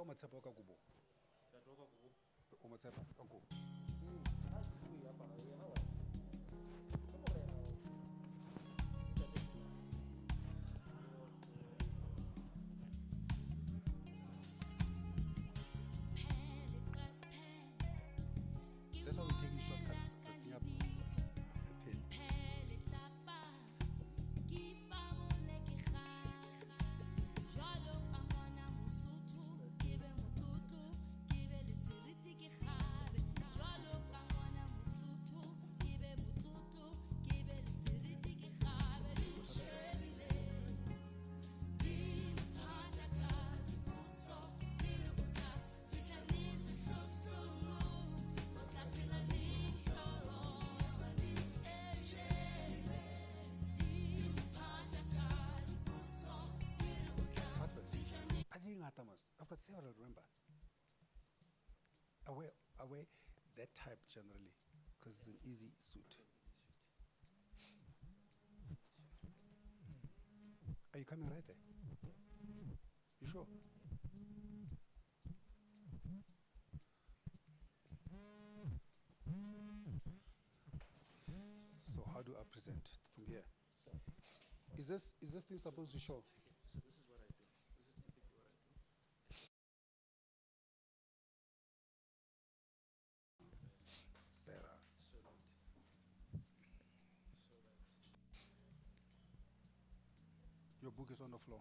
Motshepa ka kubo. O Motshepa ka kubo. That's why we're taking shortcuts. Pressing up a pin. I've got several, remember. Away that type generally, because it's an easy suit. Are you coming right there? You sure? So how do I present from here? Is this thing supposed to show? So this is what I think. This is typically what I think. Better. So that Your book is on the floor.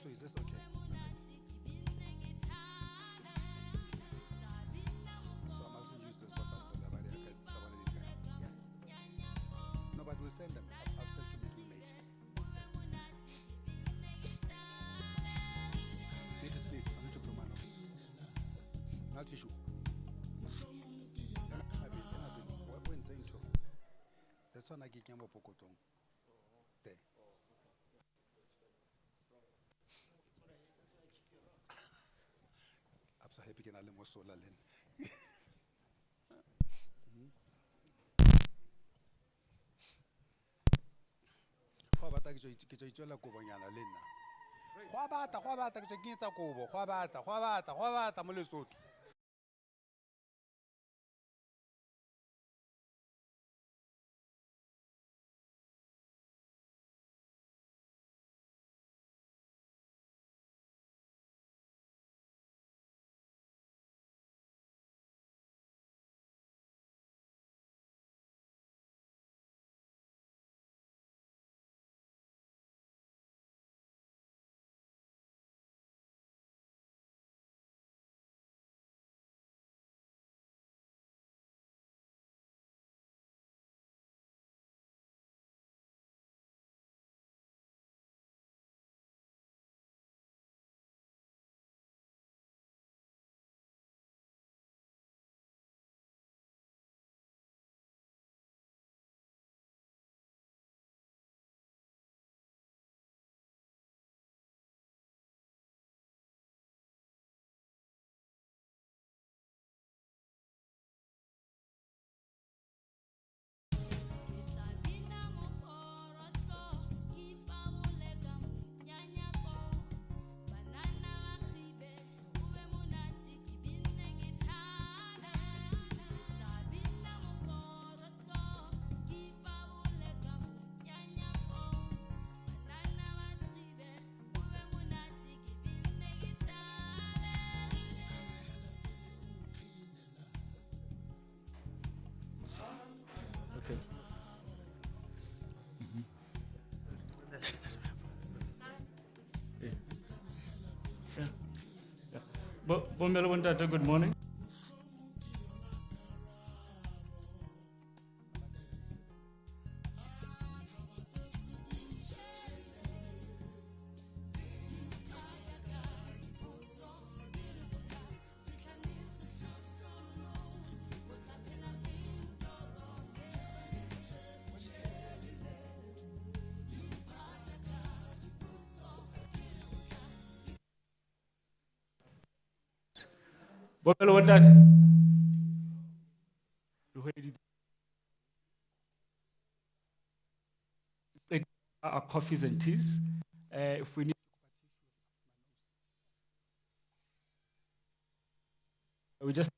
So is this okay? So I mustn't use this weapon. No, but we'll send them. I'll send to you later. Please, I need to blow my nose. Now tissue. I've been saying to. That's one I get Yambo Pokotong. There. I'm so happy can I let solar len. How about I get you like over Yana Lena? Go bata ke tsa kobo go bata mo Lesotho. Bombela Wantata, good morning. Bophelo bo ntate. Re hweditse. Our coffees and teas. If we need, we just.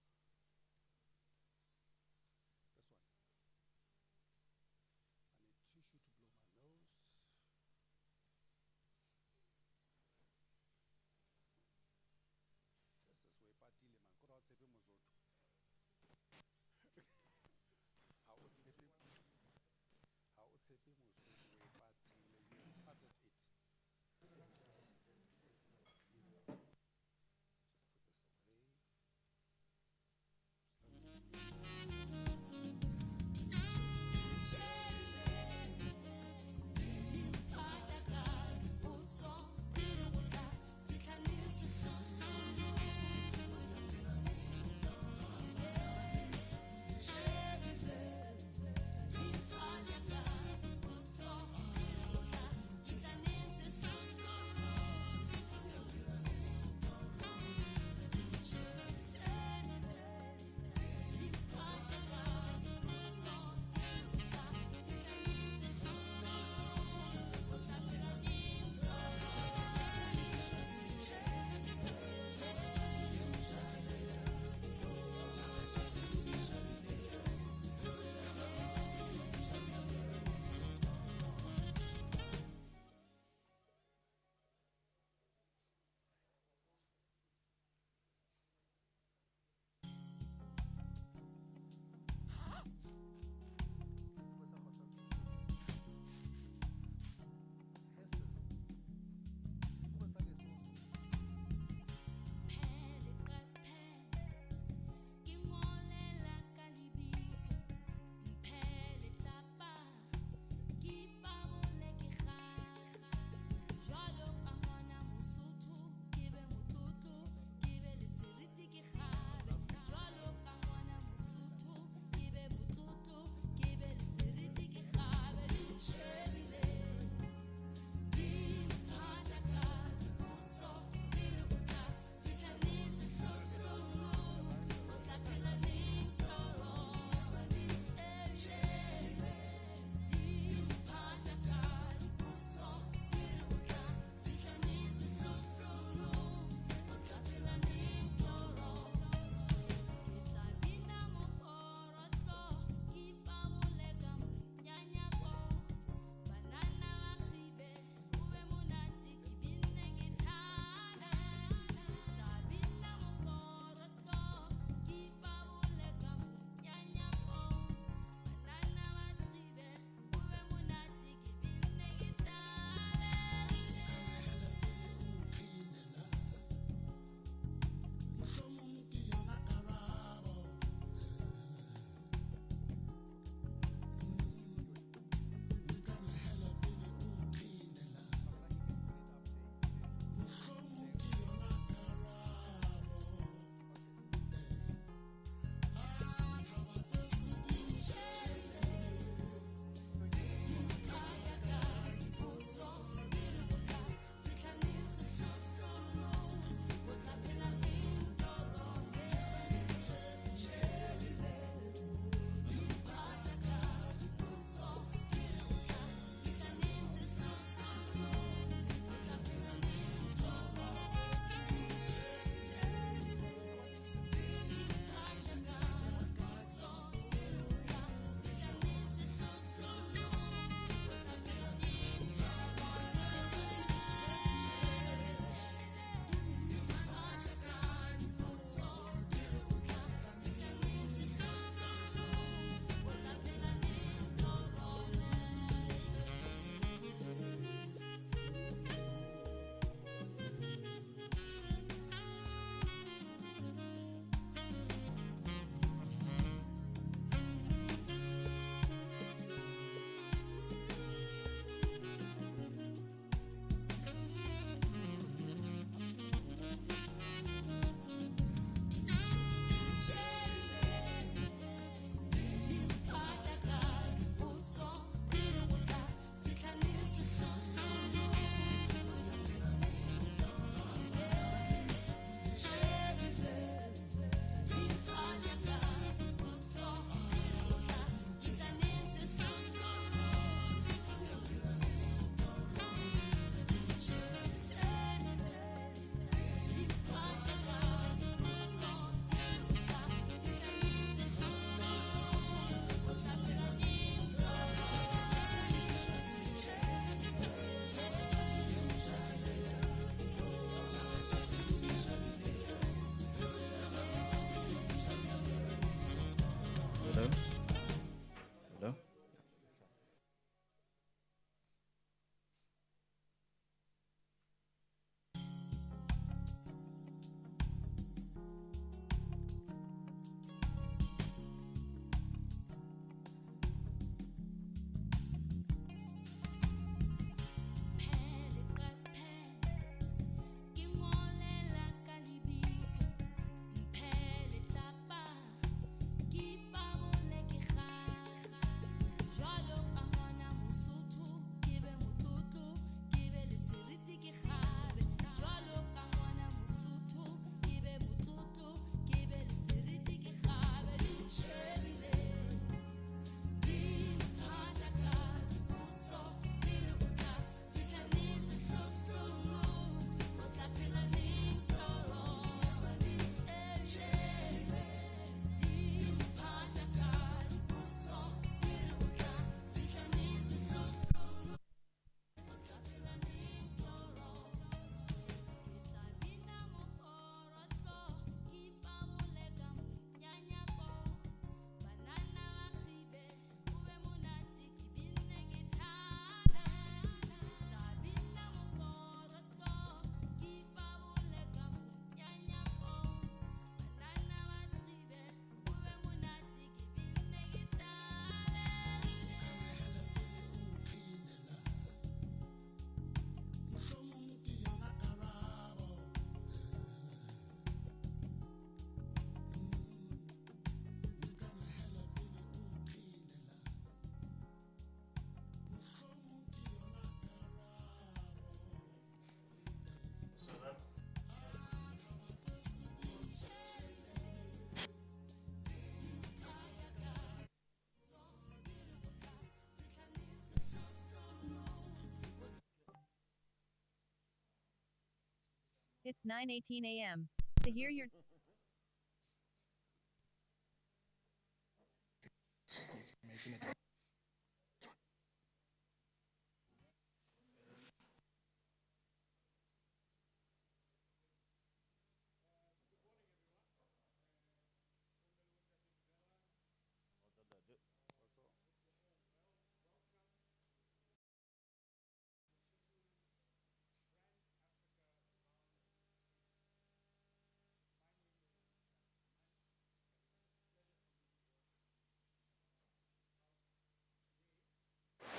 It's 9:18 a.m. To hear your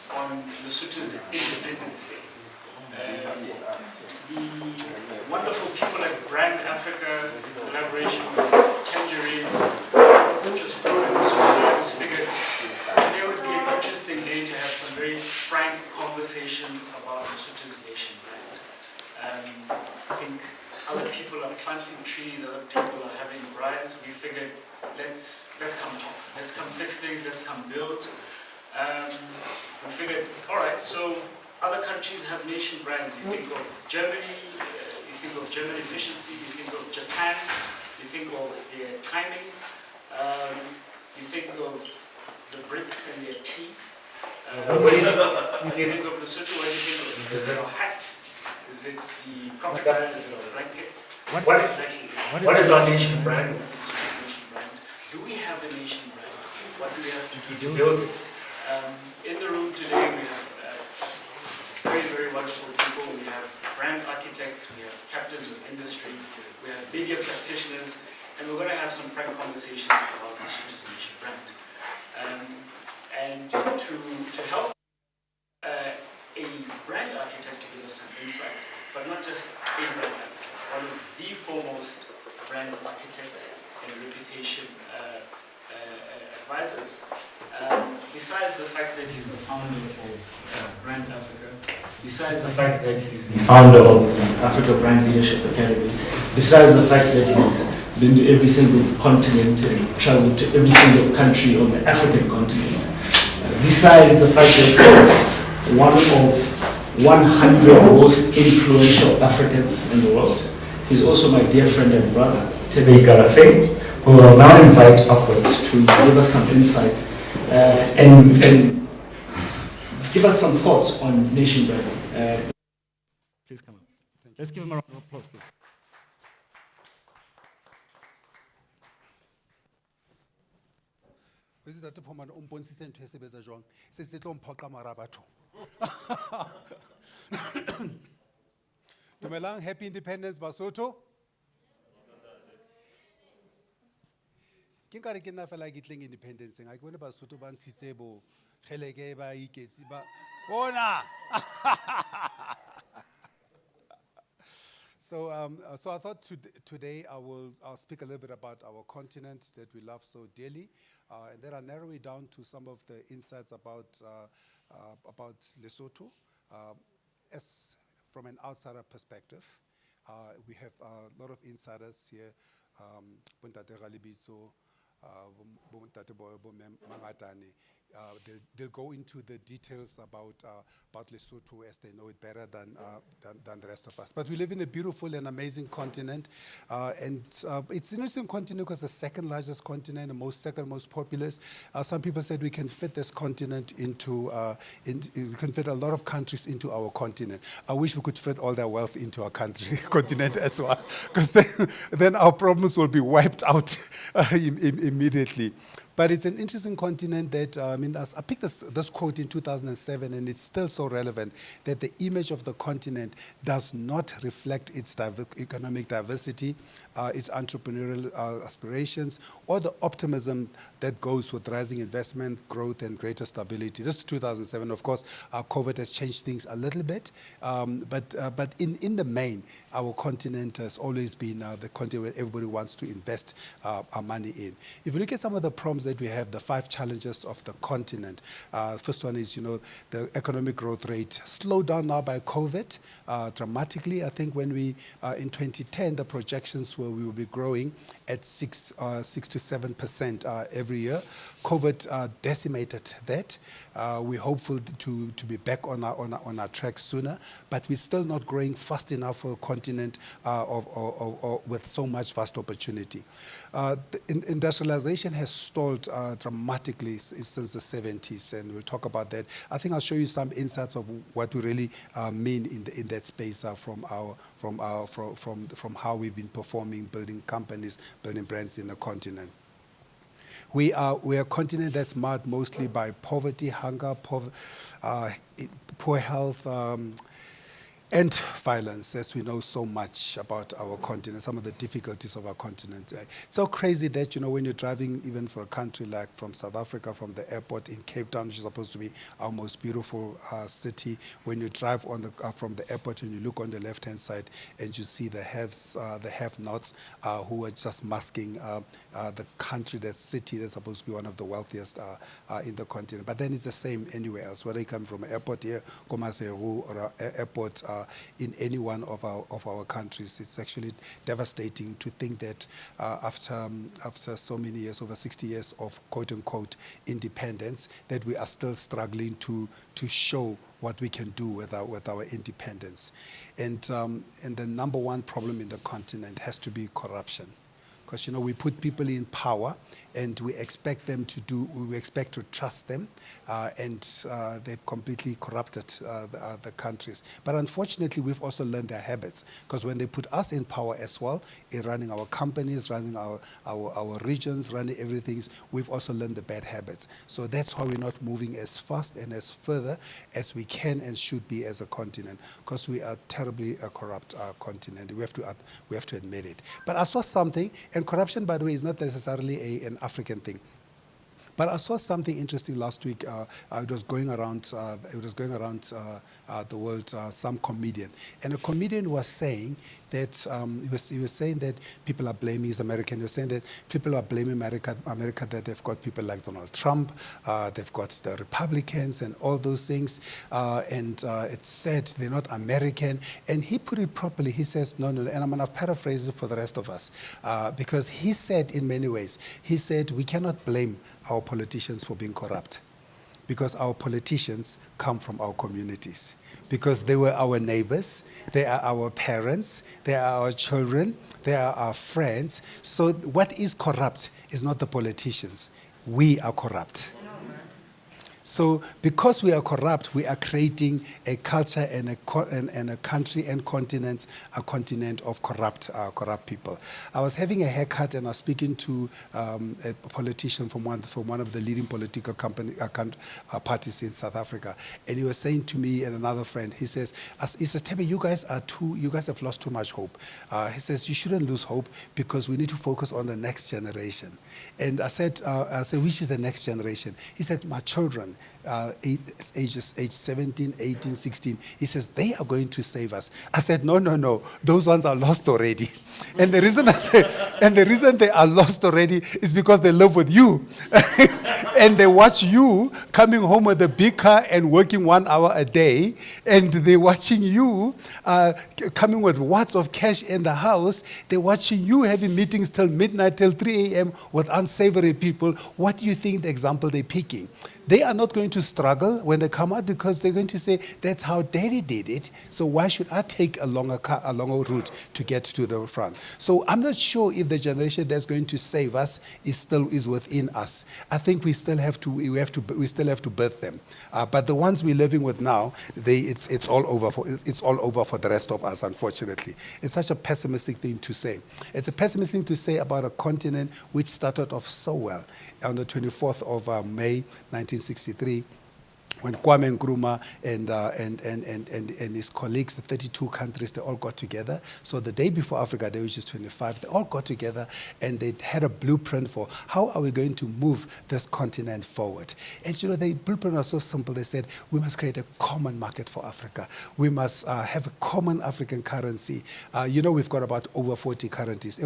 on Lesotho's Independence Day. The wonderful people at Brand Africa, in collaboration with Tangerine, Citrus Pro and Lesotho, I just figured today would be an interesting day to have some very frank conversations about Lesotho's nation brand. I think other people are planting trees, other people are having braais. We figured let's come talk, let's come fix things, let's come build. We figured, all right, so other countries have nation brands. You think of Germany, you think of German efficiency, you think of Japan, you think of their timing, you think of the Brits and their tea. You think of Lesotho, what do you think of? Is it a hat? Is it the crocodile? Is it a blanket? What exactly? What is our nation brand? Do we have a nation brand? What do we have to do to build it? In the room today, we have very, very wonderful people. We have brand architects, we have captains of industry, we have media practitioners, and we're going to have some frank conversations about Lesotho's nation brand. And to help a brand architect to give us some insight, but not just a brand architect, one of the foremost brand architects and reputation advisors. Besides the fact that he's the founder of Brand Africa, besides the fact that he's the founder of the Africa Brand Leadership Academy, besides the fact that he's been to every single continent and traveled to every single country on the African continent, besides the fact that he's one of 100 most influential Africans in the world, he's also my dear friend and brother, Thebe Ikalafeng, who will now invite upwards to give us some insight and give us some thoughts on nation building. Please come on. Let's give him a round of applause, please. This is the moment umponisitse ntho e sebetsa jwang se se tlo mphoqa mara batho. Dumelang, happy independence Basotho. Ke nkare ke nna fela ke tleng independence ga ke bone Basotho ba ntshitse bo kgeleke ba iketsi ba bona. So I thought today I'll speak a little bit about our continent that we love so dearly, and then I'll narrow it down to some of the insights about Lesotho, as from an outsider perspective. We have a lot of insiders here, Bontate Galibitso, Bontate Mangatane. They'll go into the details about Lesotho as they know it better than the rest of us. But we live in a beautiful and amazing continent, and it's an interesting continent because it's the second largest continent, the second most populous. Some people said we can fit this continent into, we can fit a lot of countries into our continent. I wish we could fit all their wealth into our continent as well, because then our problems will be wiped out immediately. But it's an interesting continent that, I picked this quote in 2007, and it's still so relevant, that the image of the continent does not reflect its economic diversity, its entrepreneurial aspirations, or the optimism that goes with rising investment, growth, and greater stability. This is 2007. Of course, COVID has changed things a little bit, but in the main, our continent has always been the continent where everybody wants to invest our money in. If you look at some of the problems that we have, the 5 challenges of the continent. First one is, the economic growth rate slowed down now by COVID dramatically. I think when we, in 2010, the projections were we will be growing at 6 to 7% every every year. COVID decimated that. We're hopeful to be back on our track sooner, but we're still not growing fast enough for a continent with so much vast opportunity. Industrialization has stalled dramatically since the 70s, and we'll talk about that. I think I'll show you some insights of what we really mean in that space from how we've been performing, building companies, building brands in the continent. We are a continent that's marked mostly by poverty, hunger, poor health, and violence, as we know so much about our continent, some of the difficulties of our continent. It's so crazy that, when you're driving even for a country like from South Africa, from the airport in Cape Town, which is supposed to be our most beautiful city, when you drive from the airport and you look on the left-hand side and you see the have-nots who are just masking the country, that city that's supposed to be one of the wealthiest in the continent. But then it's the same anywhere else, whether you come from an airport here, Komaseru, or an airport in any one of our countries. It's actually devastating to think that after so many years, over 60 years of quote-unquote independence, that we are still struggling to show what we can do with our independence. And the number one problem in the continent has to be corruption. Because, we put people in power and we expect to trust them, and they've completely corrupted the countries. But unfortunately, we've also learned their habits, because when they put us in power as well, in running our companies, running our regions, running everything, we've also learned the bad habits. So that's why we're not moving as fast and as further as we can and should be as a continent, because we are terribly a corrupt continent. We have to admit it. But I saw something, and corruption, by the way, is not necessarily an African thing. But I saw something interesting last week. It was going around the world. Some comedian, and a comedian was saying that he was saying that people are blaming, he's American, he was saying that people are blaming America that they've got people like Donald Trump, they've got the Republicans and all those things, and it's said they're not American. And he put it properly. He says, no, and I'm going to paraphrase it for the rest of us, because he said in many ways, he said we cannot blame our politicians for being corrupt, because our politicians come from our communities, because they were our neighbors, they are our parents, they are our children, they are our friends. So what is corrupt is not the politicians. We are corrupt. So because we are corrupt, we are creating a culture and a country and continent, a continent of corrupt people. I was having a haircut and I was speaking to a politician from one of the leading political parties in South Africa, and he was saying to me and another friend, he says, Thebe, you guys have lost too much hope. He says, you shouldn't lose hope, because we need to focus on the next generation. And I said, which is the next generation? He said, my children. Age 17, 18, 16. He says, they are going to save us. I said, no, those ones are lost already. And the reason they are lost already is because they live with you. And they watch you coming home with a big car and working 1 hour a day, and they're watching you coming with watts of cash in the house. They're watching you having meetings till midnight, till 3 a.m. with unsavory people. What do you think the example they're picking? They are not going to struggle when they come out, because they're going to say, that's how daddy did it, so why should I take a longer route to get to the front? So I'm not sure if the generation that's going to save us is within us. I think we still have to birth them. But the ones we're living with now, it's all over for the rest of us, unfortunately. It's such a pessimistic thing to say. It's a pessimistic thing to say about a continent which started off so well. On the 24th of May, 1963, when Kwame Nkrumah and his colleagues, the 32 countries, they all got together. So the day before Africa Day, which is 25, they all got together and they had a blueprint for how are we going to move this continent forward. And the blueprint was so simple. They said, we must create a common market for Africa. We must have a common African currency. We've got about over 40 currencies.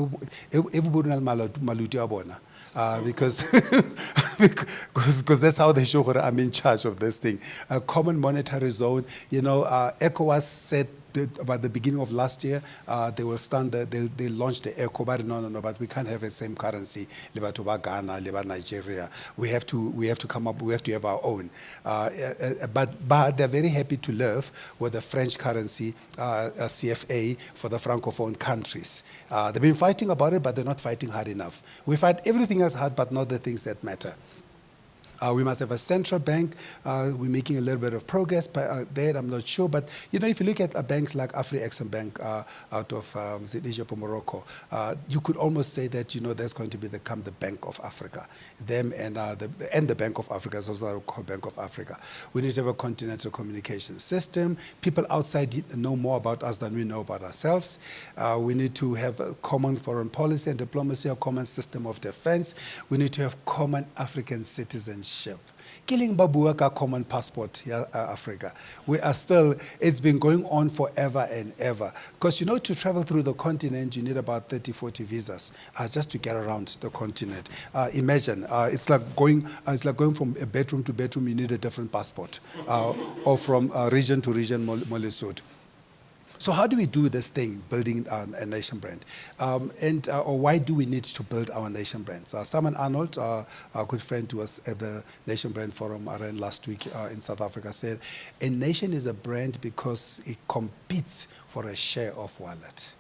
Because that's how they show I'm in charge of this thing. A common monetary zone. ECOWAS said about the beginning of last year, they launched the echo, but no, but we can't have the same currency. Lebatho ba Ghana, Leba Nigeria. We have to come up. We have to have our own. But they're very happy to live with the French currency, CFA, for the francophone countries. They've been fighting about it, but they're not fighting hard enough. We fight everything else hard, but not the things that matter. We must have a central bank. We're making a little bit of progress there, I'm not sure. But, if you look at banks like Afri-Exim Bank out of Egypt or Morocco, you could almost say that, that's going to become the Bank of Africa. Them and the Bank of Africa, is also called Bank of Africa. We need to have a continental communication system. People outside know more about us than we know about ourselves. We need to have a common foreign policy and diplomacy, a common system of defense. We need to have common African citizenship. Killing Babuaka common passport, Africa. We are still, it's been going on forever and ever. Because to travel through the continent, you need about 30, 40 visas just to get around the continent. Imagine, it's like going from a bedroom to bedroom, you need a different passport. Or from region to region, Lesotho. So how do we do this thing, building a nation brand? Or why do we need to build our nation brands? Simon Arnold, our good friend to us at the Nation Brand Forum I ran last week in South Africa, said, a nation is a brand because it competes for a share of wallet.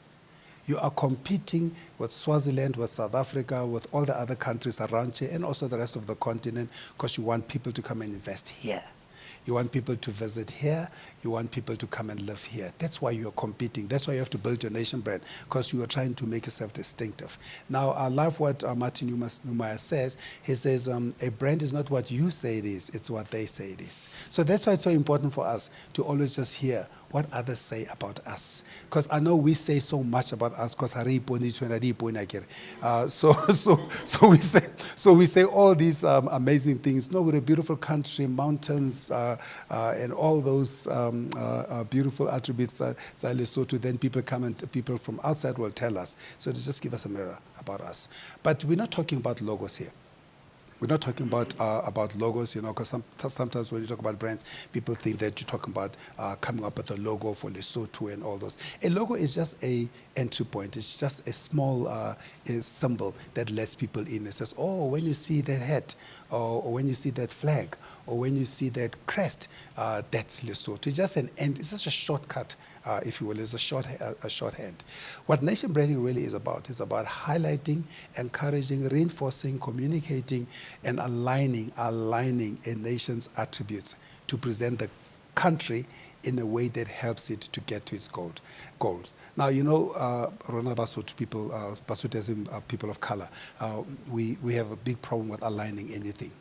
You are competing with Swaziland, with South Africa, with all the other countries around you, and also the rest of the continent, because you want people to come and invest here. You want people to visit here. You want people to come and live here. That's why you're competing. That's why you have to build your nation brand, because you are trying to make yourself distinctive. Now, I love what Martin Numaya says. He says, a brand is not what you say it is, it's what they say it is. So that's why it's so important for us to always just hear what others say about us. Because I know we say so much about us, because so we say all these amazing things. No, we're a beautiful country, mountains, and all those beautiful attributes Lesotho. Then people from outside will tell us. So to just give us a mirror about us. But we're not talking about logos here. We're not talking about logos, because sometimes when you talk about brands, people think that you're talking about coming up with a logo for Lesotho and all those. A logo is just a entry point. It's just a small symbol that lets people in. It says, oh, when you see that hat, or when you see that flag, or when you see that crest, that's Lesotho. It's just an end. It's just a shortcut, if you will. It's a shorthand. What nation branding really is about highlighting, encouraging, reinforcing, communicating, and aligning a nation's attributes to present the country in a way that helps it to get to its goals. Now, Rona Basotho people, Basothism people of color, we have a big problem with aligning anything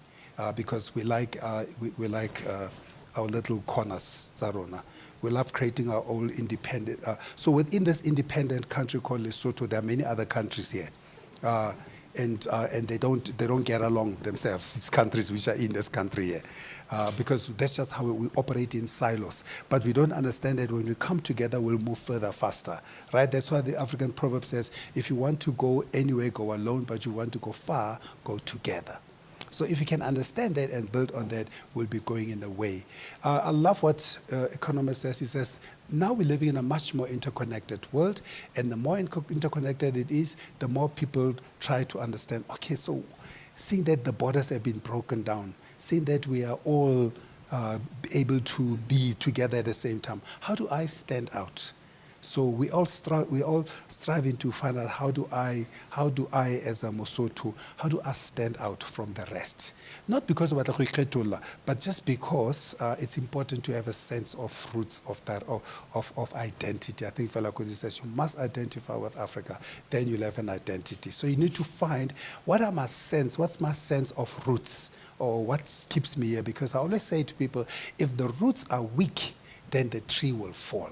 because we like our little corners, Zarona. We love creating our own independent. So within this independent country called Lesotho, there are many other countries here. And they don't get along themselves. It's countries which are in this country here, because that's just how we operate in silos. But we don't understand that when we come together, we'll move further faster, right? That's why the African proverb says, if you want to go anywhere, go alone, but you want to go far, go together. So if you can understand that and build on that, we'll be going in the way. I love what economist says. He says, now we're living in a much more interconnected world, and the more interconnected it is, the more people try to understand, okay, so seeing that the borders have been broken down, seeing that we are all able to be together at the same time, how do I stand out? So we all striving to find out how do I as a Mosotho, how do I stand out from the rest? Not because of what but just because it's important to have a sense of roots of identity. I think Fela Kuti says you must identify with Africa, then you'll have an identity. So you need to find what's my sense of roots, or what keeps me here? Because I always say to people, if the roots are weak, then the tree will fall.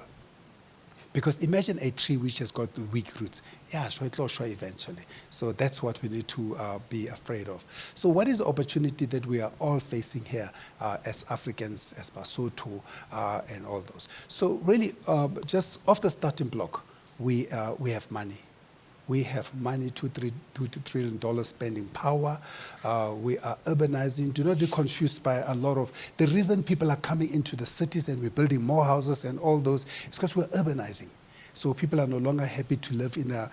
Because imagine a tree which has got weak roots. Yeah, it will show eventually. So that's what we need to be afraid of. So what is the opportunity that we are all facing here as Africans, as Basotho, and all those? So really, just off the starting block, we have money. We have money, $2 to $3 spending power. We are urbanizing. Do not be confused by a lot of, the reason people are coming into the cities and we're building more houses and all those is because we're urbanizing. So people are no longer happy to live in a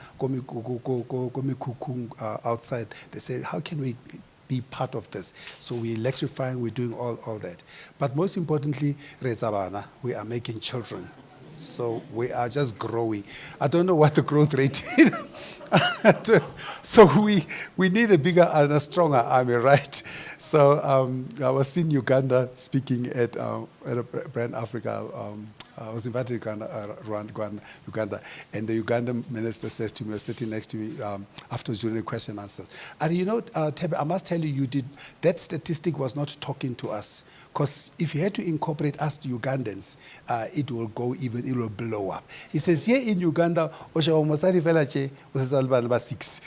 outside. They say, how can we be part of this? So we're electrifying, we're doing all that. But most importantly, we are making children. So we are just growing. I don't know what the growth rate is. So we need a bigger and a stronger army, right? So I was in Uganda speaking at Brand Africa. I was invited to Uganda, and the Ugandan minister says to me, was sitting next to me afterwards during the question and answers. And you know, Thebe, I must tell you, that statistic was not talking to us. Because if you had to incorporate us to Ugandans, it will it will blow up. He says, here in Uganda, was 6.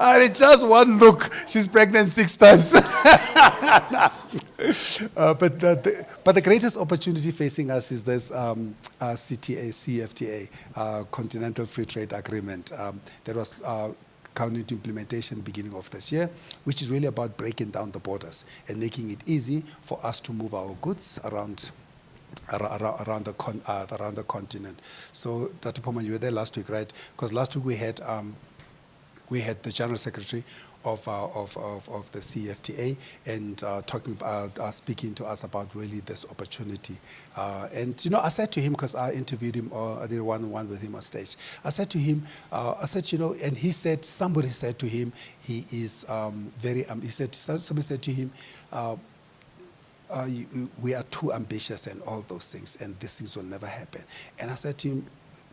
And just one look, she's pregnant 6 times. But the greatest opportunity facing us is this CFTA, Continental Free Trade Agreement, that was coming into implementation beginning of this year, which is really about breaking down the borders and making it easy for us to move our goods around the continent. So, Dr. Poma, you were there last week, right? Because last week we had the General Secretary of the CFTA and speaking to us about really this opportunity. And you know, I said to him, because I interviewed him, or I did a one-on-one with him on stage. I said to him, you know, and he said, somebody said to him, he is somebody said to him, we are too ambitious and all those things, and these things will never happen. And I said to him,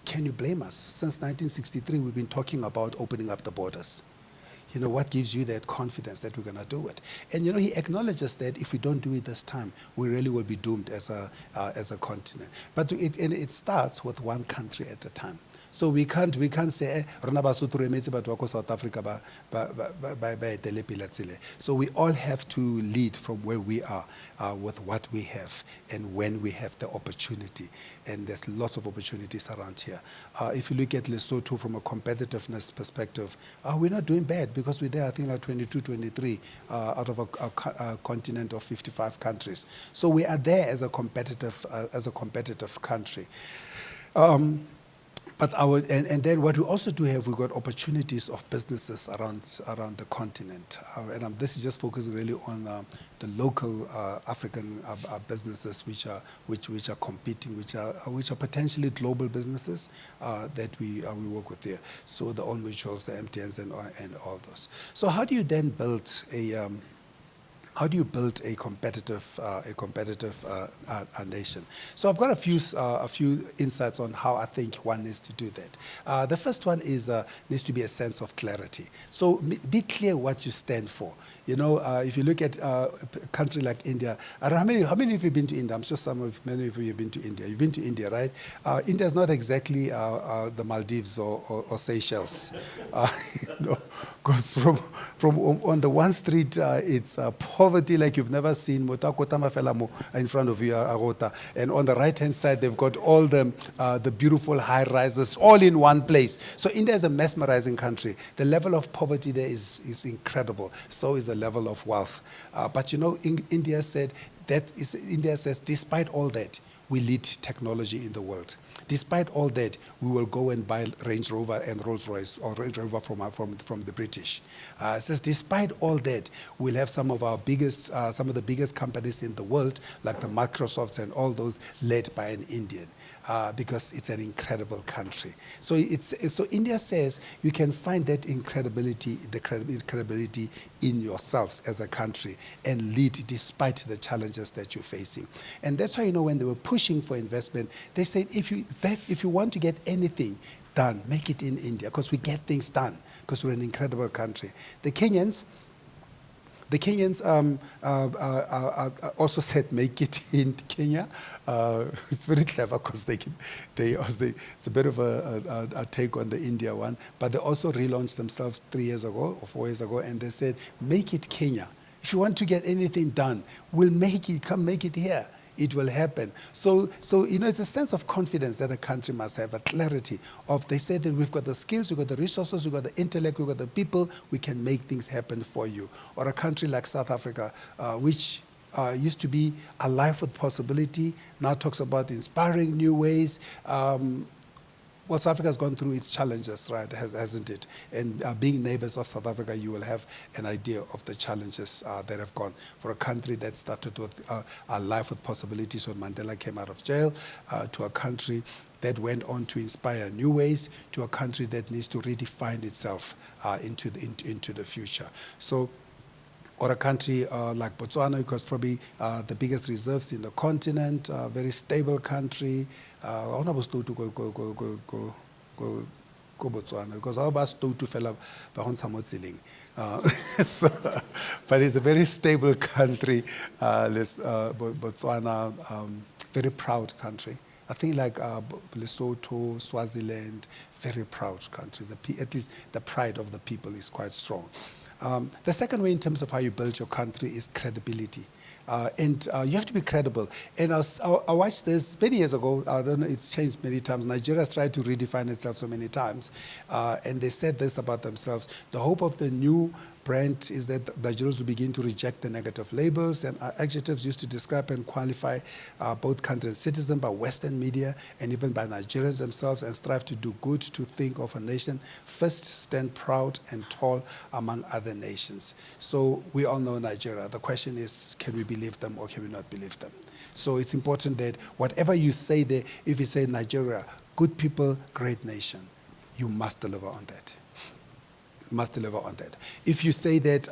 can you blame us? Since 1963, we've been talking about opening up the borders. You know, what gives you that confidence that we're going to do it? And, you know, he acknowledges that if we don't do it this time, we really will be doomed as a continent. But it starts with one country at a time. So we can't say, South Africa. So we all have to lead from where we are with what we have and when we have the opportunity. And there's lots of opportunities around here. If you look at Lesotho from a competitiveness perspective, we're not doing bad because we're there, I think, like 22, 23 out of a continent of 55 countries. So we are there as a competitive country. But and then what we also do have, we've got opportunities of businesses around the continent, and this is just focusing really on the local African businesses which are competing, which are potentially global businesses that we work with there. So the All Mutuals, the MTNs, and all those. So how do you then build a competitive nation? So I've got a few insights on how I think one needs to do that. The first one is needs to be a sense of clarity. So be clear what you stand for. You know, if you look at a country like India, I don't know how many of you have been to India? I'm sure many of you have been to India. You've been to India, right? India is not exactly the Maldives or Seychelles. Because from on the one street, it's poverty like you've never seen, in front of you, and on the right-hand side, they've got all the beautiful high-rises all in one place. So India is a mesmerizing country. The level of poverty there is incredible. So is the level of wealth. But you know, India says, despite all that, we lead technology in the world. Despite all that, we will go and buy Range Rover and Rolls Royce or Range Rover from the British. It says, despite all that, we'll have some of the biggest companies in the world, like the Microsofts and all those, led by an Indian. Because it's an incredible country. So India says you can find that credibility in yourselves as a country and lead despite the challenges that you're facing. And that's why, you know, when they were pushing for investment, they said if you want to get anything done, make it in India, because we get things done, because we're an incredible country. The Kenyans also said, make it in Kenya. It's very clever because it's a bit of a take on the India one, but they also relaunched themselves 3 years ago or 4 years ago, and they said, make it Kenya. If you want to get anything done, we'll make it, come make it here. it will happen. So it's a sense of confidence that a country must have, a clarity of, they say that we've got the skills, we've got the resources, we've got the intellect, we've got the people, we can make things happen for you. Or a country like South Africa, which used to be alive with possibility, now talks about inspiring new ways. Well, South Africa has gone through its challenges, right, hasn't it? And being neighbors of South Africa, you will have an idea of the challenges that have gone. For a country that started with a life with possibilities when Mandela came out of jail, to a country that went on to inspire new ways, to a country that needs to redefine itself into the future. So, or a country like Botswana, because probably the biggest reserves in the continent, very stable country. I was told to go Botswana because I was told to fella so, but it's a very stable country. Botswana, very proud country. I think like Lesotho, Swaziland, very proud country. At least the pride of the people is quite strong. The second way in terms of how you build your country is credibility. And you have to be credible. And I watched this many years ago. I don't know, it's changed many times. Nigeria has tried to redefine itself so many times. And they said this about themselves. The hope of the new brand is that Nigerians will begin to reject the negative labels and adjectives used to describe and qualify both country and citizen by Western media and even by Nigerians themselves, and strive to do good, to think of a nation first, stand proud and tall among other nations. So we all know Nigeria. The question is, can we believe them or can we not believe them? So it's important that whatever you say there, if you say Nigeria, good people, great nation, you must deliver on that. Must deliver on that. If you say that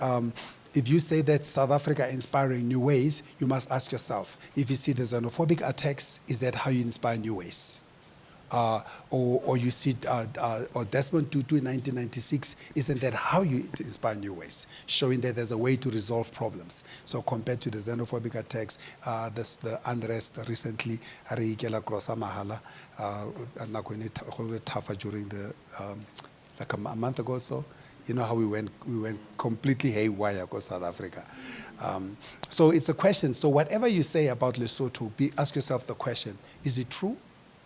South Africa inspiring new ways, you must ask yourself, if you see the xenophobic attacks, is that how you inspire new ways? Or you see or Desmond Tutu in 1996, isn't that how you inspire new ways? Showing that there's a way to resolve problems. So compared to the xenophobic attacks, the unrest recently, Ikalafeng Mahala, during the like a month ago or so. You know how we went completely haywire across South Africa. So it's a question. So whatever you say about Lesotho, ask yourself the question, is it true?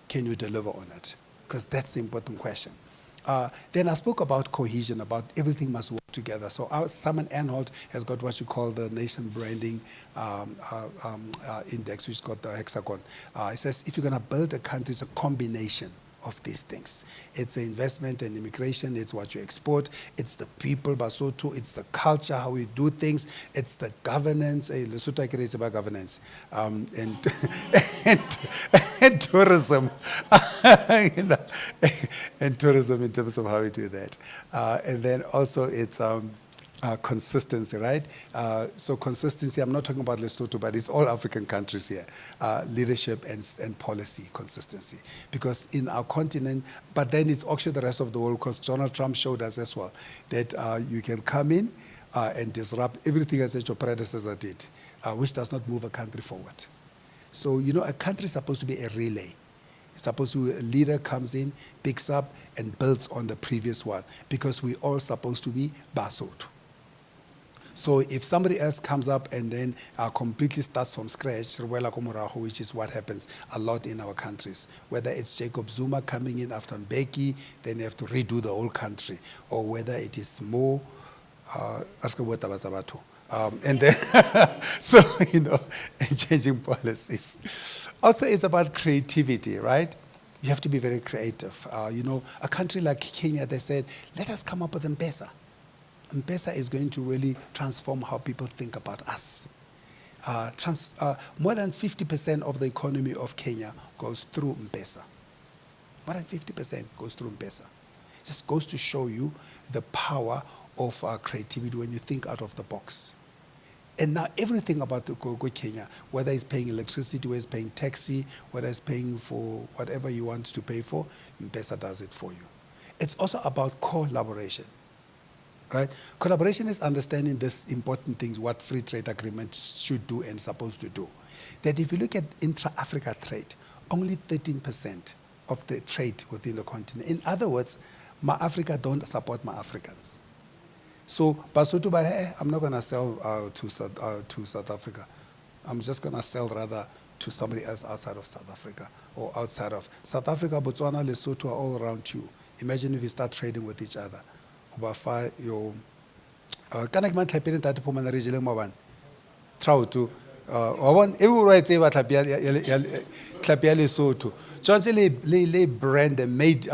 Can you deliver on it? Because that's the important question. Then I spoke about cohesion, about everything must work together. So Simon Anholt has got what you call the nation branding index, which is called the hexagon. It says if you're going to build a country, it's a combination of these things. It's the investment and immigration, it's what you export, it's the people, Basotho, it's the culture, how we do things, it's the governance, Lesotho is about governance, and, and tourism, you know, and tourism in terms of how we do that. And then also it's consistency, right? So consistency, I'm not talking about Lesotho, but it's all African countries here. Leadership and policy consistency. Because in our continent, but then it's actually the rest of the world, because Donald Trump showed us as well, that you can come in and disrupt everything as your predecessor did, which does not move a country forward. So, you know, a country is supposed to be a relay. It's supposed to be a leader comes in, picks up, and builds on the previous one, because we're all supposed to be Basotho. So if somebody else comes up and then completely starts from scratch, which is what happens a lot in our countries, whether it's Jacob Zuma coming in after Mbeki, then you have to redo the whole country, or whether it is more, and then, so, you know, changing policies. Also, it's about creativity, right? You have to be very creative. You know, a country like Kenya, they said, let us come up with M-Pesa. M-Pesa is going to really transform how people think about us. More than 50% of the economy of Kenya goes through M-Pesa. More than 50% goes through M-Pesa. Just goes to show you the power of creativity when you think out of the box. And now everything about Kenya, whether it's paying electricity, whether it's paying taxi, whether it's paying for whatever you want to pay for, M-Pesa does it for you. It's also about collaboration. Right? Collaboration is understanding this important things, what free trade agreements should do and supposed to do. That if you look at intra-Africa trade, only 13% of the trade within the continent. In other words, Ma-Africa don't support Ma-Africans. So, Basotho, I'm not going to sell to South Africa. I'm just going to sell rather to somebody else outside of South Africa or outside of South Africa, Botswana, Lesotho are all around you. Imagine if you start trading with each other. Ubafa yo kana ke mantlhape ntate phumana re jele mabane trout wa bona e o right e ba tlhapi ya Lesotho Johnson le brand made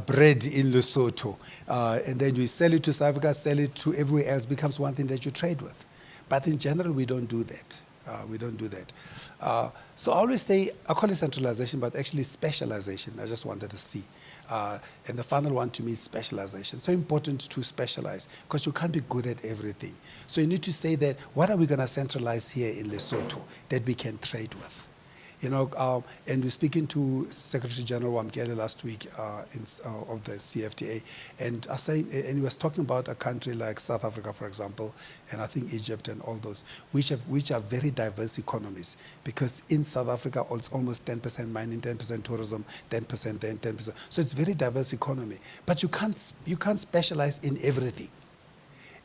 bread in Lesotho and then you sell it to South Africa, sell it to everywhere else, becomes one thing that you trade with. But in general, we don't do that. We don't do that. So I always say, I call it centralization, but actually specialization. I just wanted to see. And the final one to me is specialization. So important to specialize because you can't be good at everything. So you need to say that, what are we going to centralize here in Lesotho that we can trade with? You know, and we're speaking to Secretary General Wamkele last week of the CFTA, and he was talking about a country like South Africa, for example, and I think Egypt and all those, which are very diverse economies. Because in South Africa, it's almost 10% mining, 10% tourism, 10% then 10%. So it's very diverse economy. But you can't specialize in everything.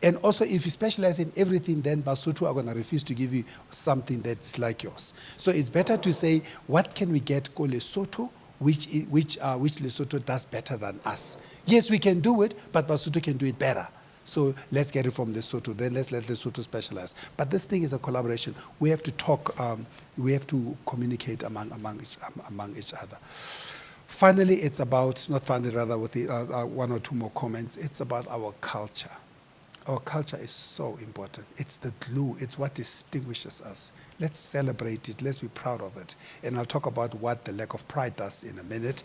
And also, if you specialize in everything, then Basotho are going to refuse to give you something that's like yours. So it's better to say, what can we get called Lesotho, which Lesotho does better than us? Yes, we can do it, but Basotho can do it better. So let's get it from Lesotho. Then let's let Lesotho specialize. But this thing is a collaboration. We have to talk. We have to communicate among each other. Finally, it's about, not finally, rather with the, one or two more comments, it's about our culture. Our culture is so important. It's the glue. It's what distinguishes us. Let's celebrate it. Let's be proud of it. And I'll talk about what the lack of pride does in a minute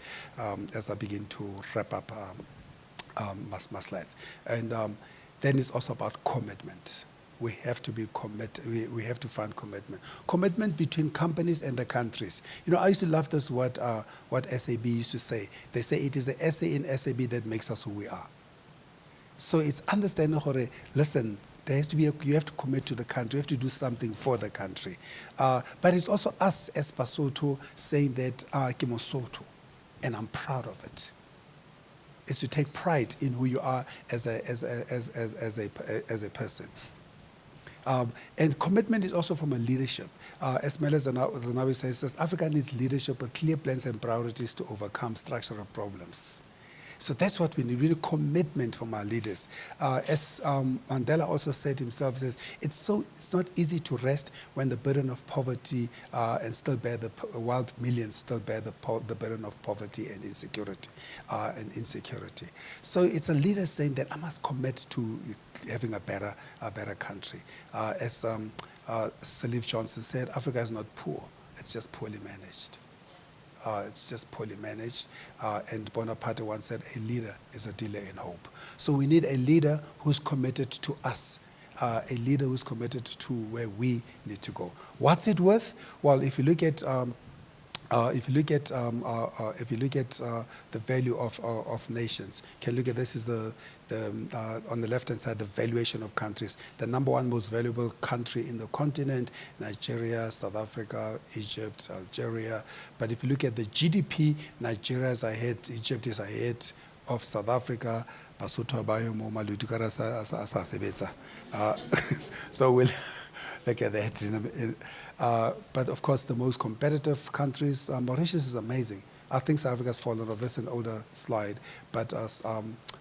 as I begin to wrap up my slides. And then it's also about commitment. We have to be committed. We have to find commitment. Commitment between companies and the countries. You know, I used to love this what SAB used to say. They say it is the SA in SAB that makes us who we are. So it's understanding, listen, there has to be you have to commit to the country. You have to do something for the country. But it's also us as Basotho saying that ke Mosotho, and I'm proud of it. It's to take pride in who you are as a person. And commitment is also from a leadership. As Mele Zenawi says, Africa needs leadership with clear plans and priorities to overcome structural problems. So that's what we need, really commitment from our leaders. As Mandela also said himself, says, it's not easy to rest when the burden of poverty and still bear while millions still bear the burden of poverty and insecurity. So it's a leader saying that I must commit to having a better country. As Salif Johnson said, Africa is not poor, it's just poorly managed. It's just poorly managed. And Bonaparte once said, a leader is a delay in hope. So we need a leader who's committed to us, a leader who's committed to where we need to go. What's it worth? Well, if you look at the value of nations, can look at this is on the left-hand side, the valuation of countries. The number one most valuable country in the continent, Nigeria, South Africa, Egypt, Algeria. But if you look at the GDP, Nigeria is ahead, Egypt is ahead of South Africa. So we'll look at that. But of course, the most competitive countries, Mauritius is amazing. I think South Africa's fallen off. That's an older slide. But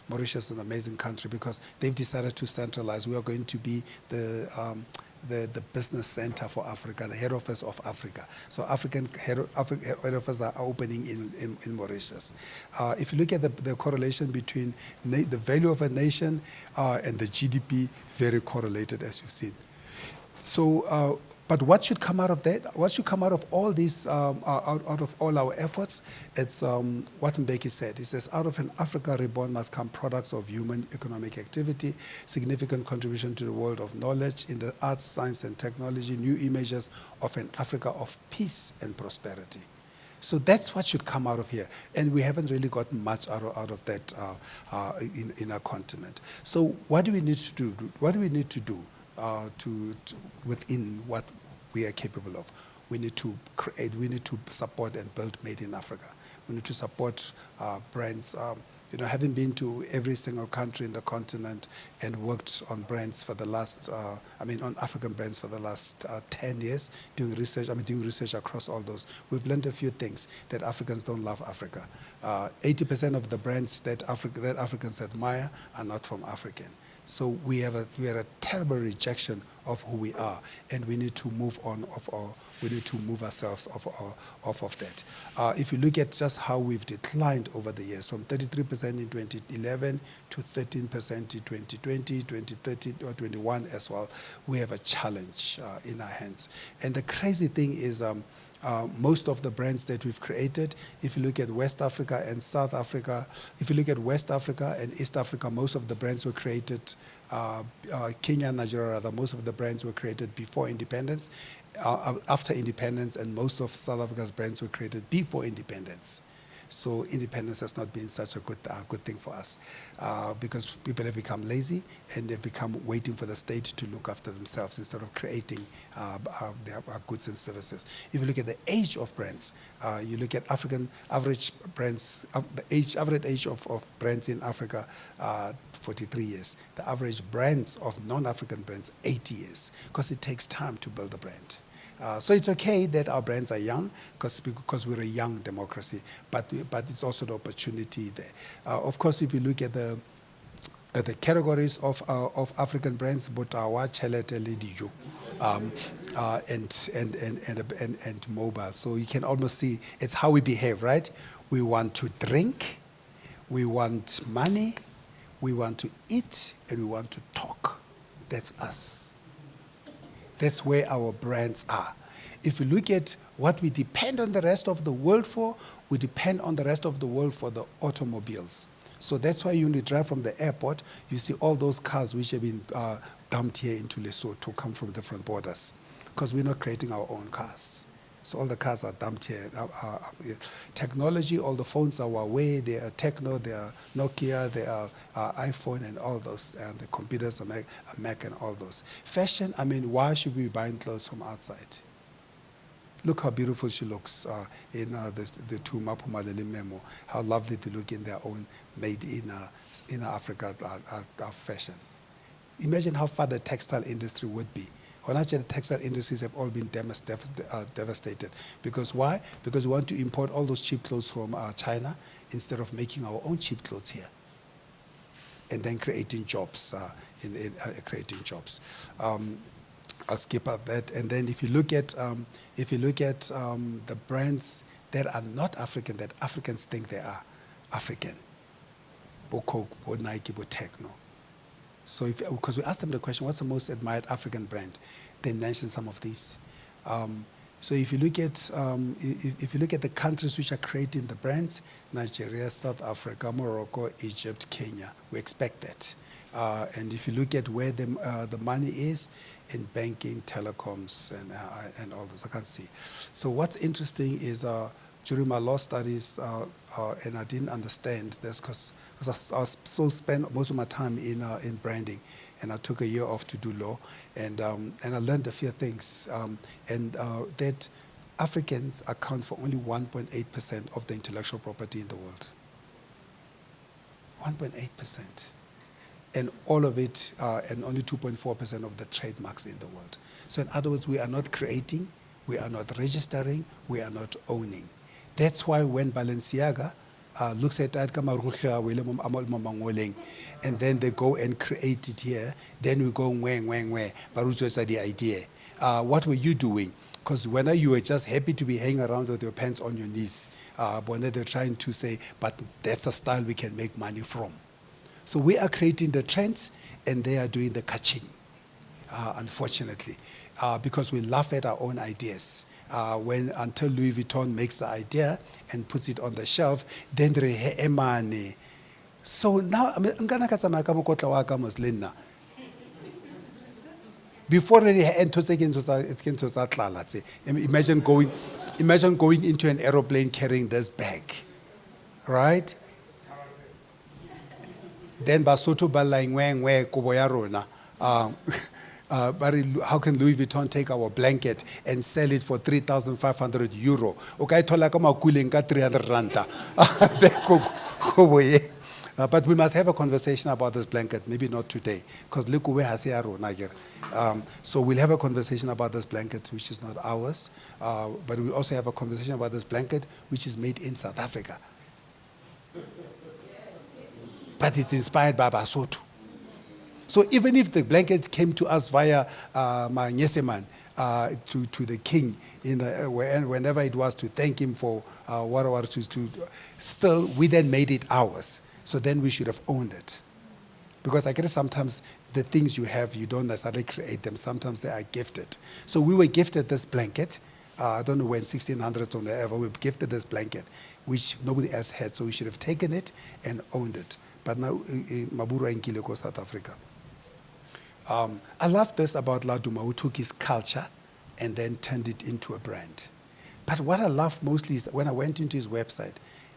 Mauritius is an amazing country because they've decided to centralize. We are going to be the business center for Africa, the head office of Africa. So African head offices are opening in Mauritius. If you look at the correlation between the value of a nation and the GDP, very correlated, as you've seen. So, but what should come out of that? What should come out of all these, out of all our efforts? It's what Mbeki said. He says, out of an Africa reborn must come products of human economic activity, significant contribution to the world of knowledge in the arts, science, and technology, new images of an Africa of peace and prosperity. So that's what should come out of here. And we haven't really gotten much out of that in our continent. So what do we need to do? What do we need to do? Within what we are capable of. We need to create, we need to support and build Made in Africa. We need to support brands, having been to every single country in the continent and worked on brands for the last, on African brands for the last 10 years, doing research across all those, we've learned a few things, that Africans don't love Africa. 80% of the brands that Africans admire are not from African. So we are a terrible rejection of who we are, and we need to move on we need to move ourselves off of that. If you look at just how we've declined over the years, from 33% in 2011 to 13% in 2020, 2013 or 21 as well, we have a challenge in our hands. And the crazy thing is, most of the brands that we've created, if you look at West Africa and South Africa, if you look at West Africa and East Africa, most of the brands were created, Kenya, Nigeria rather, most of the brands were created before independence, after independence, and most of South Africa's brands were created before independence. So independence has not been such a good thing for us, because people have become lazy and they've become waiting for the state to look after themselves instead of creating their goods and services. If you look at the age of brands, you look at African average brands, the average age of brands in Africa, 43 years. The average brands of non-African brands, 80 years, because it takes time to build a brand. So it's okay that our brands are young, because we're a young democracy, but it's also the opportunity there. Of course, if you look at the categories of African brands, Botawa, Chelete, Dijo, and mobile. So you can almost see it's how we behave, right? We want to drink, we want money, we want to eat, and we want to talk. That's us. That's where our brands are. If you look at what we depend on the rest of the world for, we depend on the rest of the world for the automobiles. So that's why you only drive from the airport, you see all those cars which have been dumped here into Lesotho come from different borders, because we're not creating our own cars. So all the cars are dumped here. Technology, all the phones are Huawei, they are Techno, they are Nokia, they are iPhone and all those, and the computers are Mac and all those. Fashion, why should we be buying clothes from outside? Look how beautiful she looks in the two Mapumalele memo, how lovely they look in their own made in Africa fashion. Imagine how far the textile industry would be. The textile industries have all been devastated. Because why? Because we want to import all those cheap clothes from China instead of making our own cheap clothes here, and then creating jobs. I'll skip out that. And then if you look at the brands that are not African, that Africans think they are African, Bo Coke, Bo Nike, Bo Techno. So, because we asked them the question, what's the most admired African brand? They mentioned some of these. So if you look at the countries which are creating the brands, Nigeria, South Africa, Morocco, Egypt, Kenya, we expect that. And if you look at where the money is, in banking, telecoms, and all this, I can't see. So what's interesting is during my law studies, and I didn't understand this because I still spent most of my time in branding, and I took a year off to do law, and I learned a few things, that Africans account for only 1.8% of the intellectual property in the world. 1.8%. And all of it, and only 2.4% of the trademarks in the world. So in other words, we are not creating, we are not registering, we are not owning. That's why when Balenciaga looks at that, and then they go and create it here, then we go, but the idea. What were you doing? Because when you were just happy to be hanging around with your pants on your knees, when they're trying to say, but that's a style we can make money from. So we are creating the trends, and they are doing the catching, unfortunately, because we laugh at our own ideas. Until Louis Vuitton makes the idea and puts it on the shelf, then they have money. So now, before imagine going into an aeroplane carrying this bag, right? Then Basotho balang weng kobo ya rona. How can Louis Vuitton take our blanket and sell it for 3,500 euro? Okay, thola ka makuleng ka 300 ranta. But we must have a conversation about this blanket, maybe not today, because look where so we'll have a conversation about this blanket, which is not ours, but we'll also have a conversation about this blanket, which is made in South Africa. But it's inspired by Basotho. So even if the blankets came to us via Manyeseman, to the king, whenever it was to thank him for whatever, still we then made it ours. So then we should have owned it. Because I guess sometimes the things you have, you don't necessarily create them. Sometimes they are gifted. So we were gifted this blanket. I don't know when, 1600s or whatever, we were gifted this blanket, which nobody else had. So we should have taken it and owned it. But now, Maburu and Kileko, South Africa. I love this about Laduma, who took his culture and then turned it into a brand. But what I love mostly is that when I went into his website,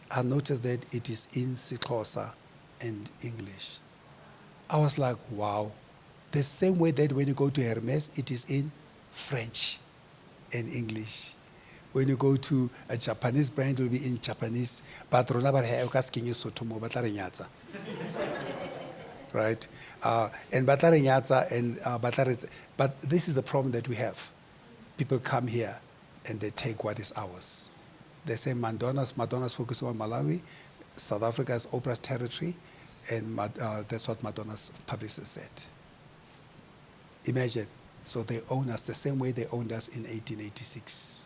I noticed that it is in Xhosa and English. I was like, wow. The same way that when you go to Hermes, it is in French and English. When you go to a Japanese brand, it will be in Japanese. But right? And Batarinyatsa and Bataritsa. But this is the problem that we have. People come here and they take what is ours. They say Madonna's focus on Malawi, South Africa is Oprah's territory, and that's what Madonna's publicist said. Imagine. So they own us the same way they owned us in 1886.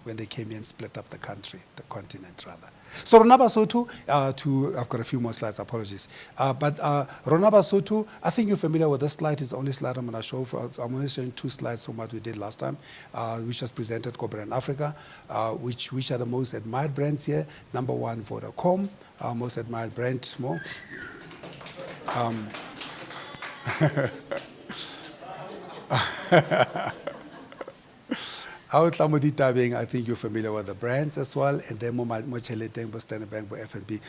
When they came here and split up the country, the continent rather. So Rona Basotho, I've got a few more slides, apologies. But Rona Basotho, I think you're familiar with this slide. It's the only slide I'm going to show. I'm only showing 2 slides from what we did last time, which was presented Brand Africa, which are the most admired brands here. Number 1, Vodacom, most admired brand, more. I think you're familiar with the brands as well, and then Mocheleteng, Standard Bank, FNB,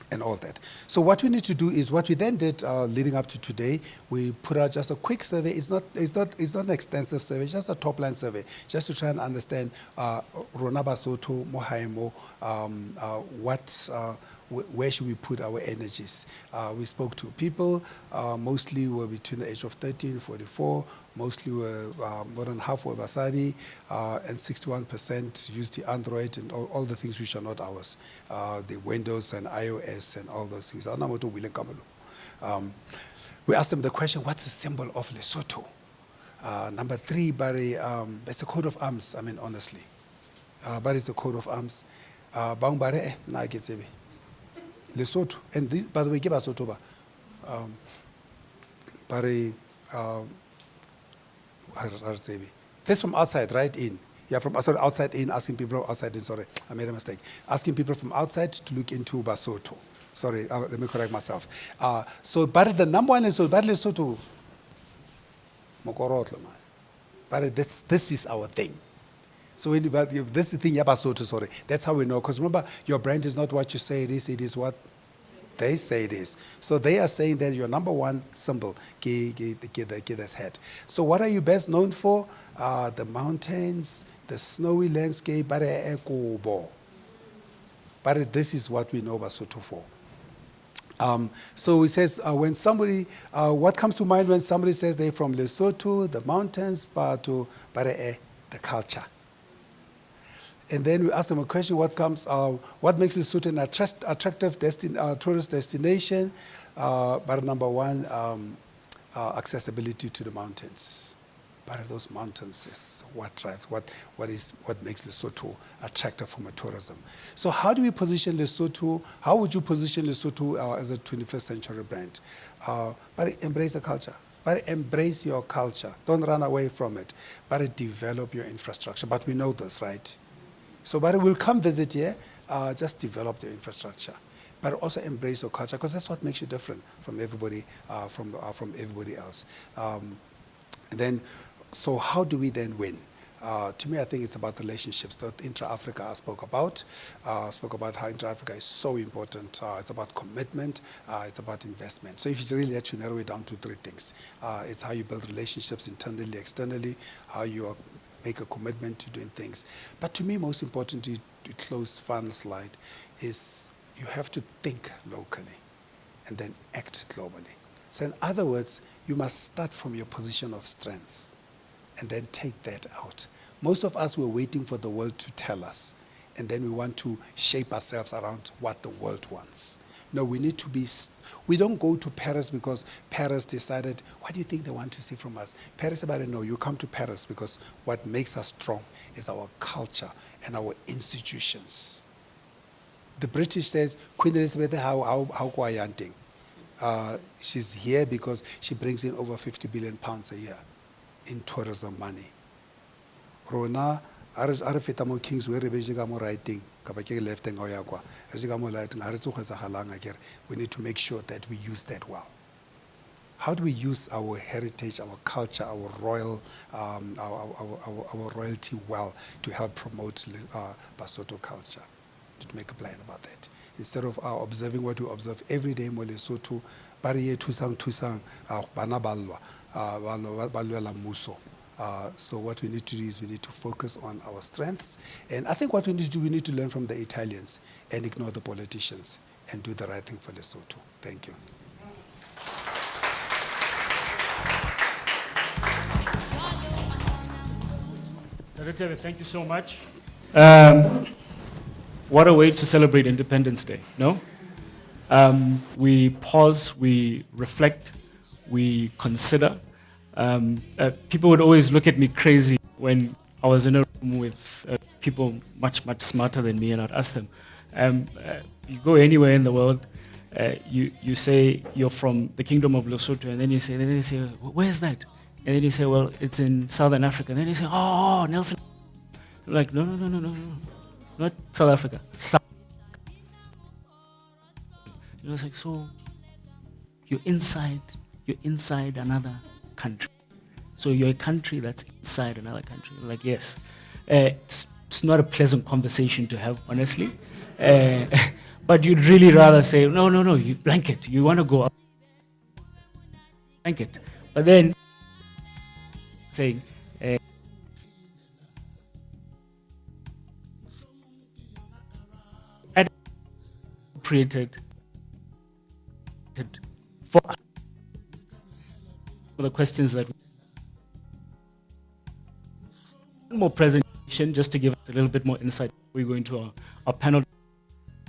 and all that. So what we need to do is what we then did leading up to today. We put out just a quick survey. It's not an extensive survey. It's just a top line survey, just to try and understand Rona Basotho, Mohaimo, where should we put our energies? We spoke to people, mostly were between the age of 13 and 44, mostly were more than half were Basadi, and 61% used the Android and all the things which are not ours, the Windows and iOS and all those things. We asked them the question, what's the symbol of Lesotho? Number 3, Barry, it's a coat of arms, I mean, honestly. But it's a coat of arms. Lesotho, and this, by the way, give us Lesotho. This from outside, right in. Yeah, from outside in, asking people outside in, sorry, I made a mistake. Asking people from outside to look into Basotho. Sorry, let me correct myself. So, but the number 1 is Lesotho. But this is our thing. So when this is the thing, Basotho, sorry. That's how we know. Because remember, your brand is not what you say it is what they say it is. So they are saying that your number 1 symbol, this head. So what are you best known for? The mountains, the snowy landscape, but this is what we know Basotho for. So it says, when somebody, what comes to mind when somebody says they're from Lesotho, the mountains, the culture. And then we ask them a question, what makes Lesotho an attractive tourist destination? But number 1, accessibility to the mountains. But those mountains is what drives, what makes Lesotho attractive from a tourism. So how do we position Lesotho? How would you position Lesotho as a 21st century brand? But embrace the culture. But embrace your culture. Don't run away from it. But develop your infrastructure. But we know this, right? So, but we'll come visit here, just develop the infrastructure, but also embrace your culture, because that's what makes you different from everybody, from everybody else. And then, so how do we then win? To me, I think it's about relationships that Intra-Africa I spoke about how Intra-Africa is so important. It's about commitment, it's about investment. So if you really let you narrow it down to 3 things, it's how you build relationships internally, externally, how you make a commitment to doing things. But to me, most importantly, to close final slide, is you have to think locally and then act globally. So in other words, you must start from your position of strength and then take that out. Most of us were waiting for the world to tell us, and then we want to shape ourselves around what the world wants. No, we need to be, we don't go to Paris because Paris decided, what do you think they want to see from us? Paris about it, no, you come to Paris because what makes us strong is our culture and our institutions. The British says, Queen Elizabeth, how kwayanting? She's here because she brings in over 50 billion pounds a year in tourism money. Rona, are feta mo Kings we rebege ka mo writing ka ba ke left ngo ya kwa re ka mo writing are tso kgwetsa galanga kere we need to make sure that we use that well. How do we use our heritage, our culture, our royal our royalty well to help promote Basotho culture? To make a plan about that instead of observing what we observe every day mo Lesotho ba re thusang bana balwa balwela muso. So what we need to do is we need to focus on our strengths. And I think what we need to do, we need to learn from the Italians and ignore the politicians and do the right thing for Lesotho. Thank you. Dr. Thebe, thank you so much. What a way to celebrate Independence Day, no? We pause, we reflect, we consider. People would always look at me crazy when I was in a room with people much smarter than me, and I'd ask them, you go anywhere in the world, you say you're from the Kingdom of Lesotho, and then you say, where's that? And then you say, well, it's in Southern Africa. And then you say, oh, Nelson. I'm like, no, not South Africa. South. You know, it's like, so you're inside another country. So you're a country that's inside another country. Like, yes. It's not a pleasant conversation to have, honestly. But you'd really rather say, no, you blanket. You want to go up. Blanket. But then saying, appropriated for the questions that more presentation, just to give us a little bit more insight. We're going to our panel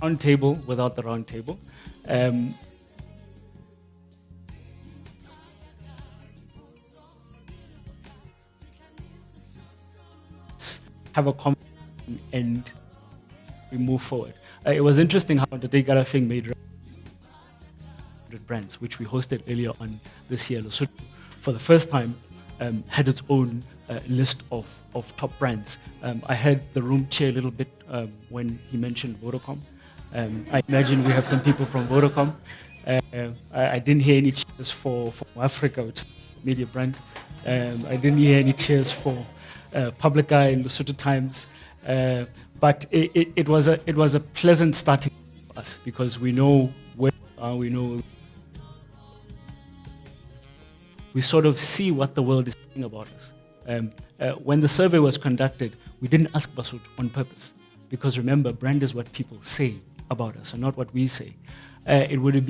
round table without the round table. Have a conversation and we move forward. It was interesting how the Ikalafeng made brands, which we hosted earlier on this year. Lesotho, for the first time, had its own list of top brands. I heard the room cheer a little bit when he mentioned Vodacom. I imagine we have some people from Vodacom. I didn't hear any cheers for Africa, which is a media brand. I didn't hear any cheers for Public Eye and Lesotho Times. But it was a pleasant starting for us because we know where we know. We sort of see what the world is saying about us. When the survey was conducted, we didn't ask Basotho on purpose because remember, brand is what people say about us and not what we say. It would have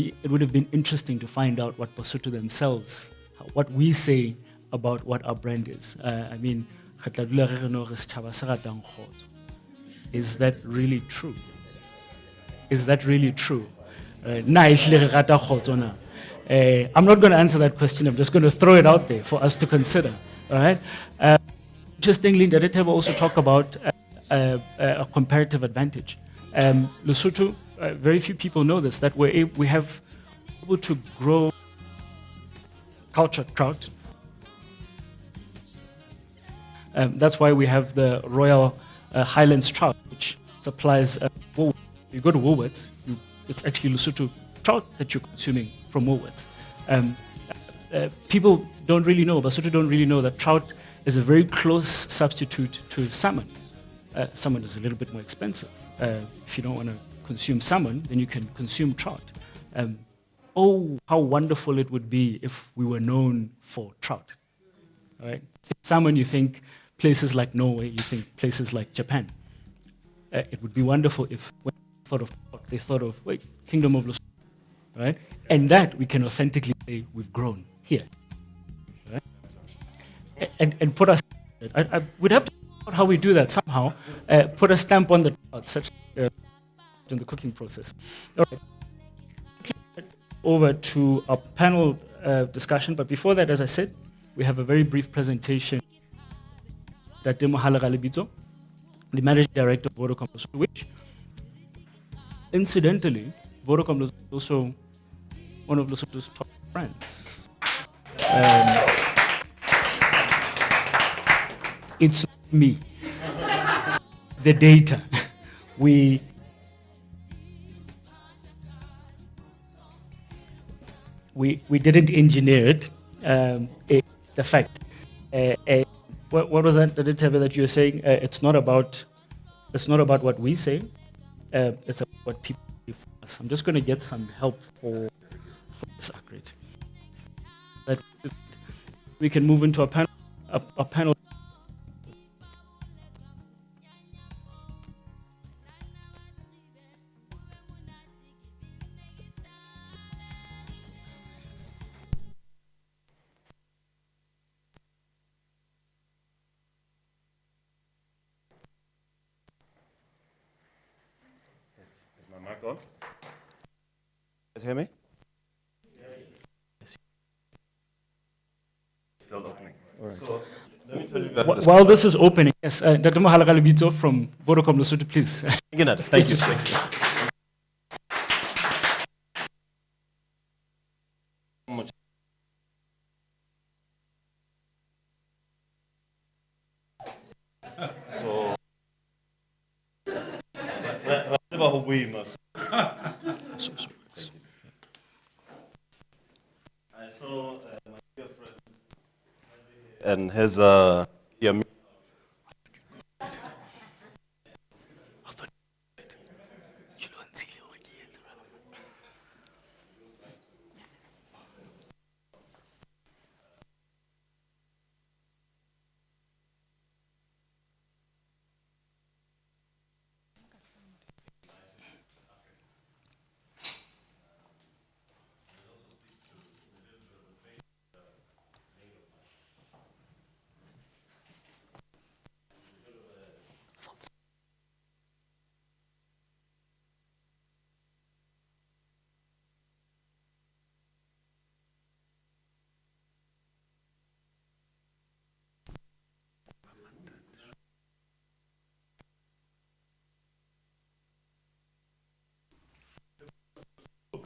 been interesting to find out what Basotho themselves, what we say about what our brand is. I mean, is that really true? Is that really true? I'm not going to answer that question. I'm just going to throw it out there for us to consider. All right. Interestingly, Dr. Thebe also talked about a comparative advantage. Lesotho, very few people know this, that we have able to grow cultured trout. That's why we have the Royal Highlands trout, which supplies Woolworths. You go to Woolworths, it's actually Lesotho trout that you're consuming from Woolworths. People don't really know, Basotho don't really know that trout is a very close substitute to salmon. Salmon is a little bit more expensive. If you don't want to consume salmon, then you can consume trout. Oh, how wonderful it would be if we were known for trout. All right? Salmon, you think places like Norway, you think places like Japan. It would be wonderful if when we thought of trout, they thought of, wait, Kingdom of Lesotho, right? And that we can authentically say we've grown here, right? And put us, we'd have to figure out how we do that somehow, put a stamp on the chart such in the cooking process. All right. Over to our panel discussion, but before that, as I said, we have a very brief presentation that Mohala Galibito, the managing director of Vodacom Lesotho, which, incidentally, Vodacom is also one of Lesotho's top brands. It's not me, the data. We didn't engineer it. The fact. What was that, Thebe, that you were saying? It's not about what we say. It's about what people do for us. I'm just going to get some help for this upgrade. That we can move into a panel. Is my mic on? Guys hear me? Still opening. All right. So let me tell you guys. While this is opening, yes, Dr. Mohala Galibito from Vodacom Lesotho, please. Thank you. So, we must. I saw my dear friend and his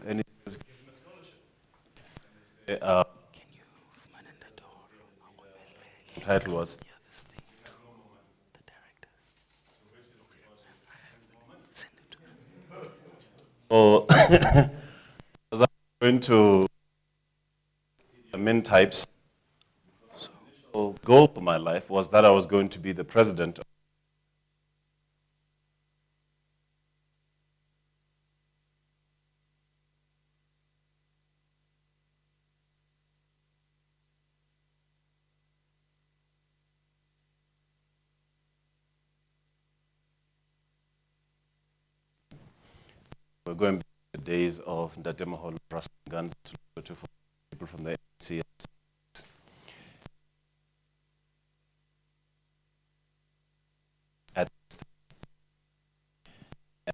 and his title was so as I'm going to the main types, the goal for my life was that I was going to be the president. We're going back to the days of Ndate Maholo rusting guns to people from the ANC.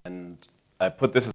And I put this as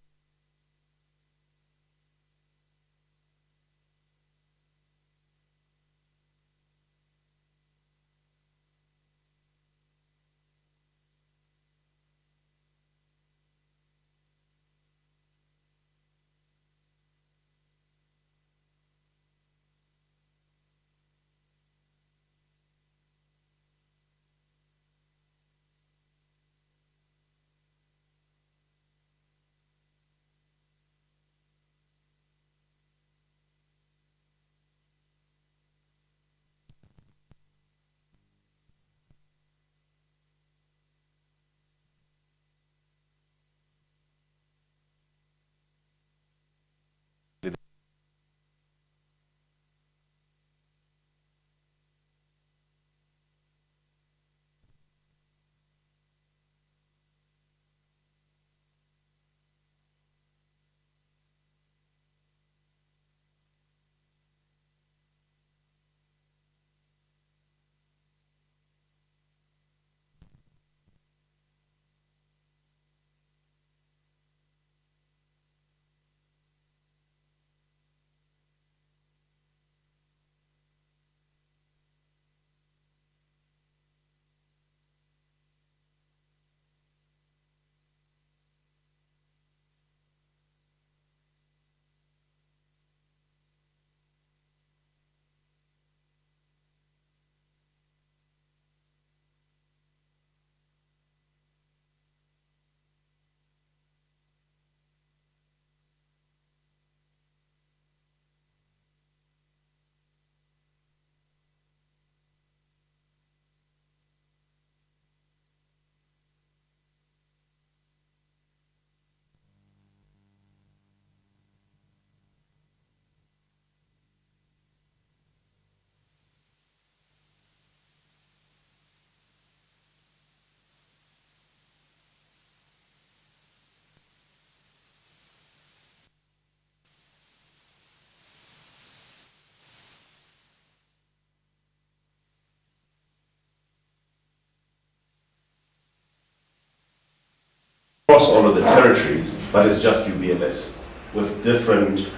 across all of the territories, but it's just UBLS with different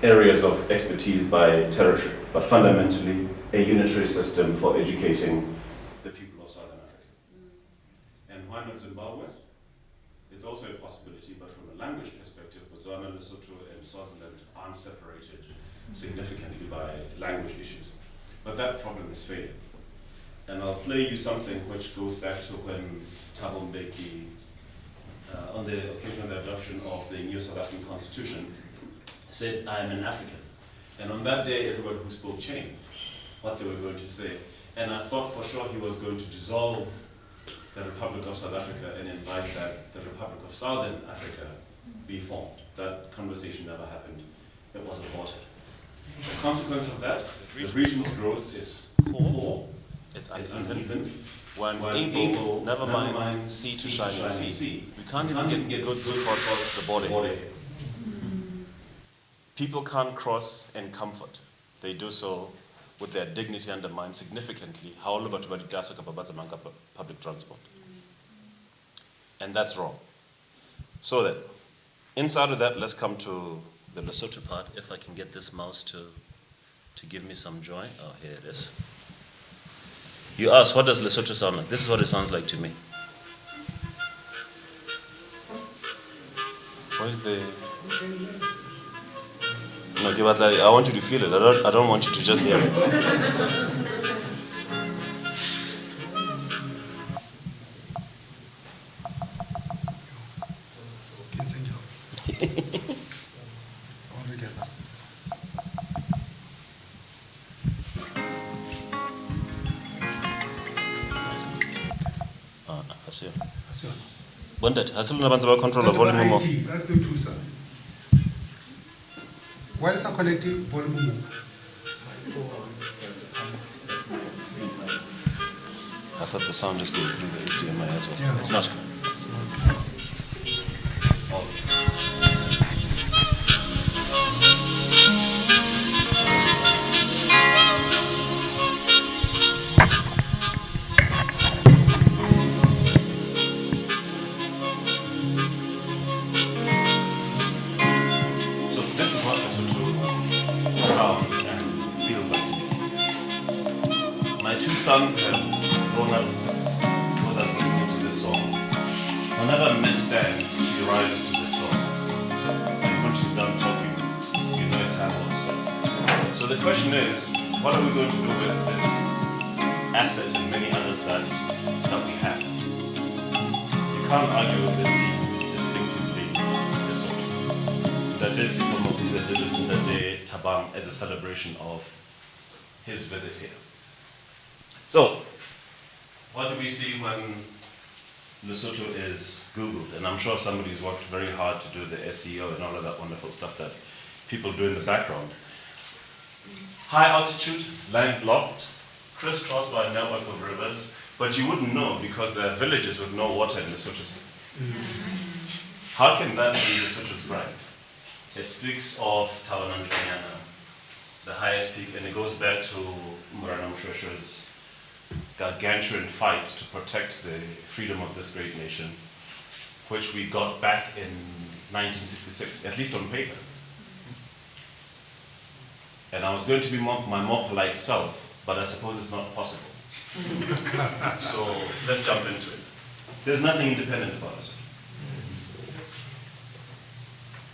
areas of expertise by territory, but fundamentally a unitary system for educating the people of Southern Africa. And why not Zimbabwe? It's also a possibility, but from a language perspective, Botswana, Lesotho, and Swaziland aren't separated significantly by language issues. But that problem is failing. And I'll play you something which goes back to when Thabo Mbeki, on the occasion of the adoption of the new South African Constitution, said, "I am an African." And on that day, everybody who spoke changed what they were going to say. And I thought for sure he was going to dissolve the Republic of South Africa and invite that the Republic of Southern Africa be formed. That conversation never happened. It was aborted. The consequence of that, the region's growth is poor, it's uneven. When able, never mind sea to shining sea. We can't even get goods to cross the border. People can't cross in comfort. They do so with their dignity undermined significantly. Public transport. And that's wrong. So then, inside of that, let's come to the Lesotho part. If I can get this mouse to give me some joy. Oh, here it is. You ask, what does Lesotho sound like? This is what it sounds like to me. What is the... No, give it like, I want you to feel it. I don't want you to just hear it. Bondet, hasil na bantu ba control the volume mo. Why is that connecting volume? I thought the sound is going through the HDMI as well. Yeah. It's not. This is what Lesotho sounds and feels like to me. My two sons have grown up with us listening to this song. Whenever Miss stands, she rises to this song. And when she's done talking, you know it's time well spent. So the question is, what are we going to do with this asset and many others that we have? You can't argue with this being distinctively Lesotho. That is Tabang as a celebration of his visit here. So, what do we see when Lesotho is Googled? And I'm sure somebody's worked very hard to do the SEO and all of that wonderful stuff that people do in the background. High altitude, landlocked, crisscrossed by a network of rivers, but you wouldn't know because there are villages with no water in Lesotho. How can that be Lesotho's brand? It speaks of Tawanantlanyana, the highest peak, and it goes back to Muranam Shosho's gargantuan fight to protect the freedom of this great nation, which we got back in 1966, at least on paper. And I was going to be my more polite self, but I suppose it's not possible. So let's jump into it. There's nothing independent about us.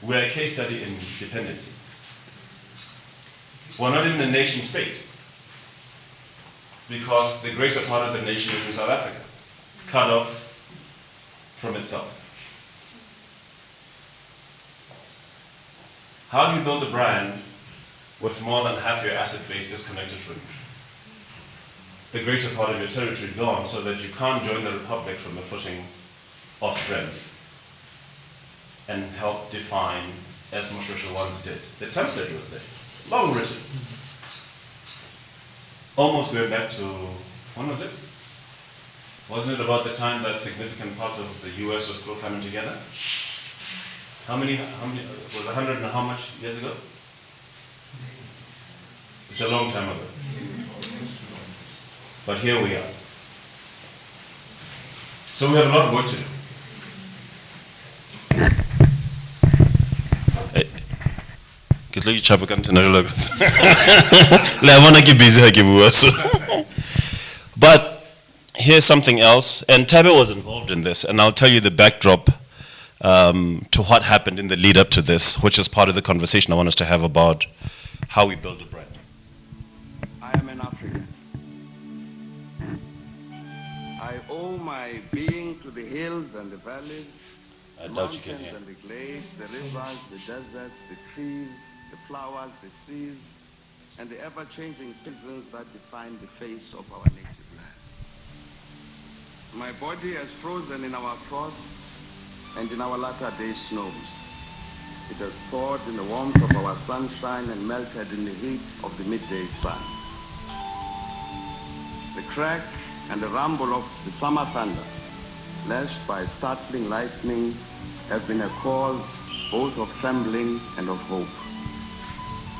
We're a case study in dependency. We're not even a nation state because the greater part of the nation is in South Africa, cut off from itself. How do you build a brand with more than half your asset base disconnected from you? The greater part of your territory gone so that you can't join the Republic from a footing of strength and help define, as Moshosho once did. The template was there, long written. Almost going back to, when was it? Wasn't it about the time that significant parts of the US were still coming together? How many, was 100 and how much years ago? It's a long time ago. But here we are. So we have a lot of work to do. ke tlo itšhapa ka ntena jalo ka se. Le a bona ke busy ha ke bua so. But here's something else, and Thebe was involved in this, and I'll tell you the backdrop to what happened in the lead up to this, which is part of the conversation I want us to have about how we build a brand. I am an African. I owe my being to the hills and the valleys, I the doubt you can mountains hear. and the glades, the rivers, the deserts, the trees, the flowers, the seas, and the ever-changing seasons that define the face of our native land. My body has frozen in our frosts and in our latter-day snows. It has thawed in the warmth of our sunshine and melted in the heat of the midday sun. The crack and the rumble of the summer thunders, lashed by startling lightning, have been a cause both of trembling and of hope.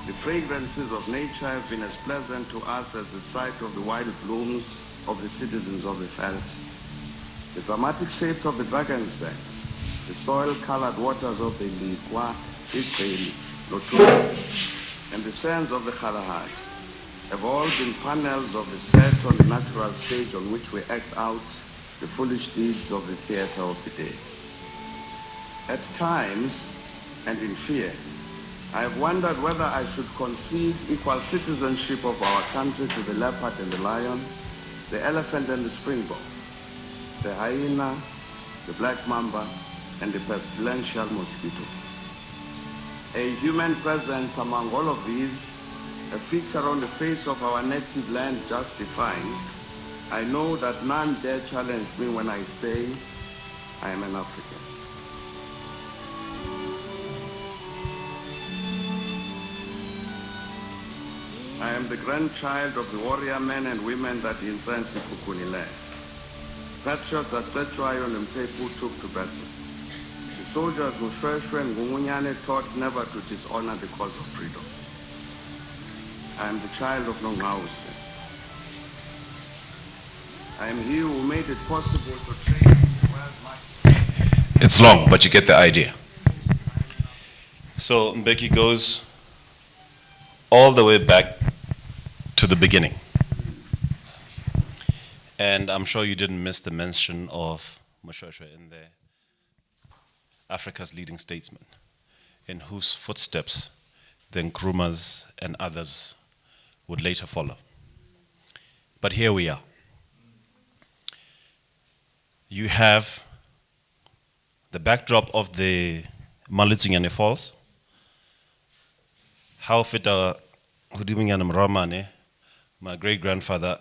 The fragrances of nature have been as pleasant to us as the sight of the wild blooms of the citizens of the veld. The dramatic shapes of the dragon's back, the soil-colored waters of the Likwa, Ikweli, Lotoro, and the sands of the Kalahari have all been panels of the set on the natural stage on which we act out the foolish deeds of the theater of the day. At times, and in fear, I have wondered whether I should concede equal citizenship of our country to the leopard and the lion, the elephant and the springbok, the hyena, the black mamba, and the pestilential mosquito. A human presence among all of these, a feature on the face of our native land just defined, I know that none dare challenge me when I say I am an African. I am the grandchild of the warrior men and women that the entrenched Kukuni led. Patriots at Tetwayo and Mpepu took to battle. The soldiers Mushweshwe and Gumunyane taught never to dishonor the cause of freedom. I am the child of Nongause. I am he who made it possible to train the world market. It's long, but you get the idea. So Mbeki goes all the way back to the beginning. And I'm sure you didn't miss the mention of Mushweshwe in there, Africa's leading statesman, in whose footsteps the Nkrumahs and others would later follow. But here we are. You have the backdrop of the Malutsinyane Falls. How fit Hudiminyanam Ramane, my great-grandfather,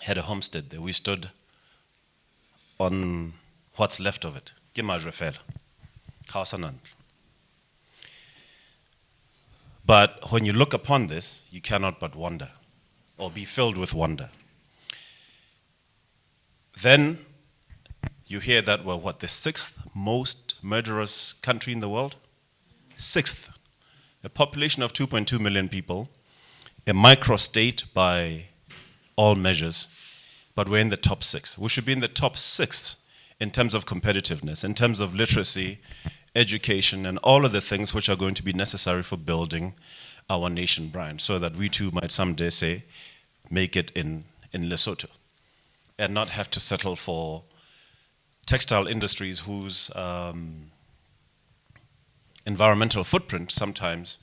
had a homestead there. We stood on what's left of it. But when you look upon this, you cannot but wonder, or be filled with wonder. Then you hear that we're what, the sixth most murderous country in the world? Sixth. A population of 2.2 million people, a micro-state by all measures, but we're in the top six. We should be in the top six in terms of competitiveness, in terms of literacy, education, and all of the things which are going to be necessary for building our nation brand, so that we too might someday say, make it in Lesotho, and not have to settle for textile industries whose environmental footprint sometimes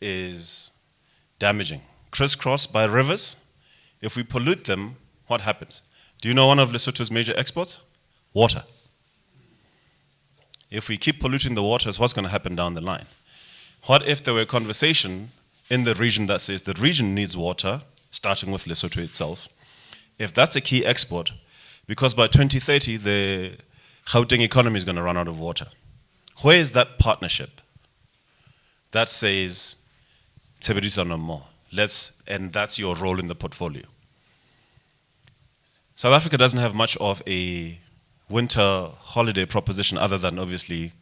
is damaging. Crisscrossed by rivers, if we pollute them, what happens? Do you know one of Lesotho's major exports? Water. If we keep polluting the waters, what's going to happen down the line? What if there were a conversation in the region that says the region needs water, starting with Lesotho itself? If that's a key export, because by 2030, the Gauteng economy is going to run out of water. Where is that partnership that says, Tebedisa no more, and that's your role in the portfolio? South Africa doesn't have much of a winter holiday proposition other than obviously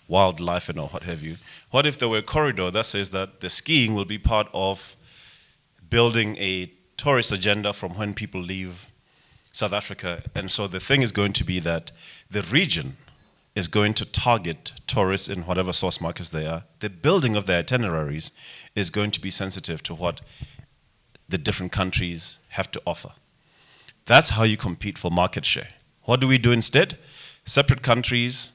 wildlife and what have you. What if there were a corridor that says that the skiing will be part of building a tourist agenda from when people leave South Africa? And so the thing is going to be that the region is going to target tourists in whatever source markets they are, the building of their itineraries is going to be sensitive to what the different countries have to offer. That's how you compete for market share. What do we do instead? Separate countries,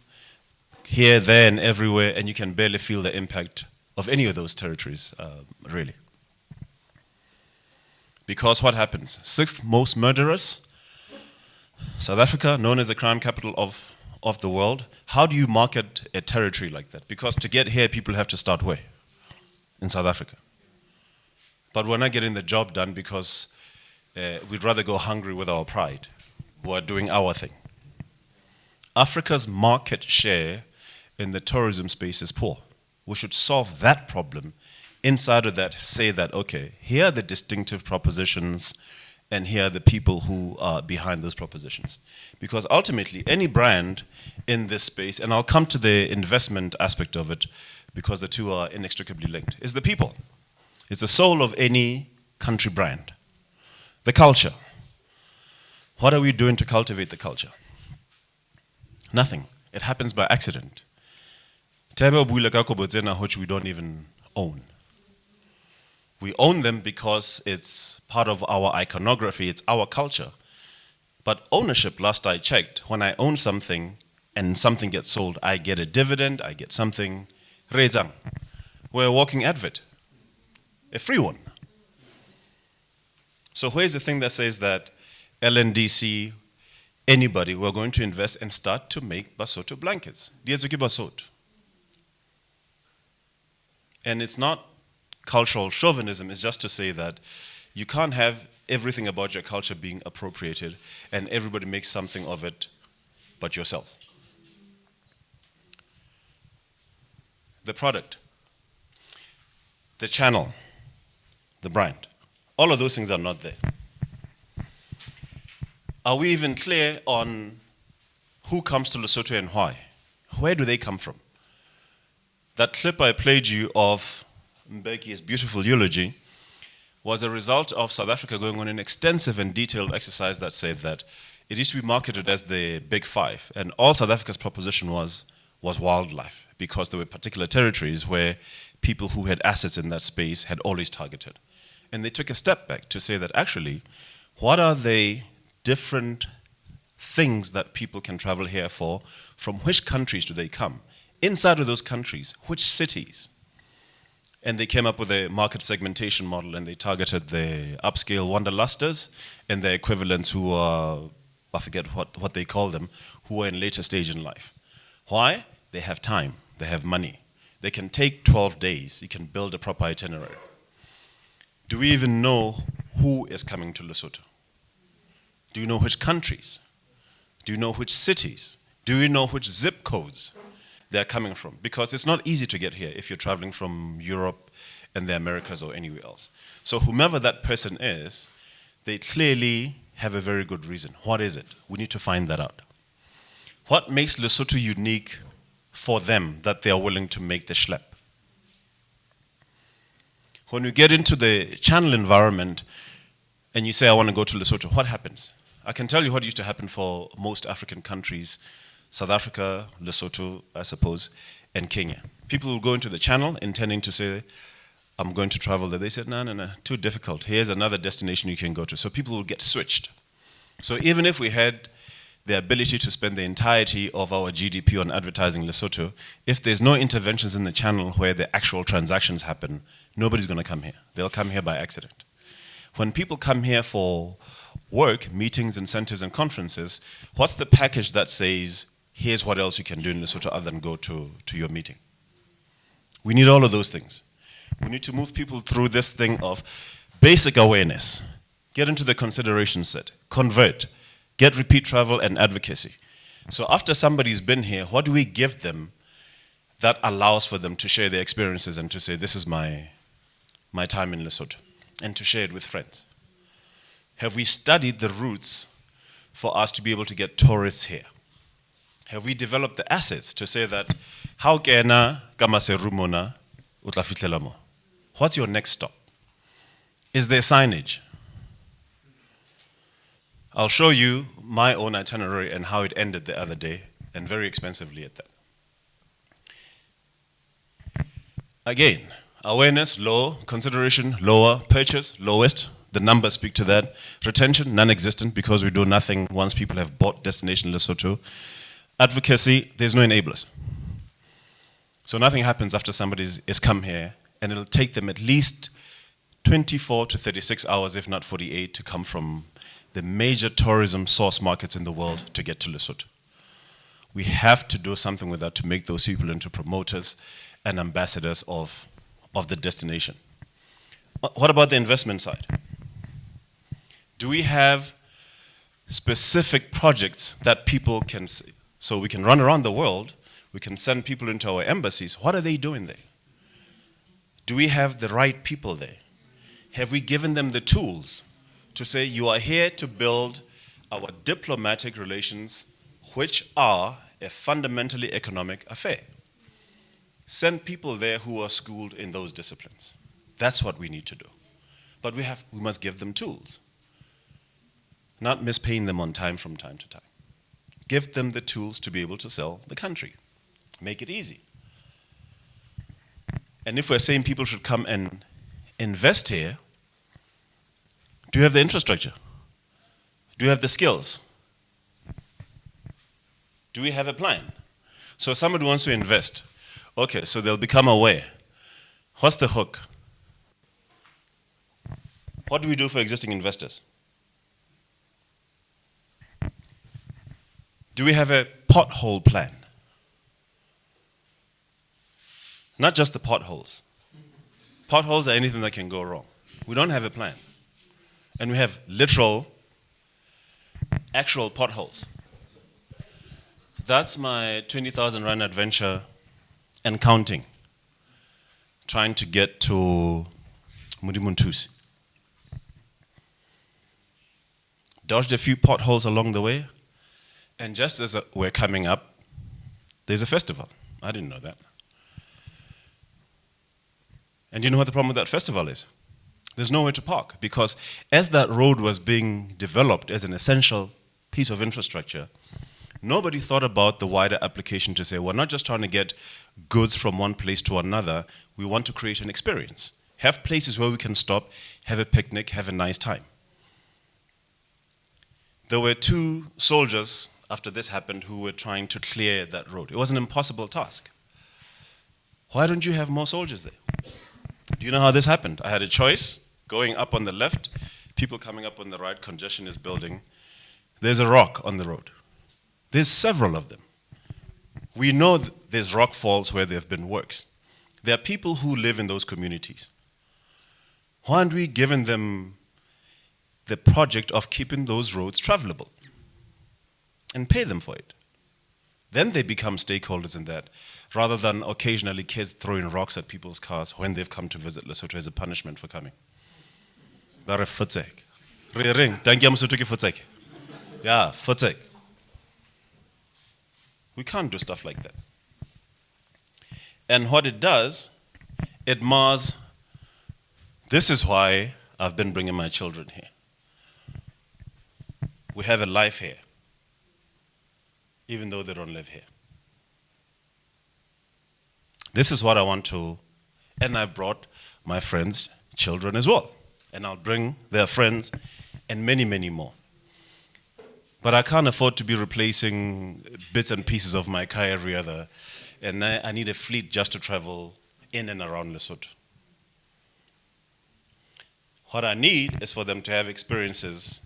here, there, and everywhere, and you can barely feel the impact of any of those territories, really. Because what happens? 6th most murderers, South Africa, known as the crime capital of the world. How do you market a territory like that? Because to get here, people have to start where? In South Africa. But we're not getting the job done because we'd rather go hungry with our pride. We're doing our thing. Africa's market share in the tourism space is poor. We should solve that problem. Inside of that, say that, okay, here are the distinctive propositions and here are the people who are behind those propositions. Because ultimately, any brand in this space, and I'll come to the investment aspect of it because the two are inextricably linked, is the people. It's the soul of any country brand. The culture. What are we doing to cultivate the culture? Nothing. It happens by accident. Which we don't even own. We own them because it's part of our iconography, it's our culture. But ownership, last I checked, when I own something and something gets sold, I get a dividend, I get something. Rezang. We're a walking advert. A free one. So where's the thing that says that LNDC, anybody, we're going to invest and start to make Basotho blankets? Diezuki Basotho. And it's not cultural chauvinism, it's just to say that you can't have everything about your culture being appropriated and everybody makes something of it but yourself. The product, the channel, the brand, all of those things are not there. Are we even clear on who comes to Lesotho and why? Where do they come from? That clip I played you of Mbeki's beautiful eulogy was a result of South Africa going on an extensive and detailed exercise that said that it used to be marketed as the Big Five, and all South Africa's proposition was wildlife, because there were particular territories where people who had assets in that space had always targeted. And they took a step back to say that actually, what are the different things that people can travel here for? From which countries do they come? Inside of those countries, which cities? And they came up with a market segmentation model and they targeted the upscale wanderlusters and their equivalents who are, I forget what they call them, who are in later stage in life. Why? They have time, they have money. They can take 12 days, you can build a proper itinerary. Do we even know who is coming to Lesotho? Do you know which countries? Do you know which cities? Do you know which zip codes they're coming from? Because it's not easy to get here if you're traveling from Europe and the Americas or anywhere else. So whomever that person is, they clearly have a very good reason. What is it? We need to find that out. What makes Lesotho unique for them that they are willing to make the schlep? When you get into the channel environment and you say, I want to go to Lesotho, what happens? I can tell you what used to happen for most African countries, South Africa, Lesotho, I suppose, and Kenya. People will go into the channel intending to say, I'm going to travel there. They said, no, too difficult. Here's another destination you can go to. So people will get switched. So even if we had the ability to spend the entirety of our GDP on advertising Lesotho, if there's no interventions in the channel where the actual transactions happen, nobody's going to come here. They'll come here by accident. When people come here for work, meetings, incentives, and conferences, what's the package that says, here's what else you can do in Lesotho other than go to your meeting? We need all of those things. We need to move people through this thing of basic awareness, get into the consideration set, convert, get repeat travel and advocacy. So after somebody's been here, what do we give them that allows for them to share their experiences and to say, this is my time in Lesotho, and to share it with friends? Have we studied the routes for us to be able to get tourists here? Have we developed the assets to say that, how kena kamaserumona utlafitlelamo? What's your next stop? Is there signage? I'll show you my own itinerary and how it ended the other day, and very expensively at that. Again, awareness, low, consideration, lower, purchase, lowest. The numbers speak to that. Retention, non-existent because we do nothing once people have bought Destination Lesotho. Advocacy, there's no enablers. So nothing happens after somebody has come here, and it'll take them at least 24 to 36 hours, if not 48, to come from the major tourism source markets in the world to get to Lesotho. We have to do something with that to make those people into promoters and ambassadors of the destination. What about the investment side? Do we have specific projects that people can see? So we can run around the world, we can send people into our embassies. What are they doing there? Do we have the right people there? Have we given them the tools to say, you are here to build our diplomatic relations, which are a fundamentally economic affair? Send people there who are schooled in those disciplines. That's what we need to do. But we must give them tools, not mispaying them on time from time to time. Give them the tools to be able to sell the country. Make it easy. And if we're saying people should come and invest here, do you have the infrastructure? Do you have the skills? Do we have a plan? So somebody wants to invest. Okay, so they'll become aware. What's the hook? What do we do for existing investors? Do we have a pothole plan? Not just the potholes. Potholes are anything that can go wrong. We don't have a plan. And we have literal, actual potholes. That's my 20,000 Rand adventure and counting. Trying to get to Mudimuntusi. Dodged a few potholes along the way. And just as we're coming up, there's a festival. I didn't know that. And you know what the problem with that festival is? There's nowhere to park, because as that road was being developed as an essential piece of infrastructure, nobody thought about the wider application to say, we're not just trying to get goods from one place to another, we want to create an experience. Have places where we can stop, have a picnic, have a nice time. There were 2 soldiers after this happened who were trying to clear that road. It was an impossible task. Why don't you have more soldiers there? Do you know how this happened? I had a choice, going up on the left, people coming up on the right, congestion is building. There's a rock on the road. There's several of them. We know there's rock falls where there have been works. There are people who live in those communities. Why aren't we giving them the project of keeping those roads travelable and pay them for it? Then they become stakeholders in that, rather than occasionally kids throwing rocks at people's cars when they've come to visit Lesotho as a punishment for coming. Bare futsek. Ring, dankie Mosotho ke futsek. Yeah, futsek. We can't do stuff like that. And what it does, it mars. This is why I've been bringing my children here. We have a life here, even though they don't live here. This is what I want to, and I brought my friends' children as well. And I'll bring their friends and many, many more. But I can't afford to be replacing bits and pieces of my car every other. And I need a fleet just to travel in and around Lesotho. What I need is for them to have experiences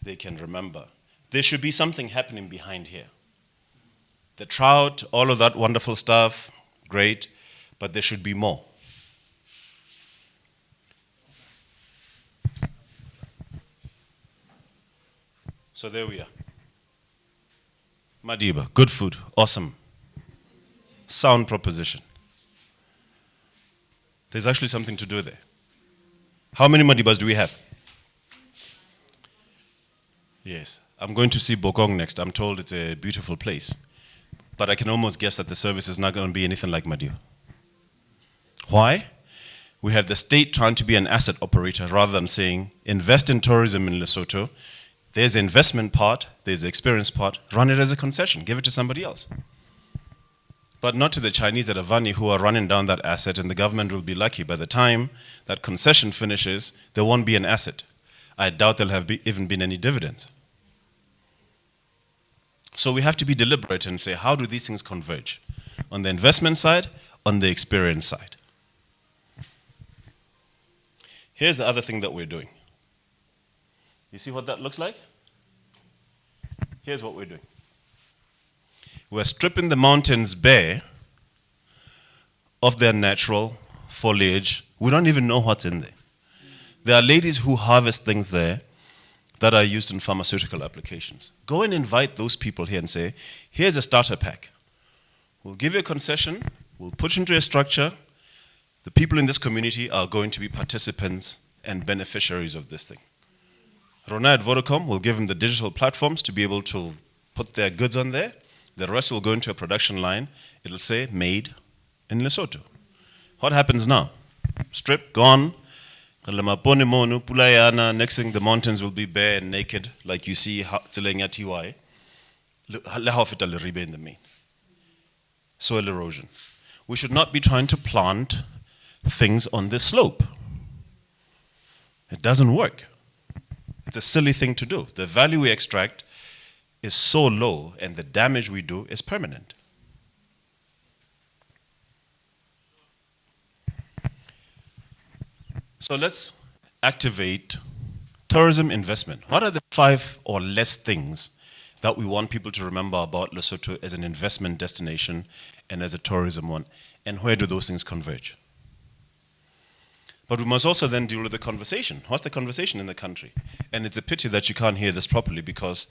they can remember. There should be something happening behind here. The trout, all of that wonderful stuff, great, but there should be more. So there we are. Madiba, good food, awesome. Sound proposition. There's actually something to do there. How many Madibas do we have? Yes, I'm going to see Bokong next. I'm told it's a beautiful place. But I can almost guess that the service is not going to be anything like Madiba. Why? We have the state trying to be an asset operator rather than saying, invest in tourism in Lesotho, There's the investment part, there's the experience part. Run it as a concession, give it to somebody else. But not to the Chinese at Avani who are running down that asset, and the government will be lucky. By the time that concession finishes, there won't be an asset. I doubt there'll have even been any dividends. So we have to be deliberate and say, how do these things converge? On the investment side, on the experience side. Here's the other thing that we're doing. You see what that looks like? Here's what we're doing. We're stripping the mountains bare of their natural foliage. We don't even know what's in there. There are ladies who harvest things there that are used in pharmaceutical applications. Go and invite those people here and say, here's a starter pack. We'll give you a concession, we'll put you into a structure. The people in this community are going to be participants and beneficiaries of this thing. Rona at Vodacom will give them the digital platforms to be able to put their goods on there. The rest will go into a production line. It'll say, made in Lesotho. What happens now? Strip, gone. Next thing, the mountains will be bare and naked, like you see tseleng ya TY. In the main. Soil erosion. We should not be trying to plant things on this slope. It doesn't work. It's a silly thing to do. The value we extract is so low, and the damage we do is permanent. So let's activate tourism investment. What are the 5 or less things that we want people to remember about Lesotho as an investment destination and as a tourism one? And where do those things converge? But we must also then deal with the conversation. What's the conversation in the country? And it's a pity that you can't hear this properly, because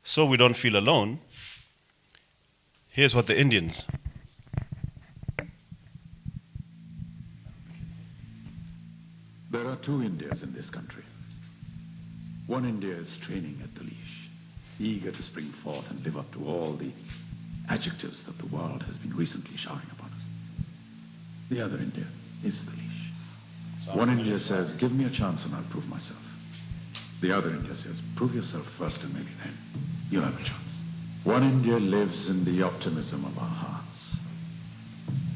so we don't feel alone, here's what the Indians. There are 2 Indias in this country. One India is training at the leash, eager to spring forth and live up to all the adjectives that the world has been recently showering upon us. The other India is the leash. One India says, give me a chance and I'll prove myself. The other India says, prove yourself first and maybe then you'll have a chance. One India lives in the optimism of our hearts.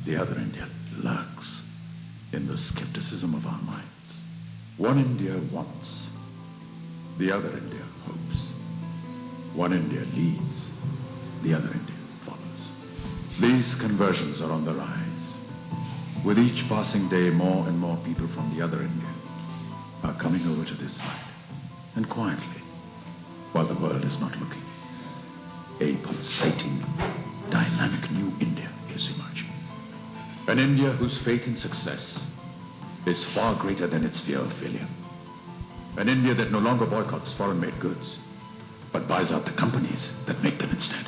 The other India lurks in the skepticism of our minds. One India wants. The other India hopes. One India leads. The other India follows. These conversions are on the rise. With each passing day, more and more people from the other India are coming over to this side. And quietly, while the world is not looking, a pulsating, dynamic new India is emerging. An India whose faith in success is far greater than its fear of failure. An India that no longer boycotts foreign-made goods, but buys out the companies that make them instead.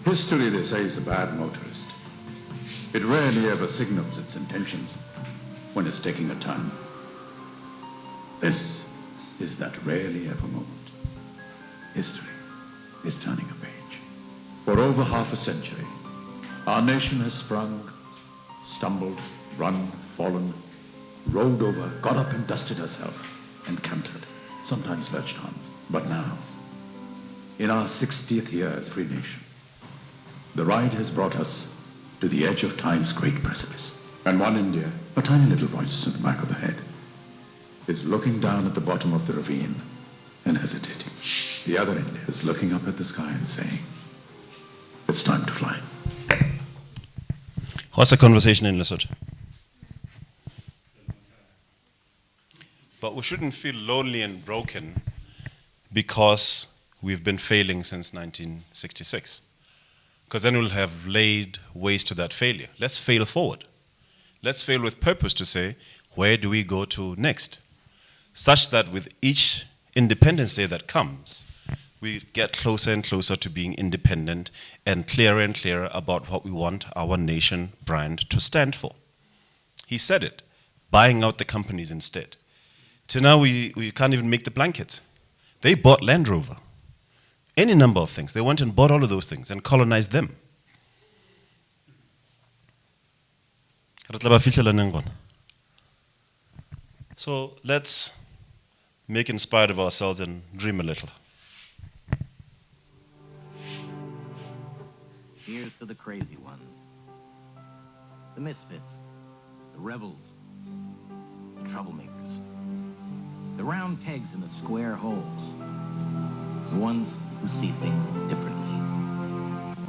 History, they say, is a bad motorist. It rarely ever signals its intentions when it's taking a turn. This is that rarely ever moment. History is turning a page. For over half a century, our nation has sprung, stumbled, run, fallen, rolled over, got up and dusted herself, and cantered, sometimes lurched on. But now, in our 60th year as free nation, the ride has brought us to the edge of time's great precipice. And one India, a tiny little voice in the back of the head, is looking down at the bottom of the ravine and hesitating. The other India is looking up at the sky and saying, it's time to fly. What's the conversation in Lesotho? But we shouldn't feel lonely and broken because we've been failing since 1966. Because then we'll have laid waste to that failure. Let's fail forward. Let's fail with purpose to say, where do we go to next? Such that with each Independence Day that comes, we get closer and closer to being independent and clearer about what we want our nation brand to stand for. He said it, buying out the companies instead. Till now, we can't even make the blankets. They bought Land Rover. Any number of things. They went and bought all of those things and colonized them. So let's make inspired of ourselves and dream a little. Here's to the crazy ones. The misfits, the rebels, the troublemakers. The round pegs in the square holes. The ones who see things differently.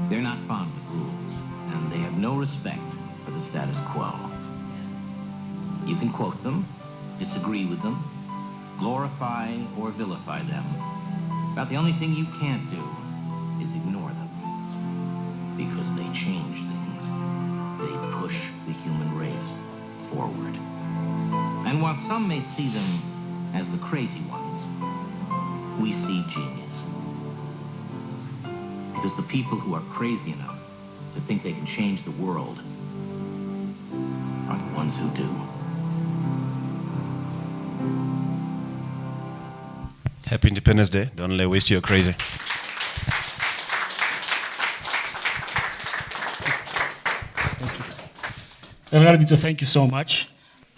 They're not fond of rules, and they have no respect for the status quo. You can quote them, disagree with them, glorify or vilify them. But the only thing you can't do is ignore them. Because they change things. They push the human race forward. And while some may see them as the crazy ones, we see genius. Because the people who are crazy enough to think they can change the world are the ones who do. Happy Independence Day. Don't let waste your crazy. Thank you so much.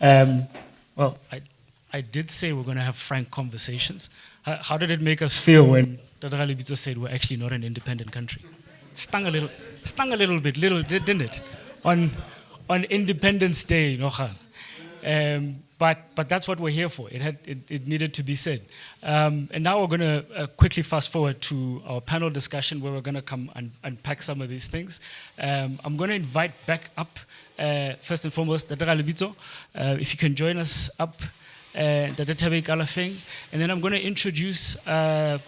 Well, I did say we're going to have frank conversations. How did it make us feel when Tata Bito said we're actually not an independent country? Stung a little bit, didn't it? On Independence Day, but that's what we're here for. It needed to be said. And now we're going to quickly fast forward to our panel discussion where we're going to come and unpack some of these things. I'm going to invite back up, first and foremost, Tata Bito. If you can join us up, Tata Thebe, Ikalafeng. And then I'm going to introduce 3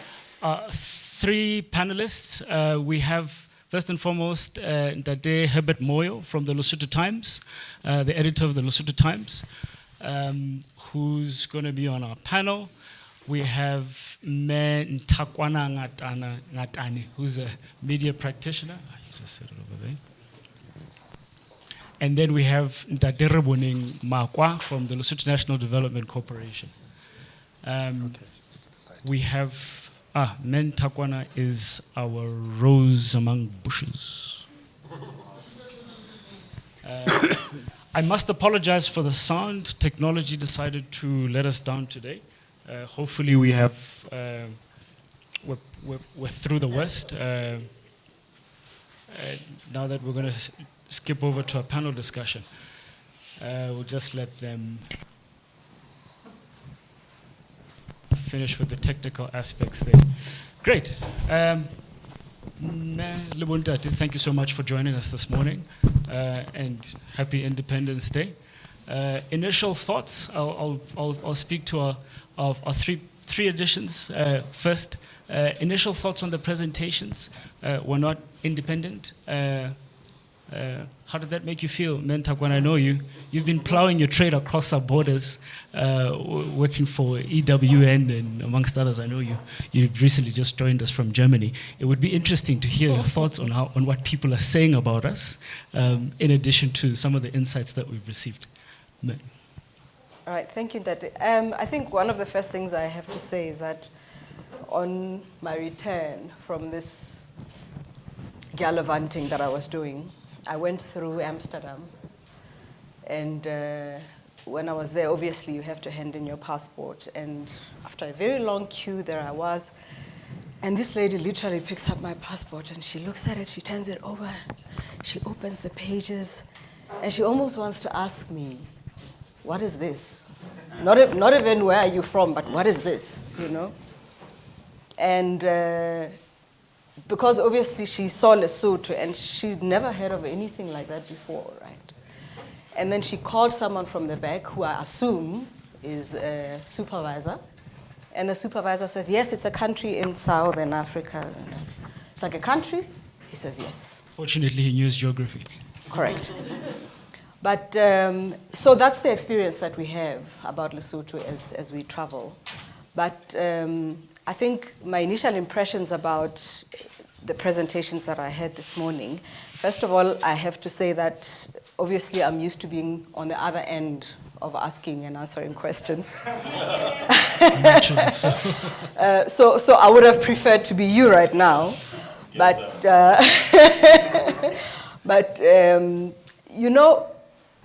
panelists. We have, first and foremost, Ndade Herbert Moyo from the Lesotho Times, the editor of the Lesotho Times, who's going to be on our panel. We have Me Ntakwana Ngatani, who's a media practitioner. You just said it over there. And then we have Ndade Reboning Makwa from the Lesotho National Development Corporation. We have, Men Takwana is our rose among bushes. I must apologize for the sound. Technology decided to let us down today. Hopefully we have, we're through the worst. Now that we're going to skip over to a panel discussion, we'll just let them finish with the technical aspects there. Great. Thank you so much for joining us this morning, and happy Independence Day. Initial thoughts, I'll speak to our three additions. First, initial thoughts on the presentations. We're not independent. How did that make you feel, Mentak, when I know you? You've been plowing your trade across our borders, working for EWN and amongst others. I know you've recently just joined us from Germany. It would be interesting to hear your thoughts on what people are saying about us, in addition to some of the insights that we've received. All right, thank you, Ndate. I think one of the first things I have to say is that on my return from this gallivanting that I was doing, I went through Amsterdam, and when I was there, obviously you have to hand in your passport, and after a very long queue, there I was, and this lady literally picks up my passport, and she looks at it, she turns it over, she opens the pages, and she almost wants to ask me, what is this? Not even where are you from, but what is this, you know? And because obviously she saw Lesotho and she'd never heard of anything like that before, right? And then she called someone from the back who I assume is a supervisor. And the supervisor says, yes, it's a country in Southern Africa. It's like a country? He says, yes. Fortunately, he knew his geography. Correct. But, so that's the experience that we have about Lesotho as we travel. But I think my initial impressions about the presentations that I had this morning, first of all, I have to say that obviously I'm used to being on the other end of asking and answering questions. Naturally so. So I would have preferred to be you right now. But, you know,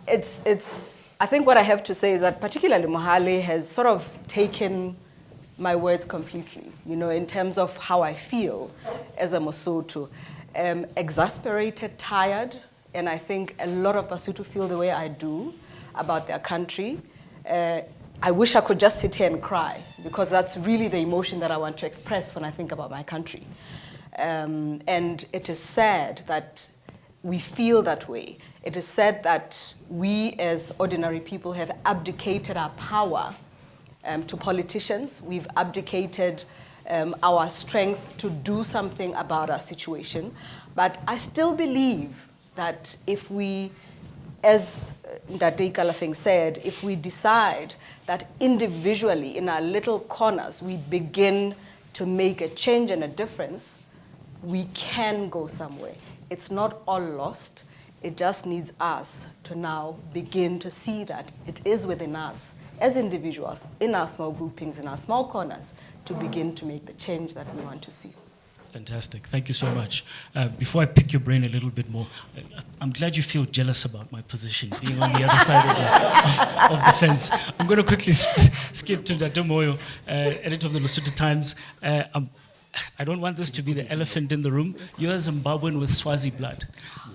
I think what I have to say is that particularly Mohale has sort of taken my words completely, you know, in terms of how I feel as a Mosotho. exasperated, tired, and I think a lot of Basotho feel the way I do about their country. I wish I could just sit here and cry, because that's really the emotion that I want to express when I think about my country. And it is sad that we feel that way. It is sad that we as ordinary people have abdicated our power to politicians. We've abdicated our strength to do something about our situation. But I still believe that if we, as Ndate Ikalafeng said, if we decide that individually in our little corners we begin to make a change and a difference, we can go somewhere. It's not all lost. It just needs us to now begin to see that it is within us as individuals, in our small groupings, in our small corners, to begin to make the change that we want to see. Fantastic. Thank you so much. Before I pick your brain a little bit more, I'm glad you feel jealous about my position, being on the other side of the fence. I'm going to quickly skip to Dr. Moyo, editor of the Lesotho Times. I don't want this to be the elephant in the room. You're a Zimbabwean with Swazi blood.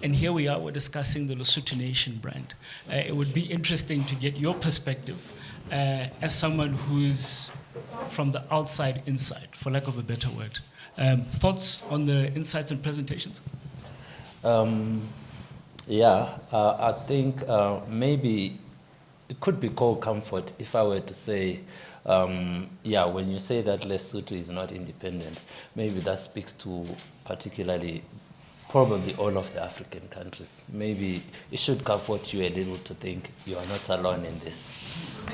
And here we are, we're discussing the Lesotho Nation brand. It would be interesting to get your perspective as someone who's from the outside inside, for lack of a better word. Thoughts on the insights and presentations? I think maybe it could be called comfort if I were to say, when you say that Lesotho is not independent, maybe that speaks to particularly probably all of the African countries. Maybe it should comfort you a little to think you are not alone in this.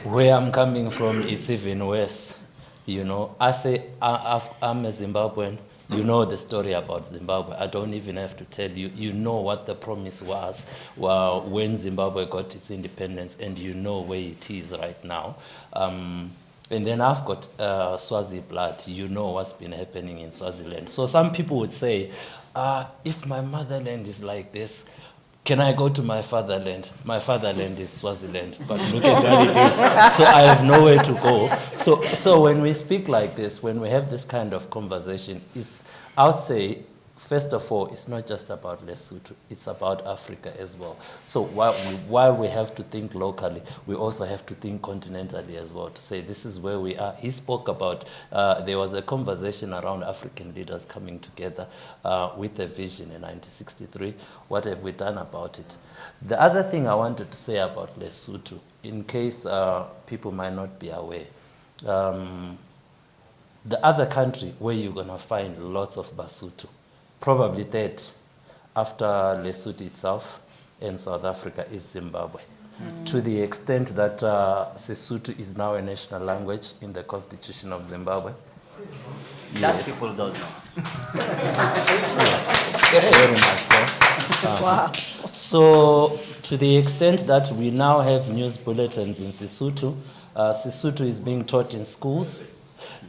Where I'm coming from, it's even worse. You know, I say I'm a Zimbabwean. You know the story about Zimbabwe. I don't even have to tell you. You know what the promise was when Zimbabwe got its independence, and you know where it is right now. And then I've got Swazi blood. You know what's been happening in Swaziland. So some people would say, if my motherland is like this, can I go to my fatherland? My fatherland is Swaziland, but look at what it is. So I have nowhere to go. So when we speak like this, when we have this kind of conversation, I would say, first of all, it's not just about Lesotho, it's about Africa as well. So while we have to think locally, we also have to think continentally as well, to say this is where we are. He spoke about, there was a conversation around African leaders coming together with a vision in 1963. What have we done about it? The other thing I wanted to say about Lesotho, in case people might not be aware, the other country where you're going to find lots of Basotho, probably third after Lesotho itself and South Africa, is Zimbabwe. To the extent that Sesotho is now a national language in the constitution of Zimbabwe. That people don't know. Very much so. Wow. So to the extent that we now have news bulletins in Sesotho, Sesotho is being taught in schools.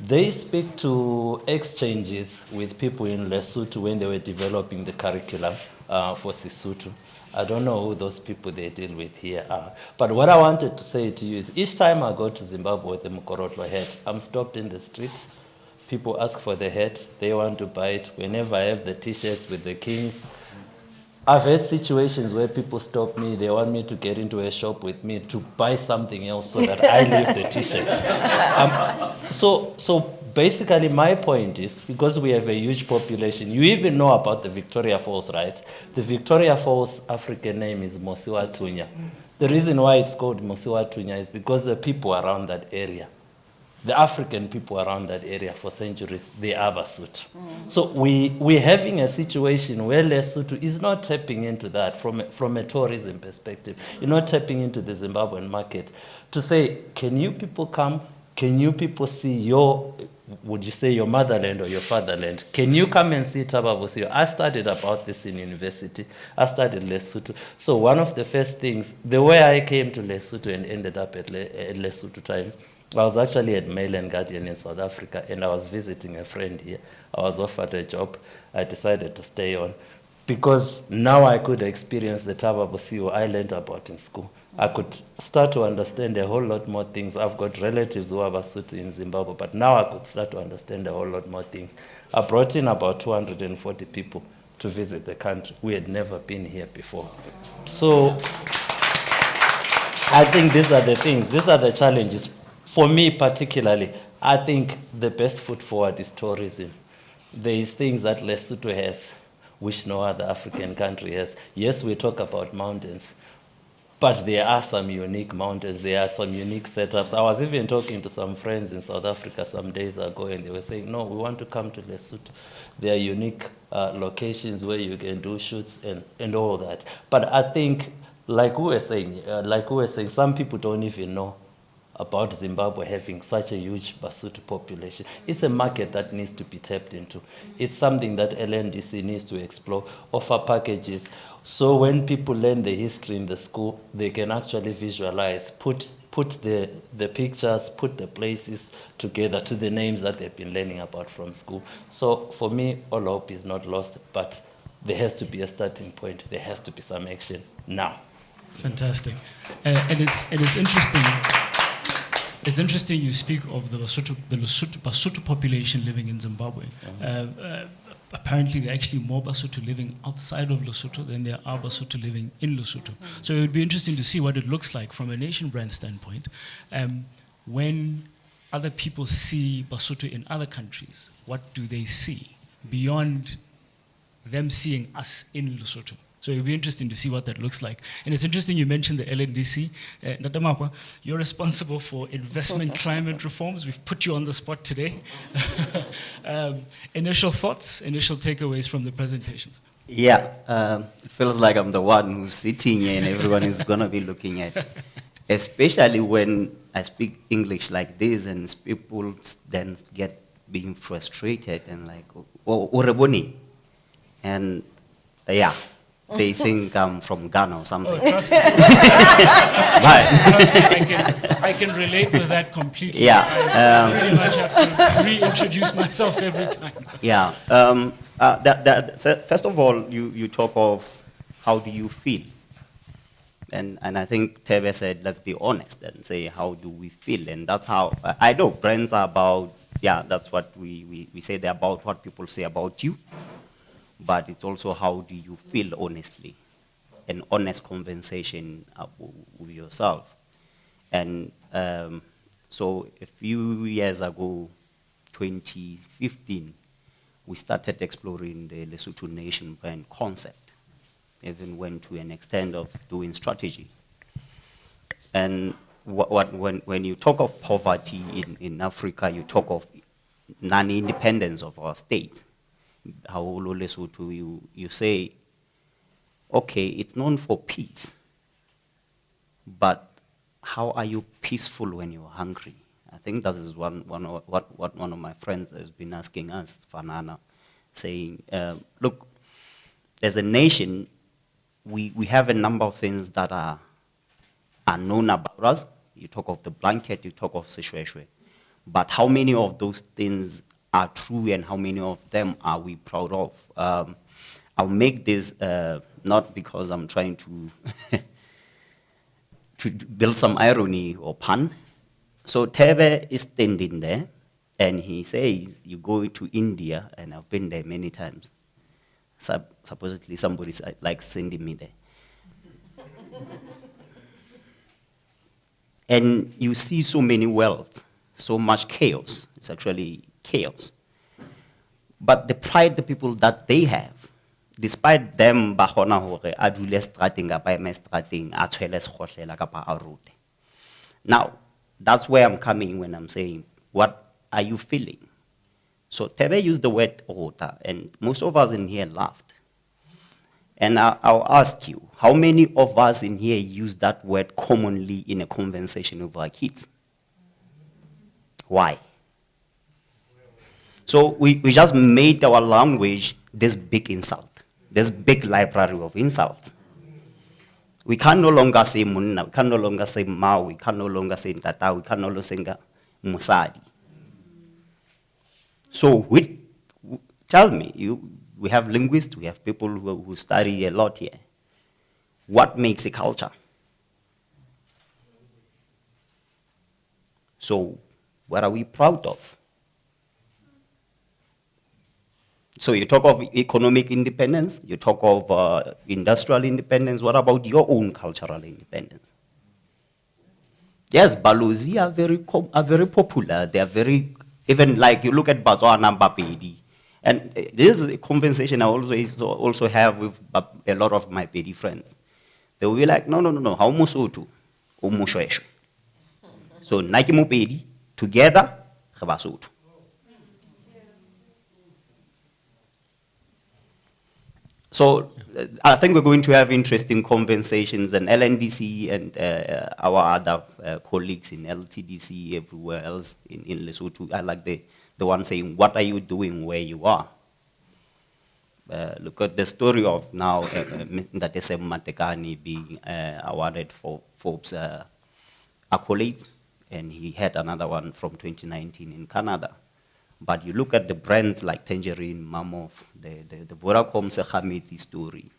They speak to exchanges with people in Lesotho when they were developing the curriculum for Sesotho. I don't know who those people they deal with here are. But what I wanted to say to you is, each time I go to Zimbabwe with the Mukorotlo hat, I'm stopped in the street. People ask for the hat. They want to buy it. Whenever I have the T-shirts with the kings, I've had situations where people stop me, they want me to get into a shop with me to buy something else so that I leave the T-shirt. So basically my point is, because we have a huge population, you even know about the Victoria Falls, right? The Victoria Falls African name is Mosiwa Tunya. The reason why it's called Mosiwa Tunya is because the people around that area, the African people around that area for centuries, they are Basotho. So we're having a situation where Lesotho is not tapping into that from a tourism perspective. You're not tapping into the Zimbabwean market to say, can you people come? Can you people see your, would you say your motherland or your fatherland? Can you come and see Thaba Bosio? I studied about this in university. I studied Lesotho. So one of the first things, the way I came to Lesotho and ended up at Lesotho Times, I was actually at Mail and Guardian in South Africa, and I was visiting a friend here. I was offered a job. I decided to stay on because now I could experience the Thaba Bosio I learned about in school. I could start to understand a whole lot more things. I've got relatives who are Basotho in Zimbabwe, but now I could start to understand a whole lot more things. I brought in about 240 people to visit the country. We had never been here before. So I think these are the things, these are the challenges. For me particularly, I think the best foot forward is tourism. There is things that Lesotho has, which no other African country has. Yes, we talk about mountains, but there are some unique mountains, there are some unique setups. I was even talking to some friends in South Africa some days ago, and they were saying, no, we want to come to Lesotho. There are unique locations where you can do shoots and all that. But I think, like we were saying, some people don't even know about Zimbabwe having such a huge Basotho population. It's a market that needs to be tapped into. It's something that LNDC needs to explore, offer packages. So when people learn the history in the school, they can actually visualize, put the pictures, put the places together to the names that they've been learning about from school. So for me, all hope is not lost, but there has to be a starting point. There has to be some action now. Fantastic. And it's interesting. It's interesting you speak of the Basotho population living in Zimbabwe. Apparently, there are actually more Basotho living outside of Lesotho than there are Basotho living in Lesotho. So it would be interesting to see what it looks like from a nation brand standpoint when other people see Basotho in other countries. What do they see beyond them seeing us in Lesotho? So it would be interesting to see what that looks like. And it's interesting you mentioned the LNDC. Natamakwa, you're responsible for investment climate reforms. We've put you on the spot today. Initial thoughts, initial takeaways from the presentations. Yeah, it feels like I'm the one who's sitting here and everyone is going to be looking at. Especially when I speak English like this and people then get being frustrated and like, oh, Oreboni. And yeah. They think I'm from Ghana or something. Oh, trust me. Trust me, I can relate with that completely. Yeah. I pretty much have to reintroduce myself every time. Yeah. First of all, you talk of how do you feel? And I think Thebe said, let's be honest and say, how do we feel? And that's how, I know brands are about, yeah, that's what we say, they're about what people say about you. But it's also how do you feel honestly, an honest conversation with yourself. And so a few years ago, 2015, we started exploring the Lesotho Nation brand concept, even went to an extent of doing strategy. And when you talk of poverty in Africa, you talk of non-independence of our state. Lesotho, you say, okay, it's known for peace, but how are you peaceful when you're hungry? I think that is what one of my friends has been asking us, Fanana, saying, look, as a nation, we have a number of things that are known about us. You talk of the blanket, you talk of Seshweshwe, but how many of those things are true and how many of them are we proud of? I'll make this not because I'm trying to to build some irony or pun. So Thebe is standing there and he says, you go to India, and I've been there many times. Supposedly somebody's like sending me there. And you see so many wealth, so much chaos. It's actually chaos. But the pride the people that they have, despite them bahona hore a dule strateng kapa eme strateng a tshwele sekgohlela kapa a rute. Now, that's where I'm coming when I'm saying, what are you feeling? So Thebe used the word rota, and most of us in here laughed. And I'll ask you, how many of us in here use that word commonly in a conversation with our kids? Why? So we just made our language this big insult, this big library of insults. We can no longer say munna, we can no longer say ma, we can no longer say tata, we can no longer say musadi. So tell me, we have linguists, we have people who study a lot here. What makes a culture? So what are we proud of? So you talk of economic independence, you talk of industrial independence. What about your own cultural independence? Yes, Balozi are very popular. They are very, even like you look at Botswana, Bapedi. And this is a conversation I also have with a lot of my Pedi friends. They will be like, no, how Musotu? So, Nike Mopedi, together, Habasotu. So I think we're going to have interesting conversations, and LNDC and our other colleagues in LTDC, everywhere else in Lesotho, I like the one saying, what are you doing where you are? Look at the story of now Ndatese Matekani being awarded for Forbes accolades, and he had another one from 2019 in Canada. But you look at the brands like Tangerine, Mammoth, the Vodacom Sekhametsi story,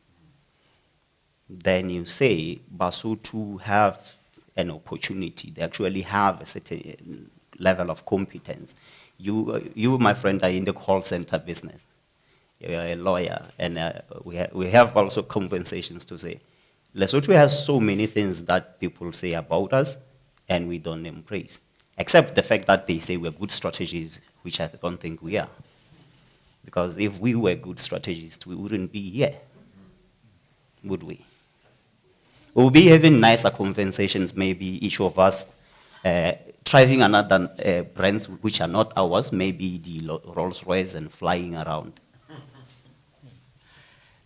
then you say Basotho have an opportunity. They actually have a certain level of competence. You, my friend, are in the call center business. You're a lawyer, and we have also compensations to say. Lesotho has so many things that people say about us, and we don't embrace, except the fact that they say we're good strategists, which I don't think we are. Because if we were good strategists, we wouldn't be here, would we? We'll be having nicer conversations, maybe each of us driving another brands which are not ours, maybe the Rolls Royce and flying around.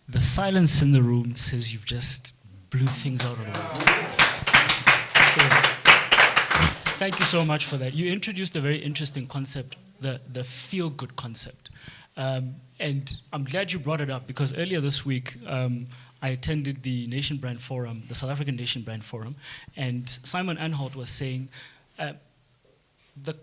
The silence in the room says you've just blew things out of the water. So, thank you so much for that. You introduced a very interesting concept, the feel-good concept. And I'm glad you brought it up, because earlier this week, I attended the Nation Brand Forum, the South African Nation Brand Forum, and Simon Anholt was saying the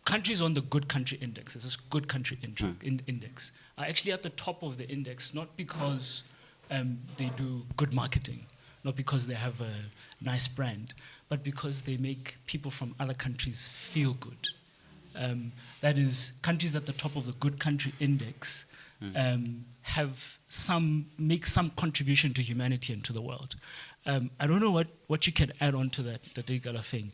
countries on the Good Country Index, there's this Good Country Index, are actually at the top of the index, not because they do good marketing, not because they have a nice brand, but because they make people from other countries feel good. That is, countries at the top of the Good Country Index make some contribution to humanity and to the world. I don't know what you can add on to that, Ikalafeng.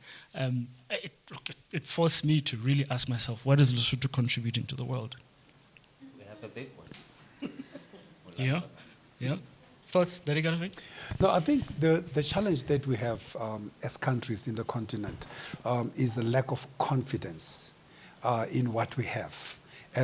It forced me to really ask myself, what is Lesotho contributing to the world? We have a big one. Yeah. Thoughts, Ikalafeng? No, I think the challenge that we have as countries in the continent is the lack of confidence in what we have,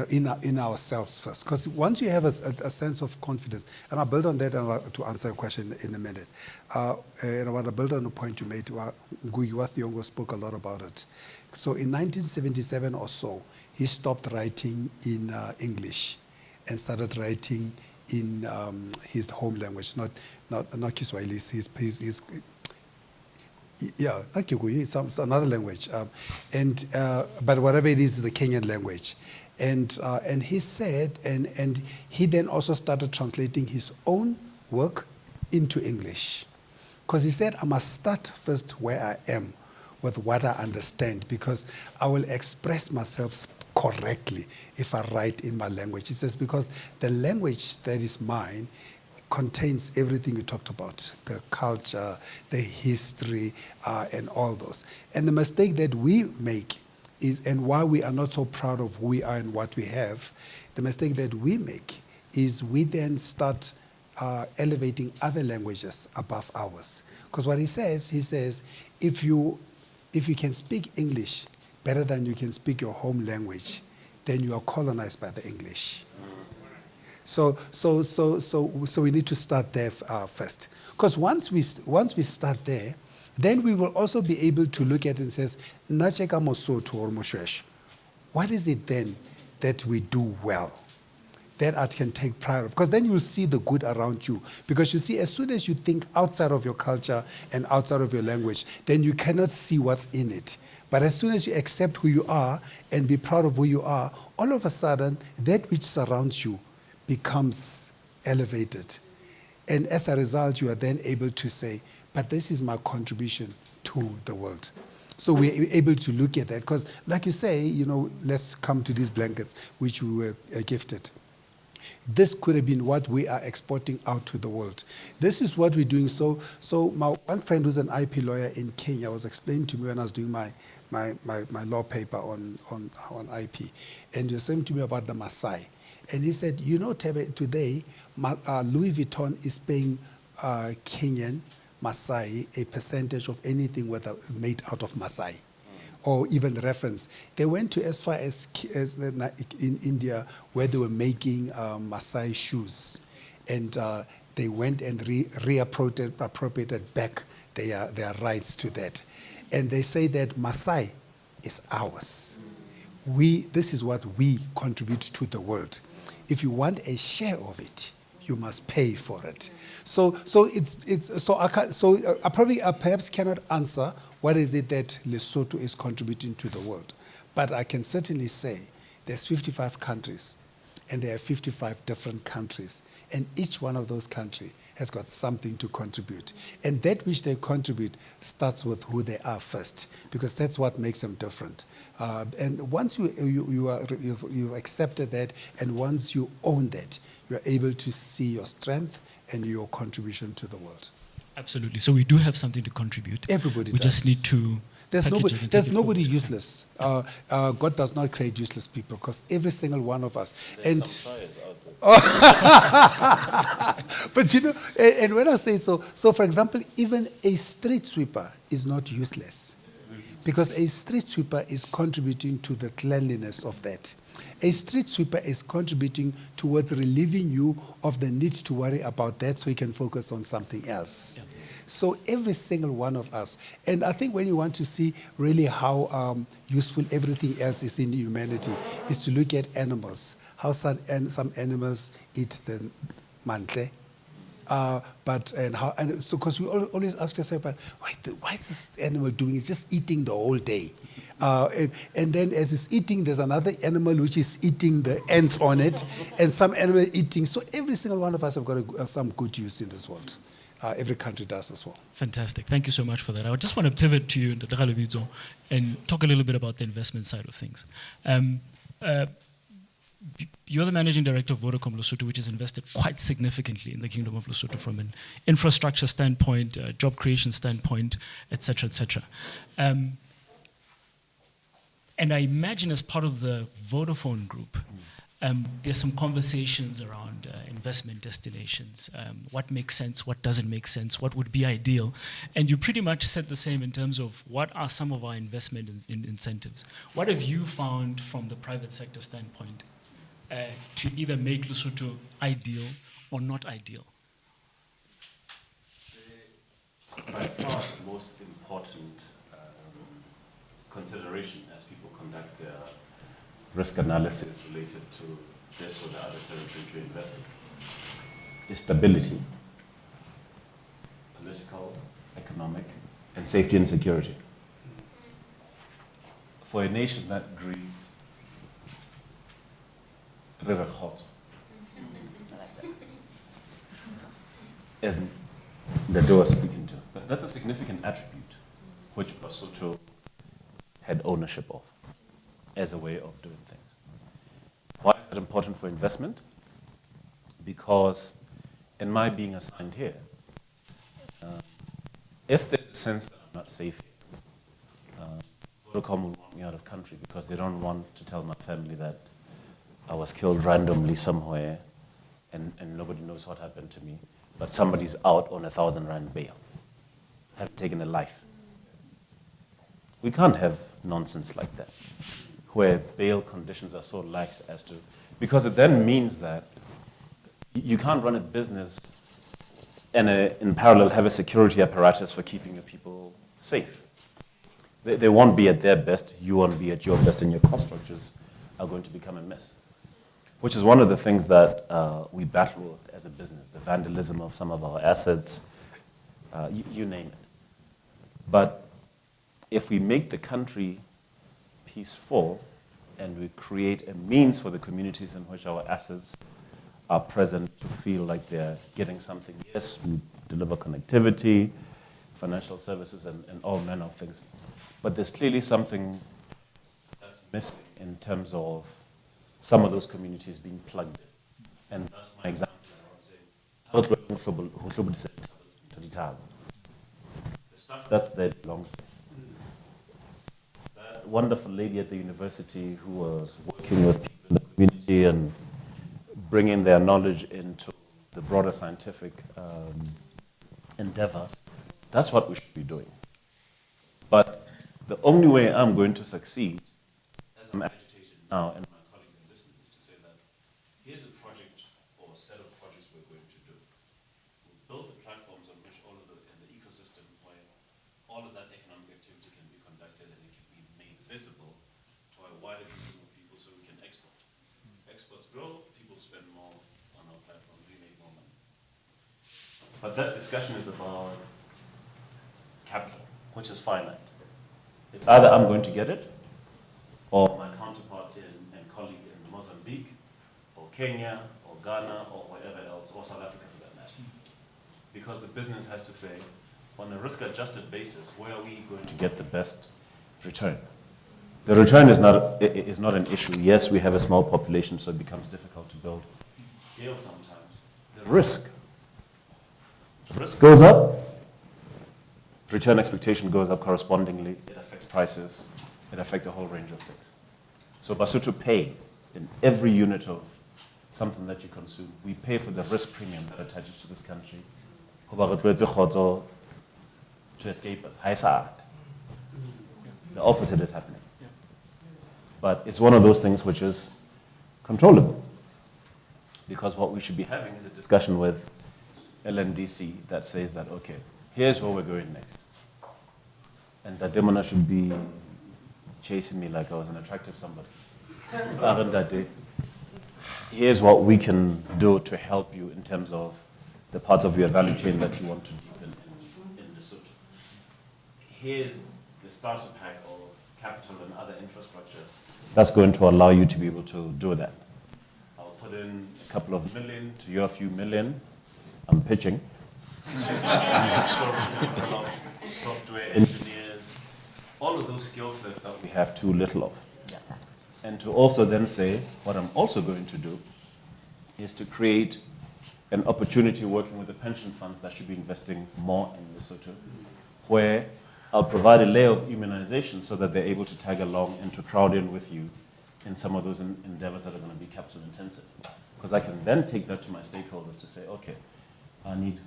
in ourselves first. Because once you have a sense of confidence, and I'll build on that to answer your question in a minute, and I want to build on the point you made. Ngugi wa Thiong'o spoke a lot about it. So in 1977 or so, he stopped writing in English and started writing in his home language, not Kiswahili, his yeah, not Kikuyu, it's another language, but whatever it is the Kenyan language, and he said, and he then also started translating his own work into English, because he said, I must start first where I am, with what I understand, because I will express myself correctly if I write in my language. He says, because the language that is mine contains everything you talked about, the culture, the history, and all those. And the mistake that we make is, and why we are not so proud of who we are and what we have, the mistake that we make is we then start elevating other languages above ours. Because what he says, if you can speak English better than you can speak your home language, then you are colonized by the English. So we need to start there first. Because once we start there, then we will also be able to look at it and says, Nacheka Mosotho or Moshwesh, what is it then that we do well, that I can take pride of? Because then you'll see the good around you. Because you see, as soon as you think outside of your culture and outside of your language, then you cannot see what's in it. But as soon as you accept who you are and be proud of who you are, all of a sudden, that which surrounds you becomes elevated. And as a result, you are then able to say, but this is my contribution to the world. So we're able to look at that. Because like you say, let's come to these blankets, which we were gifted. this could have been what we are exporting out to the world. This is what we're doing. So my one friend who's an IP lawyer in Kenya was explaining to me when I was doing my law paper on IP, and he was saying to me about the Maasai. And he said, you know, Thebe, today, Louis Vuitton is paying Kenyan Maasai a percentage of anything made out of Maasai, or even the reference. They went to as far as in India, where they were making Maasai shoes, and they went and reappropriated back their rights to that. And they say that Maasai is ours. This is what we contribute to the world. If you want a share of it, you must pay for it. So I probably perhaps cannot answer what is it that Lesotho is contributing to the world, but I can certainly say there's 55 countries, and there are 55 different countries, and each one of those countries has got something to contribute. And that which they contribute starts with who they are first, because that's what makes them different. And once you've accepted that, and once you own that, you're able to see your strength and your contribution to the world. Absolutely. So we do have something to contribute. Everybody we does. just need to. There's nobody useless. God does not create useless people, because every single one of us. There's some fires out there. But you know, and when I say so for example, even a street sweeper is not useless, because a street sweeper is contributing to the cleanliness of that. A street sweeper is contributing towards relieving you of the need to worry about that, so you can focus on something else. Yeah. So every single one of us, and I think when you want to see really how useful everything else is in humanity, is to look at animals. How some animals eat the mantle, so because we always ask ourselves, but why is this animal doing? It's just eating the whole day, and then as it's eating, there's another animal which is eating the ants on it, and some animal eating. So every single one of us have got some good use in this world. Every country does as well. Fantastic. Thank you so much for that. I just want to pivot to you, Ikalafeng, and talk a little bit about the investment side of things. You're the managing director of Vodacom Lesotho, which has invested quite significantly in the Kingdom of Lesotho from an infrastructure standpoint, job creation standpoint, et cetera, et cetera. And I imagine as part of the Vodafone group, there's some conversations around investment destinations. What makes sense, what doesn't make sense, what would be ideal. And you pretty much said the same in terms of what are some of our investment incentives. What have you found from the private sector standpoint to either make Lesotho ideal or not ideal? By far the most important consideration as people conduct their risk analysis related to this or the other territory to invest in is stability, political, economic, and safety and security. For a nation that greets river hot, as the door speaking to, but that's a significant attribute which Lesotho had ownership of as a way of doing things. Why is it important for investment? Because in my being assigned here, if there's a sense that I'm not safe here, Vodacom will want me out of country because they don't want to tell my family that I was killed randomly somewhere and nobody knows what happened to me, but somebody's out on 1,000 rand bail, have taken a life. We can't have nonsense like that, where bail conditions are so lax as to, because it then means that you can't run a business and in parallel have a security apparatus for keeping your people safe. They won't be at their best, you won't be at your best, and your cost structures are going to become a mess, which is one of the things that we battle with as a business, the vandalism of some of our assets, you name it. But if we make the country peaceful and we create a means for the communities in which our assets are present to feel like they're getting something. Yes, we deliver connectivity, financial services, and all manner of things. But there's clearly something that's missing in terms of some of those communities being plugged in. And that's my example. I would say, the stuff that's there belongs to that wonderful lady at the university who was working with people in the community and bringing their knowledge into the broader scientific endeavor. That's what we should be doing. But the only way I'm going to succeed, as I'm agitated now, and my colleagues are listening, is to say that here's a project or a set of projects we're going to do. We'll build the platforms on which all of the ecosystem where all of that economic activity can be conducted and it can be made visible to a wider group of people so we can export. Exports grow, people spend more on our platforms, we make more money. But that discussion is about capital, which is finite. It's either I'm going to get it, or my counterpart and colleague in Mozambique, or Kenya, or Ghana, or wherever else, or South Africa for that matter. Because the business has to say, on a risk-adjusted basis, where are we going to get the best return? The return is not an issue. Yes, we have a small population, so it becomes difficult to build scale sometimes. The risk goes up, return expectation goes up correspondingly, it affects prices, it affects a whole range of things. So Basotho pay in every unit of something that you consume. We pay for the risk premium that attaches to this country. To escape us. The opposite is happening. But it's one of those things which is controllable. Because what we should be having is a discussion with LNDC that says that, okay, here's where we're going next. And that Demona should be chasing me like I was an attractive somebody. Here's what we can do to help you in terms of the parts of your value chain that you want to deepen in Lesotho. Here's the starter pack of capital and other infrastructure that's going to allow you to be able to do that. I'll put in a couple of million to your few million. I'm pitching. Software engineers, all of those skill sets that we have too little of. And to also then say, what I'm also going to do is to create an opportunity working with the pension funds that should be investing more in Lesotho, where I'll provide a layer of immunization so that they're able to tag along and to crowd in with you in some of those endeavors that are going to be capital intensive. Because I can then take that to my stakeholders to say, okay, I need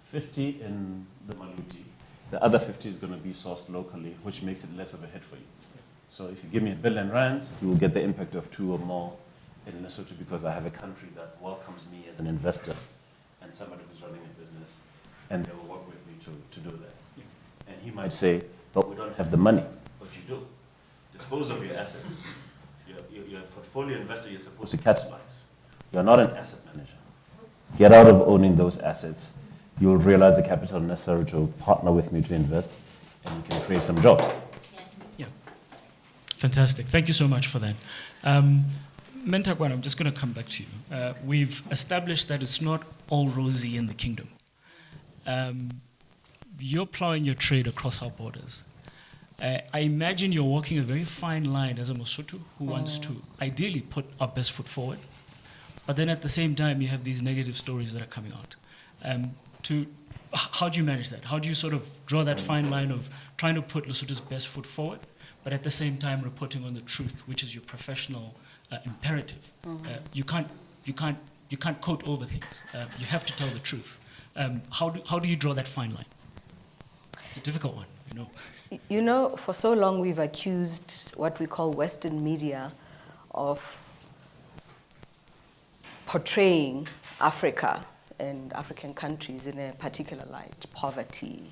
50 in the Maluti. The other 50 is going to be sourced locally, which makes it less of a hit for you. So if you give me R1 billion, you will get the impact of 2 or more in Lesotho because I have a country that welcomes me as an investor and somebody who's running a business, and they will work with me to do that. Yeah. And he might say, but we don't have the money. But you do. Dispose of your assets. You're a portfolio investor, you're supposed to catalyze. You're not an asset manager. Get out of owning those assets. You'll realize the capital necessary to partner with me to invest, and you can create some jobs. Yeah. Fantastic. Thank you so much for that. Mentakwan, I'm just going to come back to you. We've established that it's not all rosy in the kingdom. You're plowing your trade across our borders. I imagine you're walking a very fine line as a Mosotho who wants to ideally put our best foot forward, but then at the same time you have these negative stories that are coming out. How do you manage that? How do you sort of draw that fine line of trying to put Lesotho's best foot forward, but at the same time reporting on the truth, which is your professional imperative? You can't coat over things. You have to tell the truth. How do you draw that fine line? It's a difficult one, you know. You know, for so long we've accused what we call Western media of portraying Africa and African countries in a particular light, poverty.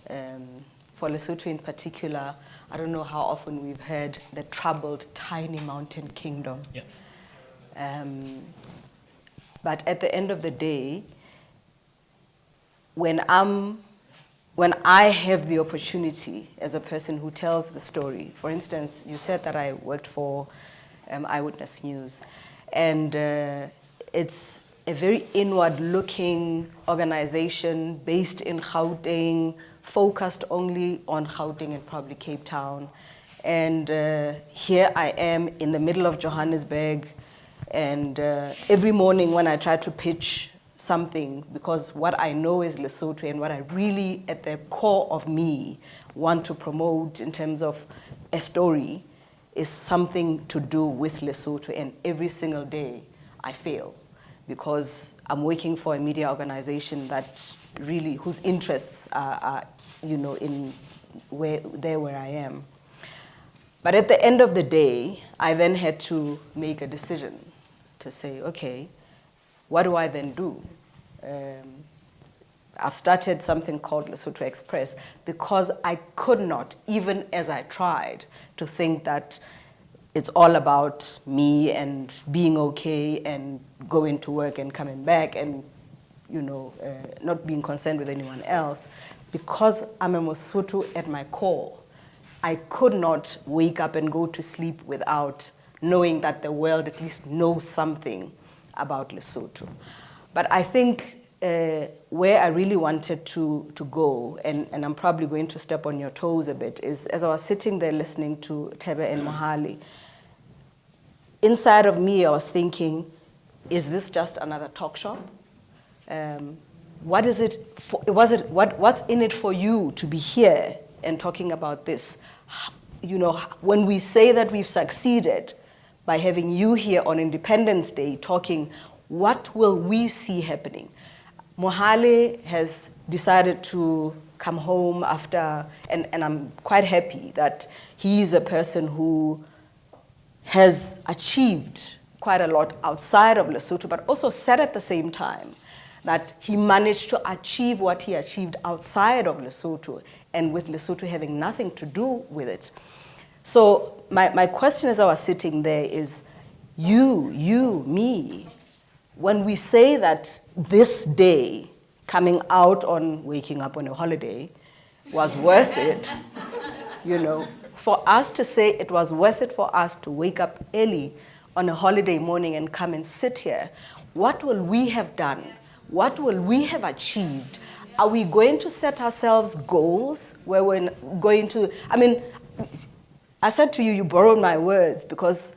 For Lesotho in particular, I don't know how often we've heard the troubled, tiny mountain kingdom. Yeah. But at the end of the day, when I have the opportunity as a person who tells the story, for instance, you said that I worked for Eyewitness News, and it's a very inward-looking organization based in Gauteng, focused only on Gauteng and probably Cape Town. And here I am in the middle of Johannesburg, And every morning when I try to pitch something, because what I know is Lesotho and what I really, at the core of me, want to promote in terms of a story is something to do with Lesotho, and every single day I fail because I'm working for a media organization that really, whose interests are in where I am. But at the end of the day, I then had to make a decision to say, okay, what do I then do? I've started something called Lesotho Express because I could not, even as I tried, to think that it's all about me and being okay and going to work and coming back and not being concerned with anyone else. Because I'm a Mosotho at my core, I could not wake up and go to sleep without knowing that the world at least knows something about Lesotho. But I think where I really wanted to go, and I'm probably going to step on your toes a bit, is as I was sitting there listening to Thebe and Mohale, inside of me I was thinking, is this just another talk shop? What is it for, what's in it for you to be here and talking about this? When we say that we've succeeded by having you here on Independence Day talking, what will we see happening? Mohale has decided to come home after, and I'm quite happy that he is a person who has achieved quite a lot outside of Lesotho, but also said at the same time that he managed to achieve what he achieved outside of Lesotho, and with Lesotho having nothing to do with it. So my question as I was sitting there is, you, me, when we say that this day coming out on waking up on a holiday was worth it, for us to say it was worth it for us to wake up early on a holiday morning and come and sit here, what will we have done? What will we have achieved? Are we going to set ourselves goals where we're going to, I said to you, you borrowed my words, because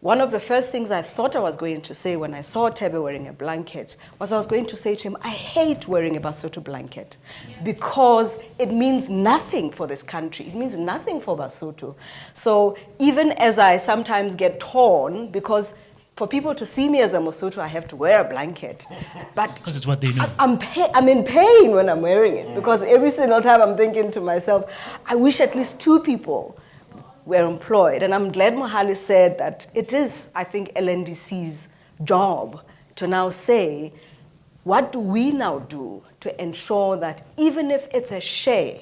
one of the first things I thought I was going to say when I saw Thebe wearing a blanket was I was going to say to him, I hate wearing a Basotho blanket because it means nothing for this country. It means nothing for Basotho. So even as I sometimes get torn, because for people to see me as a Mosotho, I have to wear a blanket. But because it's what they know. I'm in pain when I'm wearing it, because every single time I'm thinking to myself, I wish at least 2 people were employed. And I'm glad Mohale said that it is, I think, LNDC's job to now say, what do we now do to ensure that even if it's a share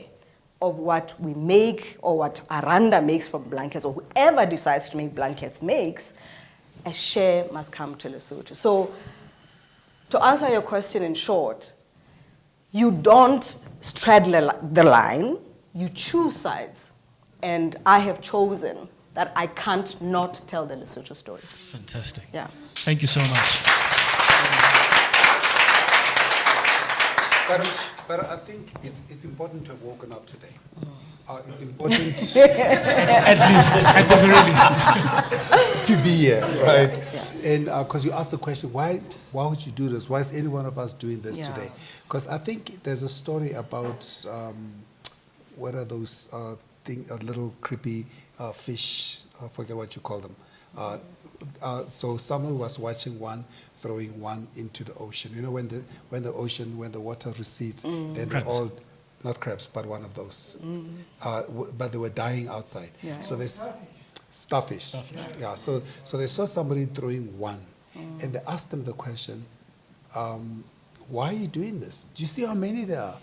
of what we make or what Aranda makes from blankets, or whoever decides to make blankets makes, a share must come to Lesotho. So to answer your question in short, you don't straddle the line, you choose sides. And I have chosen that I can't not tell the Lesotho story. Fantastic. Yeah. Thank you so much. But I think it's important to have woken up today. It's important at least, at the very least, to be here, right? Yeah. And because you asked the question, why would you do this? Why is any one of us doing this today? Because I think there's a story about what are those little creepy fish? I forget what you call them. So someone was watching one throwing one into the ocean. You know, when the water recedes, then they're all, not crabs, but one of those. But they were dying outside. Yeah. So there's starfish. Yeah. So they saw somebody throwing one, and they asked them the question, why are you doing this? Do you see how many there are?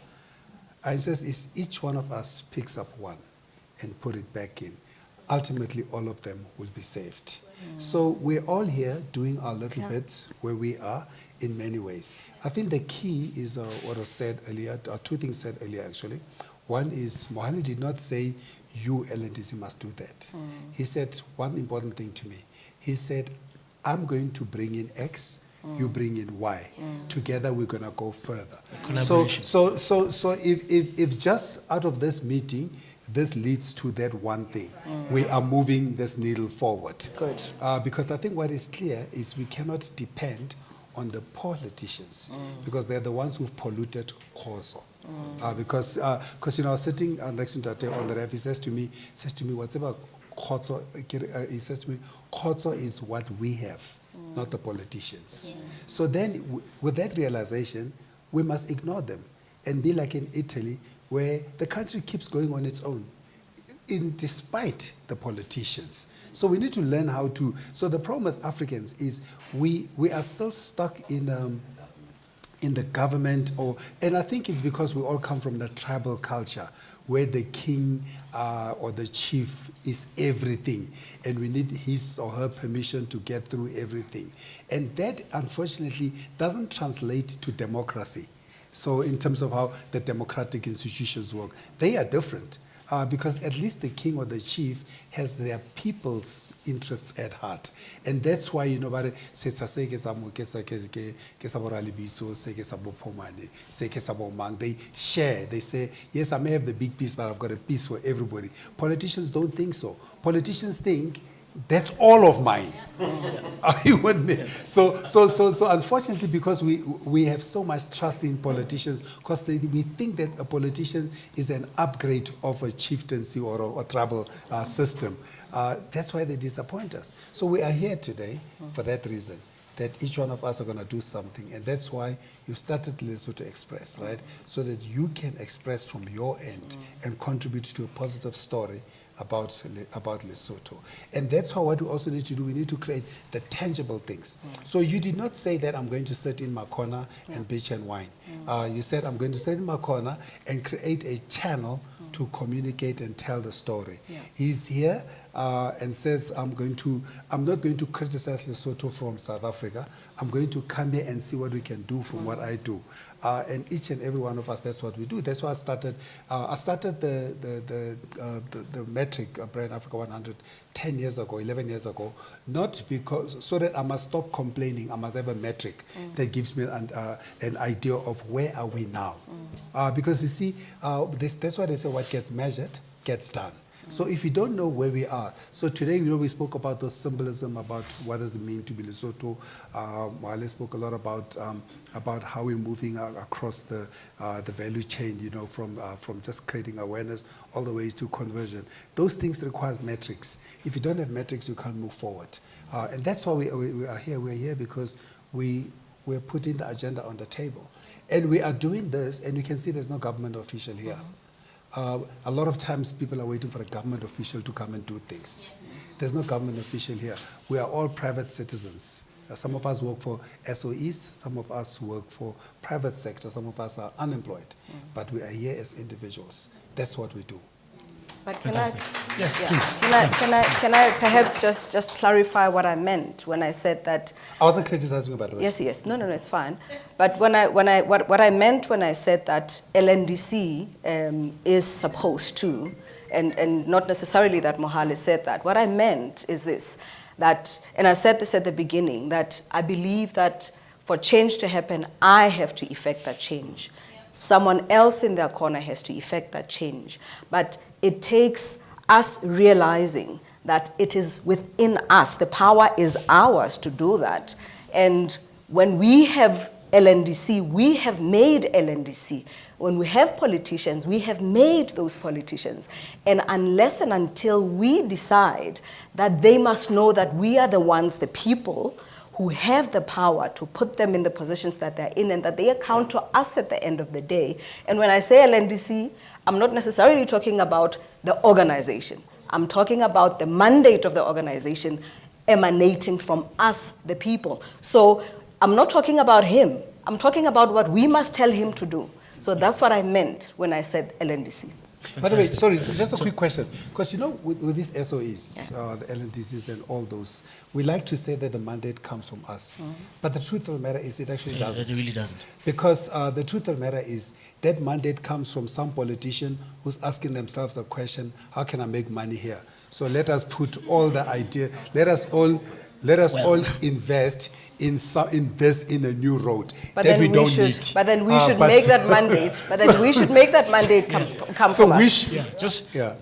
And it says, each one of us picks up one and put it back in. Ultimately, all of them will be saved. So we're all here doing our little bit where we are in many ways. I think the key is what was said earlier, or 2 things said earlier actually. One is, Mohale did not say, you LNDC must do that. He said one important thing to me. He said, I'm going to bring in X, you bring in Y. Together we're going to go further. So if just out of this meeting, this leads to that one thing. We are moving this needle forward. Good. Because I think what is clear is we cannot depend on the politicians because they're the ones who've polluted Khoso. Because you know, I was sitting next to Tate on the ref, he says to me, whatever Khoso, he says to me, Khoso is what we have, not the politicians. So then, with that realization, we must ignore them and be like in Italy, where the country keeps going on its own, despite the politicians. So we need to learn how to. So the problem with Africans is we are still stuck in the government, and I think it's because we all come from the tribal culture where the king or the chief is everything, and we need his or her permission to get through everything. And that, unfortunately, doesn't translate to democracy. So in terms of how the democratic institutions work, they are different. Because at least the king or the chief has their people's interests at heart. And that's why, you know, they share. They say, yes, I may have the big piece, but I've got a piece for everybody. Politicians don't think so. Politicians think, that's all of mine. Are you with me? So unfortunately, because we have so much trust in politicians, because we think that a politician is an upgrade of a chieftaincy or a tribal system. That's why they disappoint us. So we are here today for that reason, that each one of us are going to do something. And that's why you started Lesotho Express, right? So that you can express from your end and contribute to a positive story about Lesotho. And that's what we also need to do. We need to create the tangible things. So you did not say that I'm going to sit in my corner and bitch and whine. You said I'm going to sit in my corner and create a channel to communicate and tell the story. He's here and says, I'm not going to criticize Lesotho from South Africa. I'm going to come here and see what we can do from what I do. And each and every one of us, that's what we do. That's why I started the metric, Brand Africa 100, 10 years ago, 11 years ago, not because, so that I must stop complaining. I must have a metric that gives me an idea of where are we now. Because you see, that's why they say what gets measured gets done. So if you don't know where we are, so today, you know, we spoke about those symbolism, about what does it mean to be Lesotho. Wale spoke a lot about how we're moving across the value chain, you know, from just creating awareness all the way to conversion. Those things require metrics. If you don't have metrics, you can't move forward. And that's why we are here. We're here because we're putting the agenda on the table. And we are doing this, and you can see there's no government official here. A lot of times people are waiting for a government official to come and do things. There's no government official here. We are all private citizens. Some of us work for SOEs, some of us work for private sector, some of us are unemployed. But we are here as individuals. That's what we do. But can Fantastic. Yes, yeah. please. Can I perhaps just clarify what I meant when I said that? I wasn't criticizing you, by the way. Yes. No, it's fine. But what I meant when I said that LNDC is supposed to, and not necessarily that Mohale said that. What I meant is this, that, and I said this at the beginning, that I believe that for change to happen, I have to effect that change. Someone else in their corner has to effect that change. But it takes us realizing that it is within us. The power is ours to do that. And when we have LNDC, we have made LNDC. When we have politicians, we have made those politicians. And unless and until we decide that they must know that we are the ones, the people, who have the power to put them in the positions that they're in and that they account to us at the end of the day. And when I say LNDC, I'm not necessarily talking about the organization. I'm talking about the mandate of the organization emanating from us, the people. So I'm not talking about him. I'm talking about what we must tell him to do. So that's what I meant when I said LNDC. By the way, sorry, just a quick question. Because, you know, with these SOEs, the LNDCs and all those, we like to say that the mandate comes from us. But the truth of the matter is it actually doesn't. It really doesn't. Because the truth of the matter is that mandate comes from some politician who's asking themselves the question, how can I make money here? So let us put all the idea, let us all let us all invest in a new road But that then we we don't should, need. but then we should but- make that mandate. But then we should make that mandate come So from we us. sh- Yeah, just, Yeah.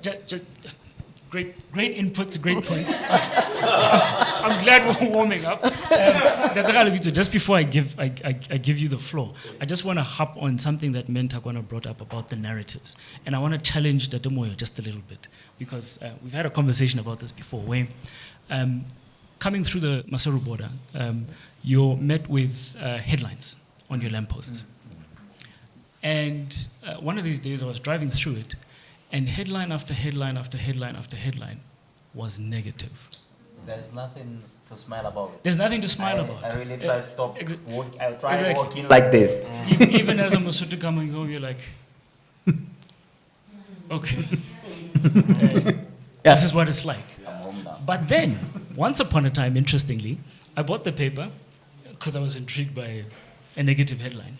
great inputs, great points. I'm glad we're warming up. Dr. Galevito, just before I give you the floor, I just want to hop on something that Mentakwana brought up about the narratives. And I want to challenge Dr. Moyo just a little bit, because we've had a conversation about this before, where coming through the Maseru border, you're met with headlines on your lampposts. And one of these days I was driving through it, and headline after headline after headline after headline was negative. There's nothing to smile about. There's nothing to smile about. I really try to stop. I try Exactly. walking like this. Even as a Masutu coming home, you're like, okay. This is what it's like. I'm home now. But then, once upon a time, interestingly, I bought the paper because I was intrigued by a negative headline.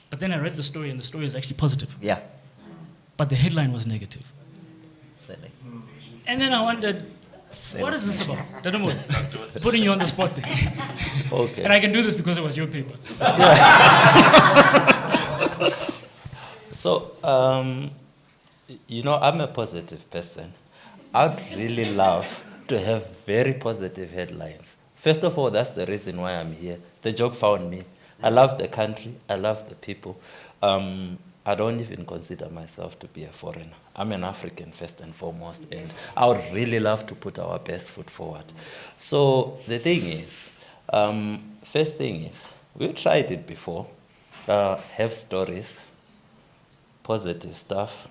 But then I read the story, and the story is actually positive. Yeah. But the headline was negative. Silly. And then I wondered, what is this about? Dadomo, putting you on the spot there. Okay. And I can do this because it was your paper. So, you know, I'm a positive person. I'd really love to have very positive headlines. First of all, that's the reason why I'm here. The job found me. I love the country. I love the people. I don't even consider myself to be a foreigner. I'm an African first and foremost, and I would really love to put our best foot forward. So the thing is, first thing is, we've tried it before, have stories, positive stuff.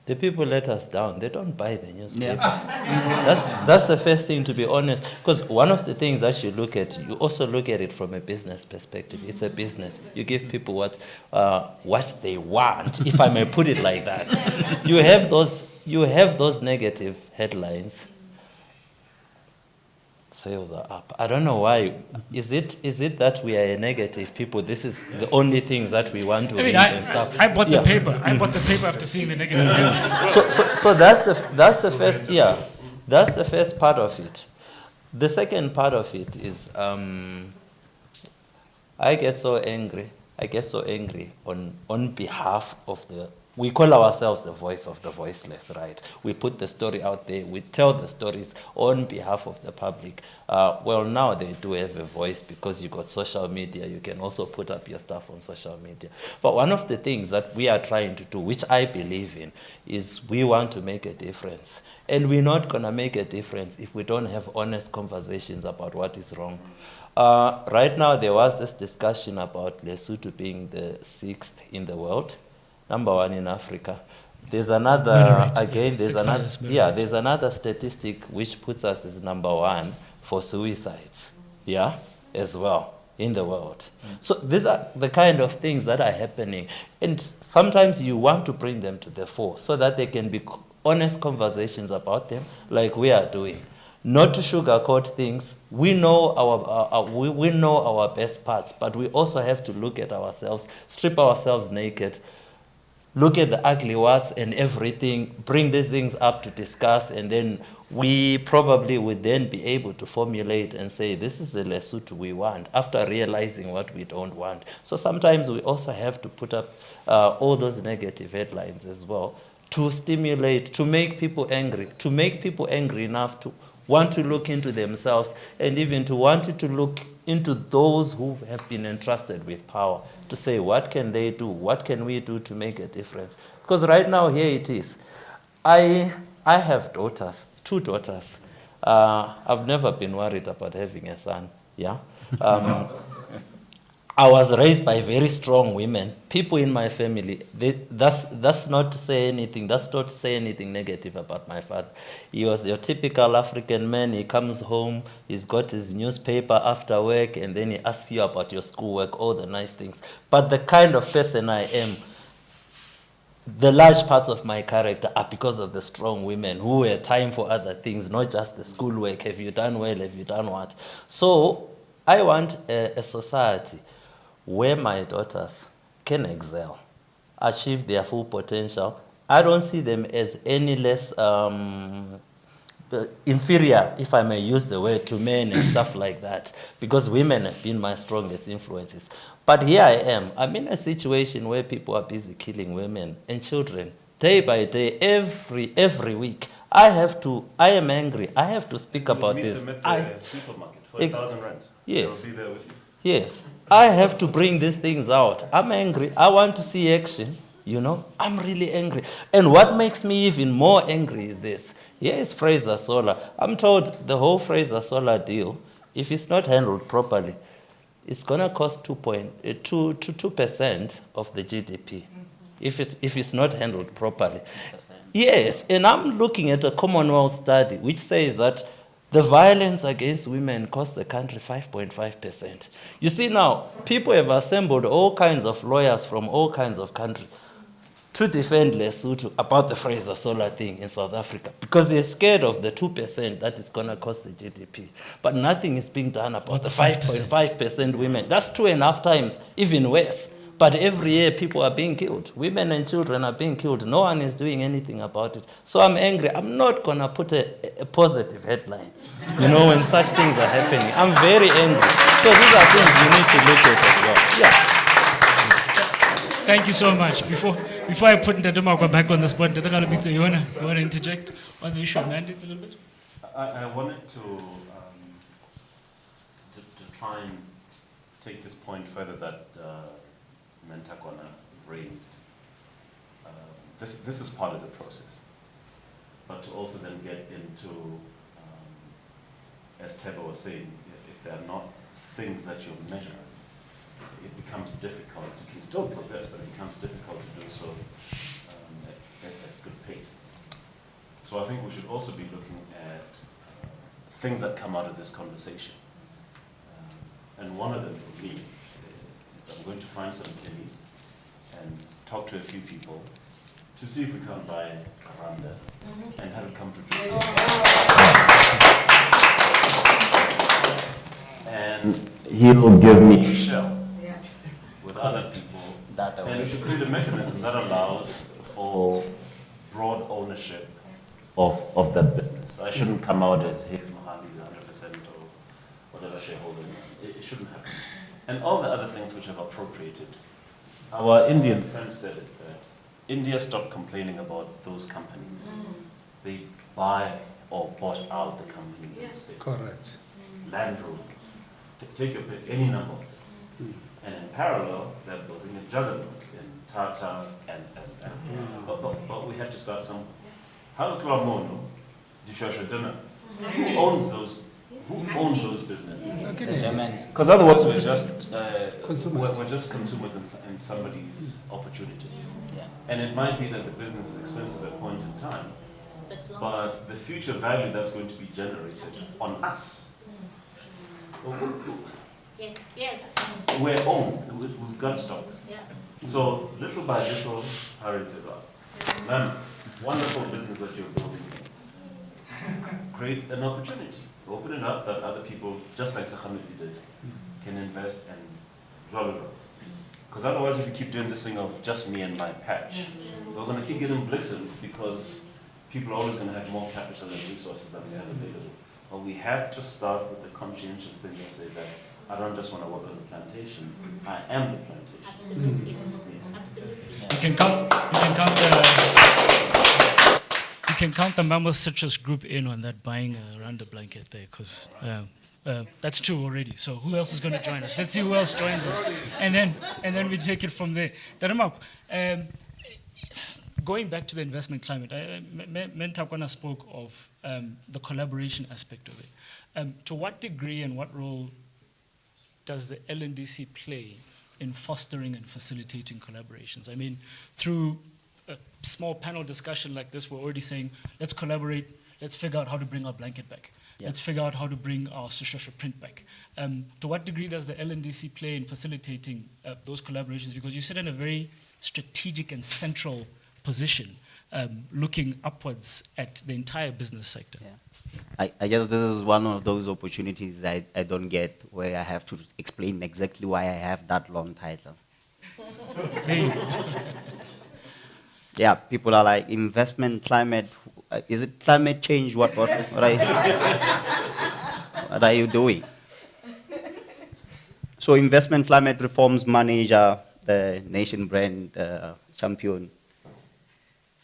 The people let us down. They don't buy the newspaper. Yeah. That's the first thing, to be honest. Because one of the things that you look at, you also look at it from a business perspective. It's a business. You give people what they want, if I may put it like that. You have those negative headlines. Sales are up. I don't know why. Is it that we are a negative people? This is the only things that we want to read and stuff. I bought the paper. I bought the paper after seeing the negative headline. So that's the first. Yeah, that's the first part of it. The second part of it is I get so angry. I get so angry on behalf of we call ourselves the voice of the voiceless, right? We put the story out there. We tell the stories on behalf of the public. Well, now they do have a voice because you got social media. You can also put up your stuff on social media. But one of the things that we are trying to do, which I believe in, is we want to make a difference. And we're not going to make a difference if we don't have honest conversations about what is wrong. Right now, there was this discussion about Lesotho being the 6th in the world. Number 1 in Africa. There's another, there's another statistic which puts us as number 1 for suicides, as well, in the world. So these are the kind of things that are happening. And sometimes you want to bring them to the fore so that there can be honest conversations about them, like we are doing. Not to sugarcoat things. We know we know our best parts, but we also have to look at ourselves, strip ourselves naked, look at the ugly words and everything, bring these things up to discuss, and then we probably would then be able to formulate and say, this is the Lesotho we want, after realizing what we don't want. So sometimes we also have to put up all those negative headlines as well to stimulate, to make people angry enough to want to look into themselves and even to want to look into those who have been entrusted with power, to say, what can they do? What can we do to make a difference? Because right now, here it is. I have daughters, 2 daughters. I've never been worried about having a son, I was raised by very strong women, people in my family. That's not to say anything. That's not to say anything negative about my father. He was your typical African man. He comes home, he's got his newspaper after work, and then he asks you about your schoolwork, all the nice things. But the kind of person I am, the large parts of my character are because of the strong women who had time for other things, not just the schoolwork. Have you done well? Have you done what? So I want a society where my daughters can excel, achieve their full potential. I don't see them as any less inferior, if I may use the word, to men and stuff like that, because women have been my strongest influences. But here I am. I'm in a situation where people are busy killing women and children day by day, every week. I am angry. I have to speak about this. Meet them at the supermarket for 1,000 rands. Yes. They'll be there with you. Yes. I have to bring these things out. I'm angry. I want to see action. You know, I'm really angry. And what makes me even more angry is this. Here is Fraser Solar. I'm told the whole Fraser Solar deal, if it's not handled properly, it's going to cost 2% of the GDP, if it's not handled properly. Yes, and I'm looking at a Commonwealth study which says that the violence against women costs the country 5.5%. You see now, people have assembled all kinds of lawyers from all kinds of countries to defend Lesotho about the Fraser Solar thing in South Africa, because they're scared of the 2% that is going to cost the GDP. But nothing is being done about the 5.5% women. That's 2.5 times, even worse. But every year people are being killed. Women and children are being killed. No one is doing anything about it. So I'm angry. I'm not going to put a positive headline, you know, when such things are happening. I'm very angry. So these are things you need to look at as well. Yeah. Thank you so much. Before I put Ntademakwa back on the spot, Ntademakwa, you wanna interject on the issue of mandates a little bit? I wanted to try and take this point further that Mentakwana raised. This is part of the process, but to also then get into, as Thebe was saying, if there are not things that you measure, it becomes difficult. You can still progress, but it becomes difficult to do so at good pace. So I think we should also be looking at things that come out of this conversation. And one of them for me is I'm going to find some pennies and talk to a few people to see if we can buy a randa and have it come to and he'll give me a shell with other people. And we should create a mechanism that allows for broad ownership of that business. I shouldn't come out as here's Mohamed's 100% or whatever shareholder. It shouldn't happen. And all the other things which have appropriated. Our Indian friend said it. India stopped complaining about those companies. They buy or bought out the companies instead. Correct. Land Road. Take a pick, any number. And in parallel, they're building a juggernaut in Tata but we have to start somewhere. How do Klamono, who owns those businesses? Because otherwise we're just consumers. We're just consumers in somebody's opportunity. Yeah. And it might be that the business is expensive at a point in time, but the future value that's going to be generated on us. Yes. We're owned. We've got to stop. Yeah. So little by little, hurry to God. Man, wonderful business that you're building. Create an opportunity. Open it up that other people, just like Sakhamiti did, can invest and draw it up. Because otherwise, if you keep doing this thing of just me and my patch, we're going to keep getting blitzed because people are always going to have more capital and resources than we have available. But we have to start with the conscientious thing that says that I don't just want to work on the plantation, I am the plantation. Absolutely. Absolutely. You can count the Mammoth Citrus Group in on that buying a Rwanda blanket there, because that's two already. So who else is going to join us? Let's see who else joins us, and then we take it from there. Ntademakwa, going back to the investment climate, Mentakwana spoke of the collaboration aspect of it. To what degree and what role does the LNDC play in fostering and facilitating collaborations? I mean, through a small panel discussion like this, we're already saying, let's collaborate, let's figure out how to bring our blanket back. Yeah. Let's figure out how to bring our Shosho print back. To what degree does the LNDC play in facilitating those collaborations? Because you sit in a very strategic and central position, looking upwards at the entire business sector. Yeah. I guess this is one of those opportunities I don't get, where I have to explain exactly why I have that long title. Yeah, people are like, investment climate, Is it climate change? What are you doing? So investment climate reforms manager, the nation brand champion.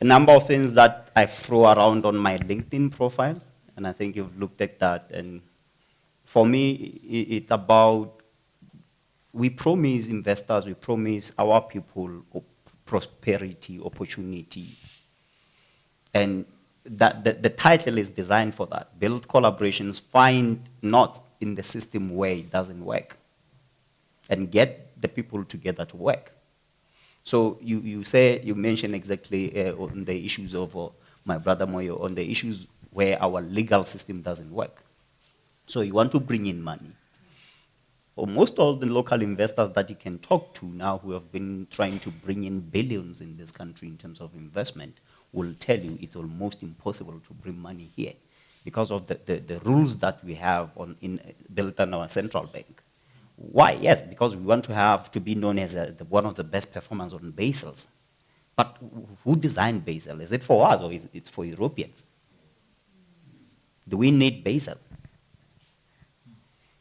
A number of things that I throw around on my LinkedIn profile, and I think you've looked at that. And for me, it's about, we promise investors, we promise our people prosperity, opportunity. And that the title is designed for that. Build collaborations, find knots in the system where it doesn't work, and get the people together to work. So you mentioned exactly on the issues of my brother Moyo, on the issues where our legal system doesn't work. So you want to bring in money. Almost all the local investors that you can talk to now who have been trying to bring in billions in this country in terms of investment will tell you it's almost impossible to bring money here because of the rules that we have built on our central bank. Why? Yes, because we want to be known as one of the best performers on Basels. But who designed Basel? Is it for us or is it for Europeans? Do we need Basel?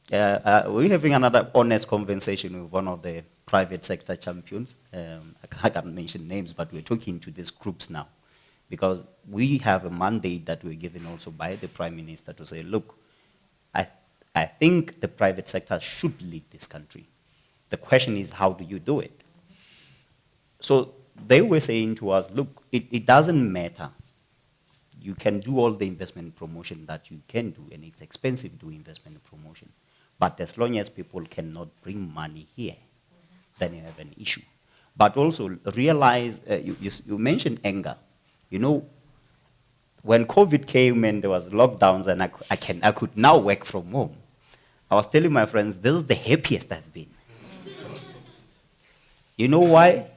We're having another honest conversation with one of the private sector champions. I can't mention names, but we're talking to these groups now because we have a mandate that we're given also by the Prime Minister to say, look, I think the private sector should lead this country. The question is, how do you do it? So they were saying to us, look, it doesn't matter. You can do all the investment promotion that you can do, and it's expensive to do investment promotion. But as long as people cannot bring money here, then you have an issue. But also realize, you mentioned anger. You know, when COVID came and there was lockdowns and I could now work from home, I was telling my friends, this is the happiest I've been. You know why?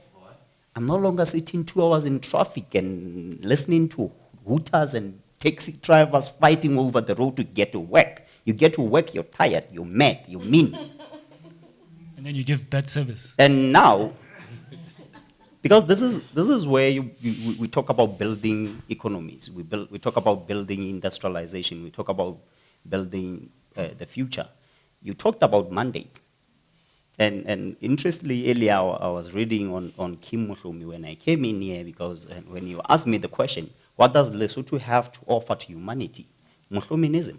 I'm no longer sitting 2 hours in traffic and listening to hooters and taxi drivers fighting over the road to get to work. You get to work, you're tired, you're mad, you're mean. And then you give bad service. And now, because this is where we talk about building economies. We talk about building industrialization. We talk about building the future. You talked about mandates. And interestingly, earlier I was reading on Kim Mohlomi when I came in here because when you asked me the question, what does Lesotho have to offer to humanity? Mohlominism.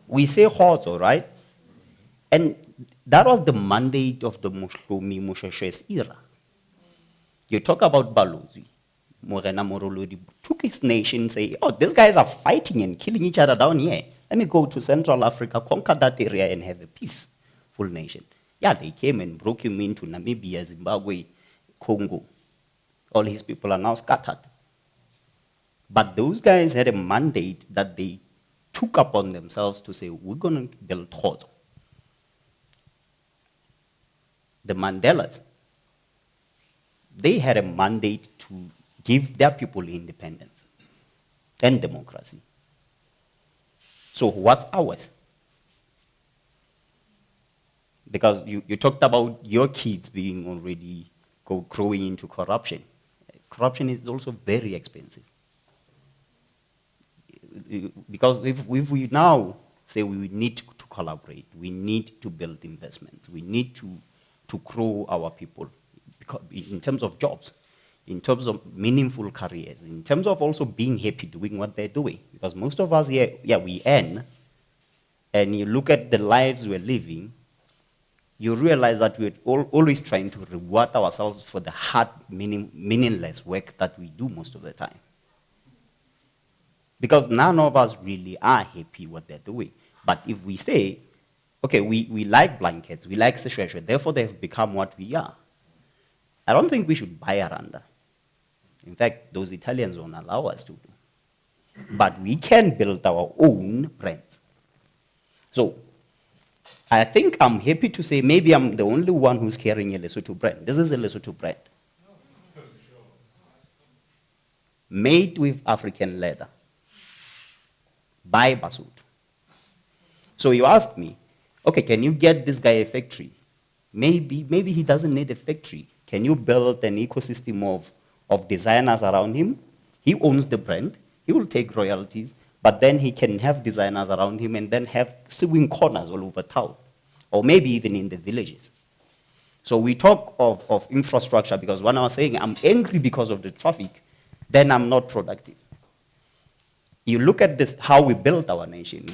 We say Hodzo, right? And that was the mandate of the Mohlomi Mosheshe's era. You talk about Balozi. Morena Morolodi took his nation, say, oh, these guys are fighting and killing each other down here. Let me go to Central Africa, conquer that area and have a peaceful nation. Yeah, they came and broke him into Namibia, Zimbabwe, Congo. All his people are now scattered. But those guys had a mandate that they took upon themselves to say, we're going to build Hodzo. The Mandelas, they had a mandate to give their people independence and democracy. So what's ours? Because you talked about your kids being already growing into corruption. Corruption is also very expensive. Because if we now say we need to collaborate, we need to build investments, we need to grow our people in terms of jobs, in terms of meaningful careers, in terms of also being happy doing what they're doing. Because most of us here, yeah, we earn, and you look at the lives we're living, you realize that we're always trying to reward ourselves for the hard, meaningless work that we do most of the time. Because none of us really are happy what they're doing. But if we say, okay, we like blankets, we like seshweshwe, therefore they've become what we are, I don't think we should buy Aranda. In fact, those Italians won't allow us to do. But we can build our own brands. So I think I'm happy to say maybe I'm the only one who's carrying a Lesotho brand. This is a Lesotho brand. Made with African leather. By Basotho. So you ask me, okay, can you get this guy a factory? Maybe he doesn't need a factory. Can you build an ecosystem of designers around him? He owns the brand. He will take royalties, but then he can have designers around him and then have sewing corners all over town, or maybe even in the villages. So we talk of infrastructure because when I was saying I'm angry because of the traffic, then I'm not productive. You look at this, how we built our nation.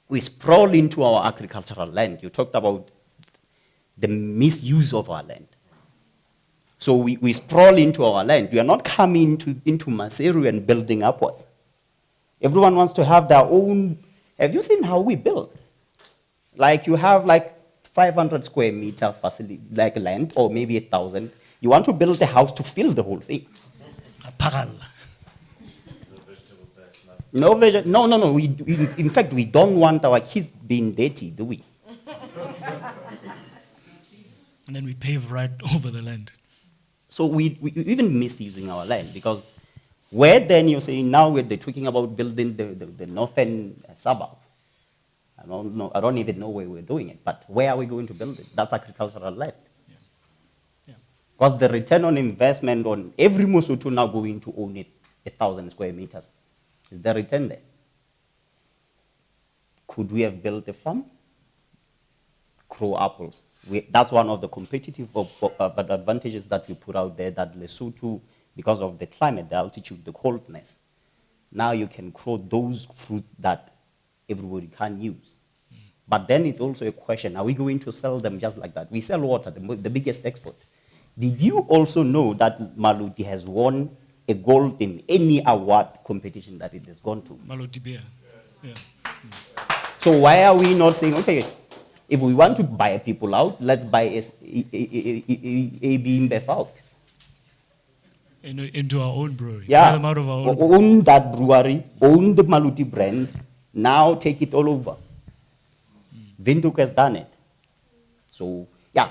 We sprawl into our agricultural land. You talked about the misuse of our land. So we sprawl into our land. We are not coming into Maseru and building upwards. Everyone wants to have their own. Have you seen how we build? Like you have like 500 square meter facility, like land, or maybe 1,000. You want to build a house to fill the whole thing. No vegetable. No. In fact, we don't want our kids being dirty, do we? And then we pave right over the land. So we even misusing our land because where then you're saying now they're talking about building the northern suburb. I don't know. I don't even know where we're doing it. But where are we going to build it? That's agricultural land. Because the return on investment on every Mosotho now going to own it 1,000 square meters. Is there return there? Could we have built a farm? Grow apples. That's one of the competitive advantages that we put out there, that Lesotho, because of the climate, the altitude, the coldness, now you can grow those fruits that everybody can use. But then it's also a question, are we going to sell them just like that? We sell water, the biggest export. Did you also know that Maluti has won a gold in any award competition that it has gone to? Maluti beer. Yeah. So why are we not saying, okay, if we want to buy people out, let's buy AB InBev out. Into our own brewery. Yeah. Buy them out of our own. Own that brewery, own the Maluti brand, now take it all over. Windhoek has done it. So, yeah,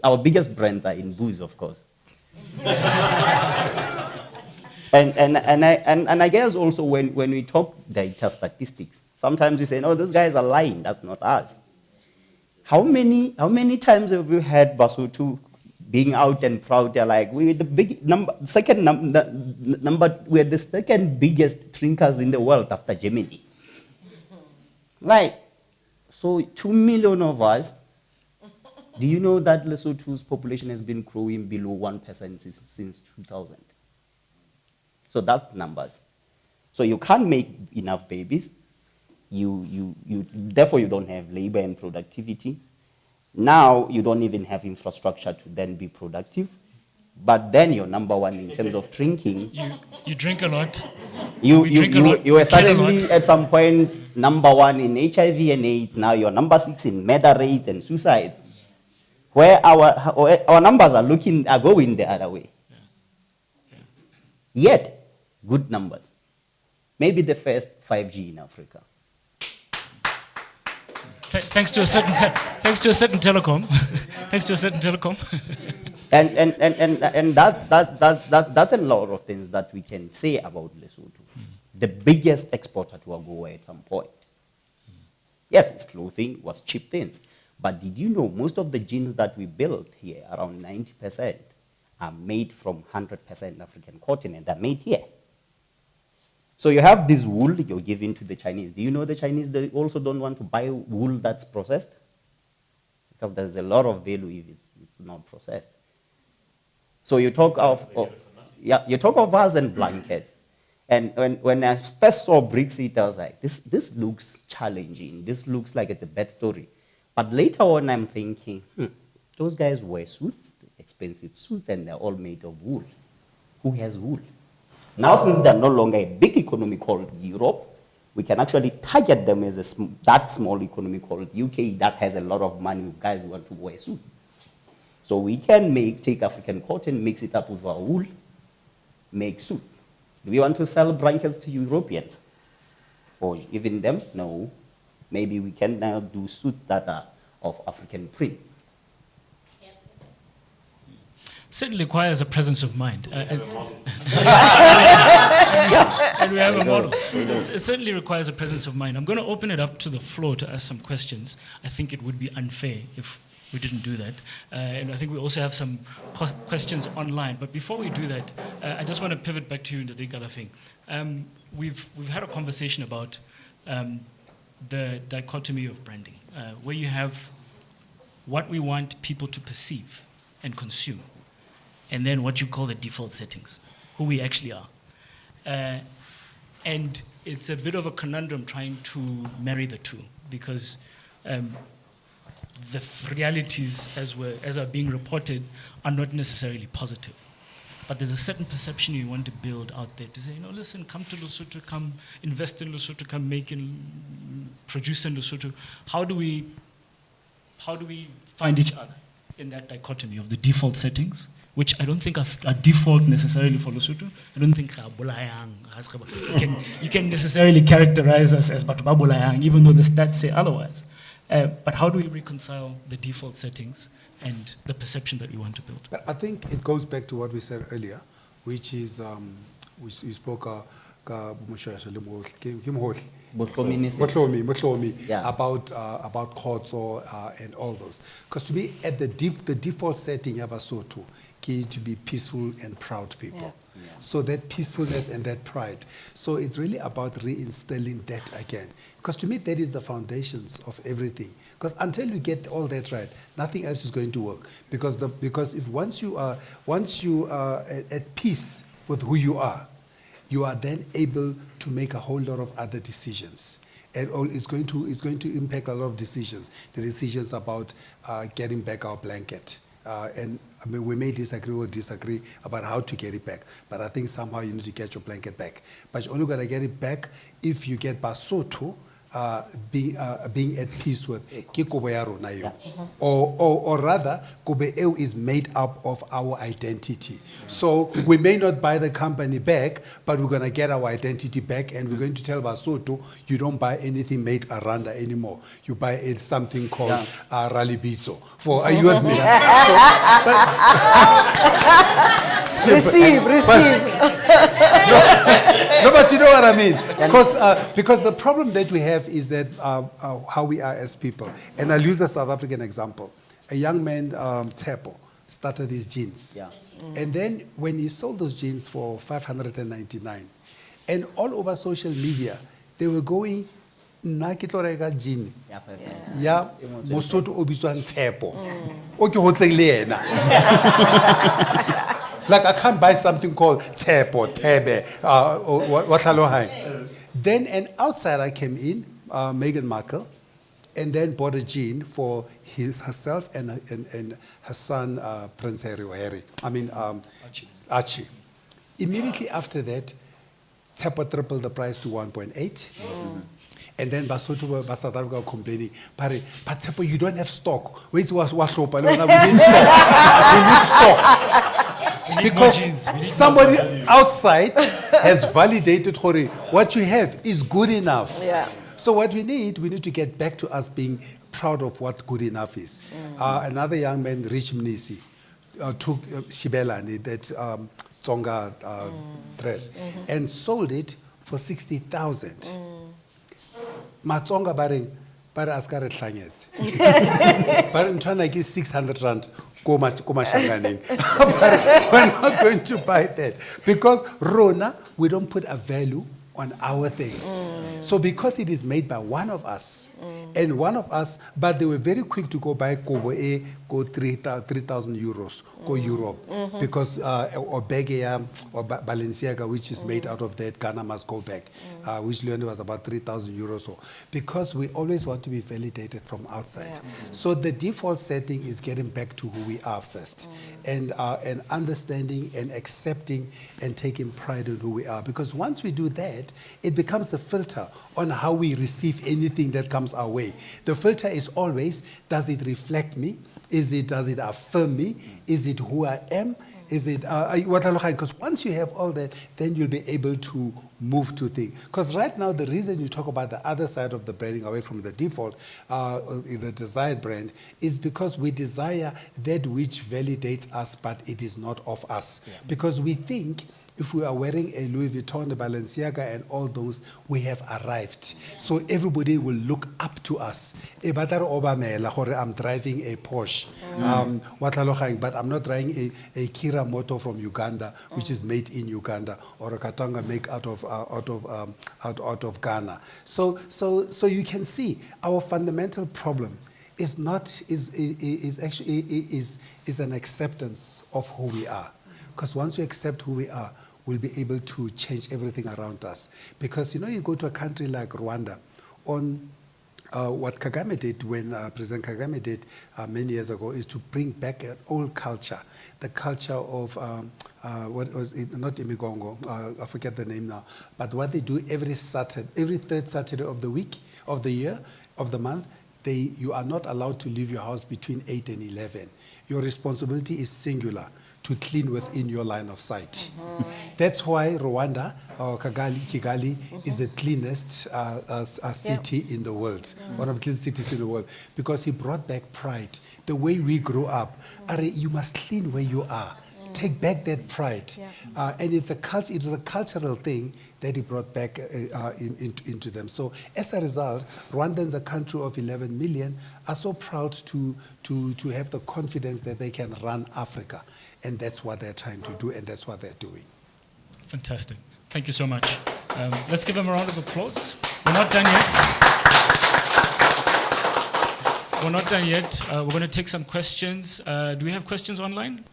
our biggest brands are in booze, of course. and I guess also when we talk data statistics, sometimes we say, no, those guys are lying, that's not us. How many times have you had Basotho being out and proud? They're like, we're the we're the second biggest drinkers in the world after Germany. Right. So 2 million of us. Do you know that Lesotho's population has been growing below 1% since 2000? So that's numbers. So you can't make enough babies. Therefore, you don't have labor and productivity. Now, you don't even have infrastructure to then be productive. But then you're number one in terms of drinking. You drink a lot. You were suddenly at some point number one in HIV and AIDS. Now you're number 6 in murder rates and suicides. Where our numbers are going the other way. Yet, good numbers. Maybe the first 5G in Africa. Thanks to a certain telecom. Thanks to a certain telecom. and that's a lot of things that we can say about Lesotho. The biggest exporter to AGOA at some point. Yes, it's clothing, was cheap things. But did you know most of the jeans that we built here, around 90%, are made from 100% African cotton, and they're made here. So you have this wool you're giving to the Chinese. Do you know the Chinese, they also don't want to buy wool that's processed? Because there's a lot of value if it's not processed. So you talk of us and blankets. And when I first saw Brexit, I was like, this looks challenging. This looks like it's a bad story. But later on, I'm thinking, those guys wear suits, expensive suits, and they're all made of wool. Who has wool? Now, since they're no longer a big economy called Europe, we can actually target them as that small economy called UK that has a lot of money, guys who want to wear suits. So we can take African cotton, mix it up with our wool, make suits. Do we want to sell blankets to Europeans? Or even them? No. Maybe we can now do suits that are of African print. Certainly requires a presence of mind. And we have a model. It certainly requires a presence of mind. I'm going to open it up to the floor to ask some questions. I think it would be unfair if we didn't do that. And I think we also have some questions online. But before we do that, I just want to pivot back to you, Ndate Ikalafeng. We've had a conversation about the dichotomy of branding, where you have what we want people to perceive and consume, and then what you call the default settings, who we actually are. And it's a bit of a conundrum trying to marry the two, because the realities as are being reported are not necessarily positive. But there's a certain perception you want to build out there to say, listen, come to Lesotho, come invest in Lesotho, come make and produce in Lesotho. How do we find each other in that dichotomy of the default settings, which I don't think are default necessarily for Lesotho. I don't think you can necessarily characterize us as Batho ba bolayang, even though the stats say otherwise. But how do we reconcile the default settings and the perception that we want to build? But I think it goes back to what we said earlier, which is we spoke about courts and all those. Because to me, at the default setting of Lesotho, to be peaceful and proud people. Yeah. Yeah. So that peacefulness and that pride. So it's really about reinstilling that again. Because to me, that is the foundations of everything. Because until you get all that right, nothing else is going to work. Because if once you are at peace with who you are then able to make a whole lot of other decisions. And it's going to impact a lot of decisions. The decisions about getting back our blanket. And I mean, we may disagree or disagree about how to get it back, but I think somehow you need to get your blanket back. But you're only going to get it back if you get Basotho being at peace with or rather Kobe is made up of our identity. So we may not buy the company back, but we're going to get our identity back, and we're going to tell Basotho, you don't buy anything made Aranda anymore. You buy something called Ralibizo. Are you with me? Receive. No, but you know what I mean? Because the problem that we have is that how we are as people. And I'll use a South African example. A young man, Tepo, started his jeans. Yeah. And then when he sold those jeans for 599, and all over social media, they were going, nna ke tlo reka jean ya Mosotho o bitswang Tshepo o ke hotseng le yena. Like I can't buy something called Thebe, Then an outsider came in, Meghan Markle, and then bought a jean for herself and her son, Prince Harry. Archie. Immediately after that, Tshepo tripled the price to 1.8. And then Basotho South Africa were complaining, but Tshepo, you don't have stock. We need stock. Because somebody outside has validated what you have is good enough. Yeah. So what we need to get back to us being proud of what good enough is. Another young man, Rich Mnisi, took Shibelani, that Tsonga dress, and sold it for 60,000. Matsonga bare askare tlhanyetse. Bare ntwana ke 600 rand. We're not going to buy that because Rona, we don't put a value on our things. So because it is made by one of us, and one of us, but they were very quick to go buy Kobo A, go 3,000 euros, go Europe, because or Begea or Balenciaga, which is made out of that, Ghana must go back, which Leone was about 3,000 euros. So because we always want to be validated from outside. So the default setting is getting back to who we are first, and understanding and accepting and taking pride in who we are. Because once we do that, it becomes a filter on how we receive anything that comes our way. The filter is always, does it reflect me? Does it affirm me? Is it who I am? Is it because once you have all that, then you'll be able to move to things. Because right now, the reason you talk about the other side of the branding away from the default, the desired brand, is because we desire that which validates us, but it is not of us. Yeah. Because we think if we are wearing a Louis Vuitton, a Balenciaga, and all those, we have arrived. So everybody will look up to us. I'm driving a Porsche, but I'm not driving a Kira motor from Uganda, which is made in Uganda, or a Katanga make out of Ghana. So you can see our fundamental problem is an acceptance of who we are. Because once we accept who we are, we'll be able to change everything around us. Because you go to a country like Rwanda, on what Kagame did when President Kagame did many years ago is to bring back an old culture, the culture of what was it? Not Imigongo, I forget the name now. But what they do every third Saturday of the week, of the year, of the month, you are not allowed to leave your house between 8 and 11. Your responsibility is singular, to clean within your line of sight. That's why Rwanda, or Kigali, is the cleanest city in the world, one of the cleanest cities in the world, because he brought back pride. The way we grew up, you must clean where you are. Take back that pride. And it was a cultural thing that he brought back into them. So as a result, Rwandans, a country of 11 million, are so proud to have the confidence that they can run Africa. And that's what they're trying to do, and that's what they're doing. Fantastic. Thank you so much. Let's give them a round of applause. We're not done yet. We're not done yet. We're going to take some questions. Do we have questions online?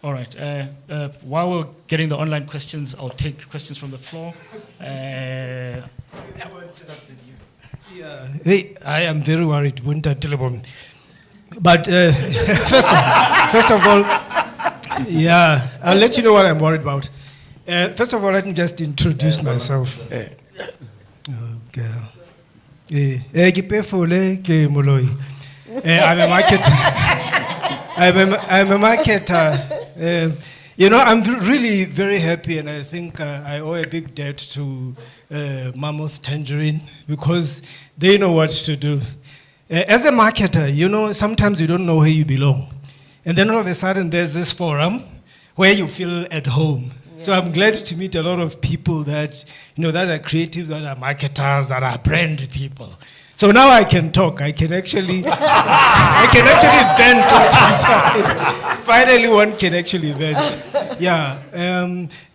All right. While we're getting the online questions, I'll take questions from the floor. Yeah, hey, I am very worried. But first of all, yeah, I'll let you know what I'm worried about. First of all, let me just introduce myself. I'm a marketer. I'm a marketer. I'm really very happy, and I think I owe a big debt to Mammoth Tangerine, because they know what to do. As a marketer, sometimes you don't know where you belong. And then all of a sudden there's this forum where you feel at home. Yeah. So I'm glad to meet a lot of people that are creatives, that are marketers, that are brand people. So now I can talk. I can actually vent what's inside. Finally, one can actually vent. Yeah.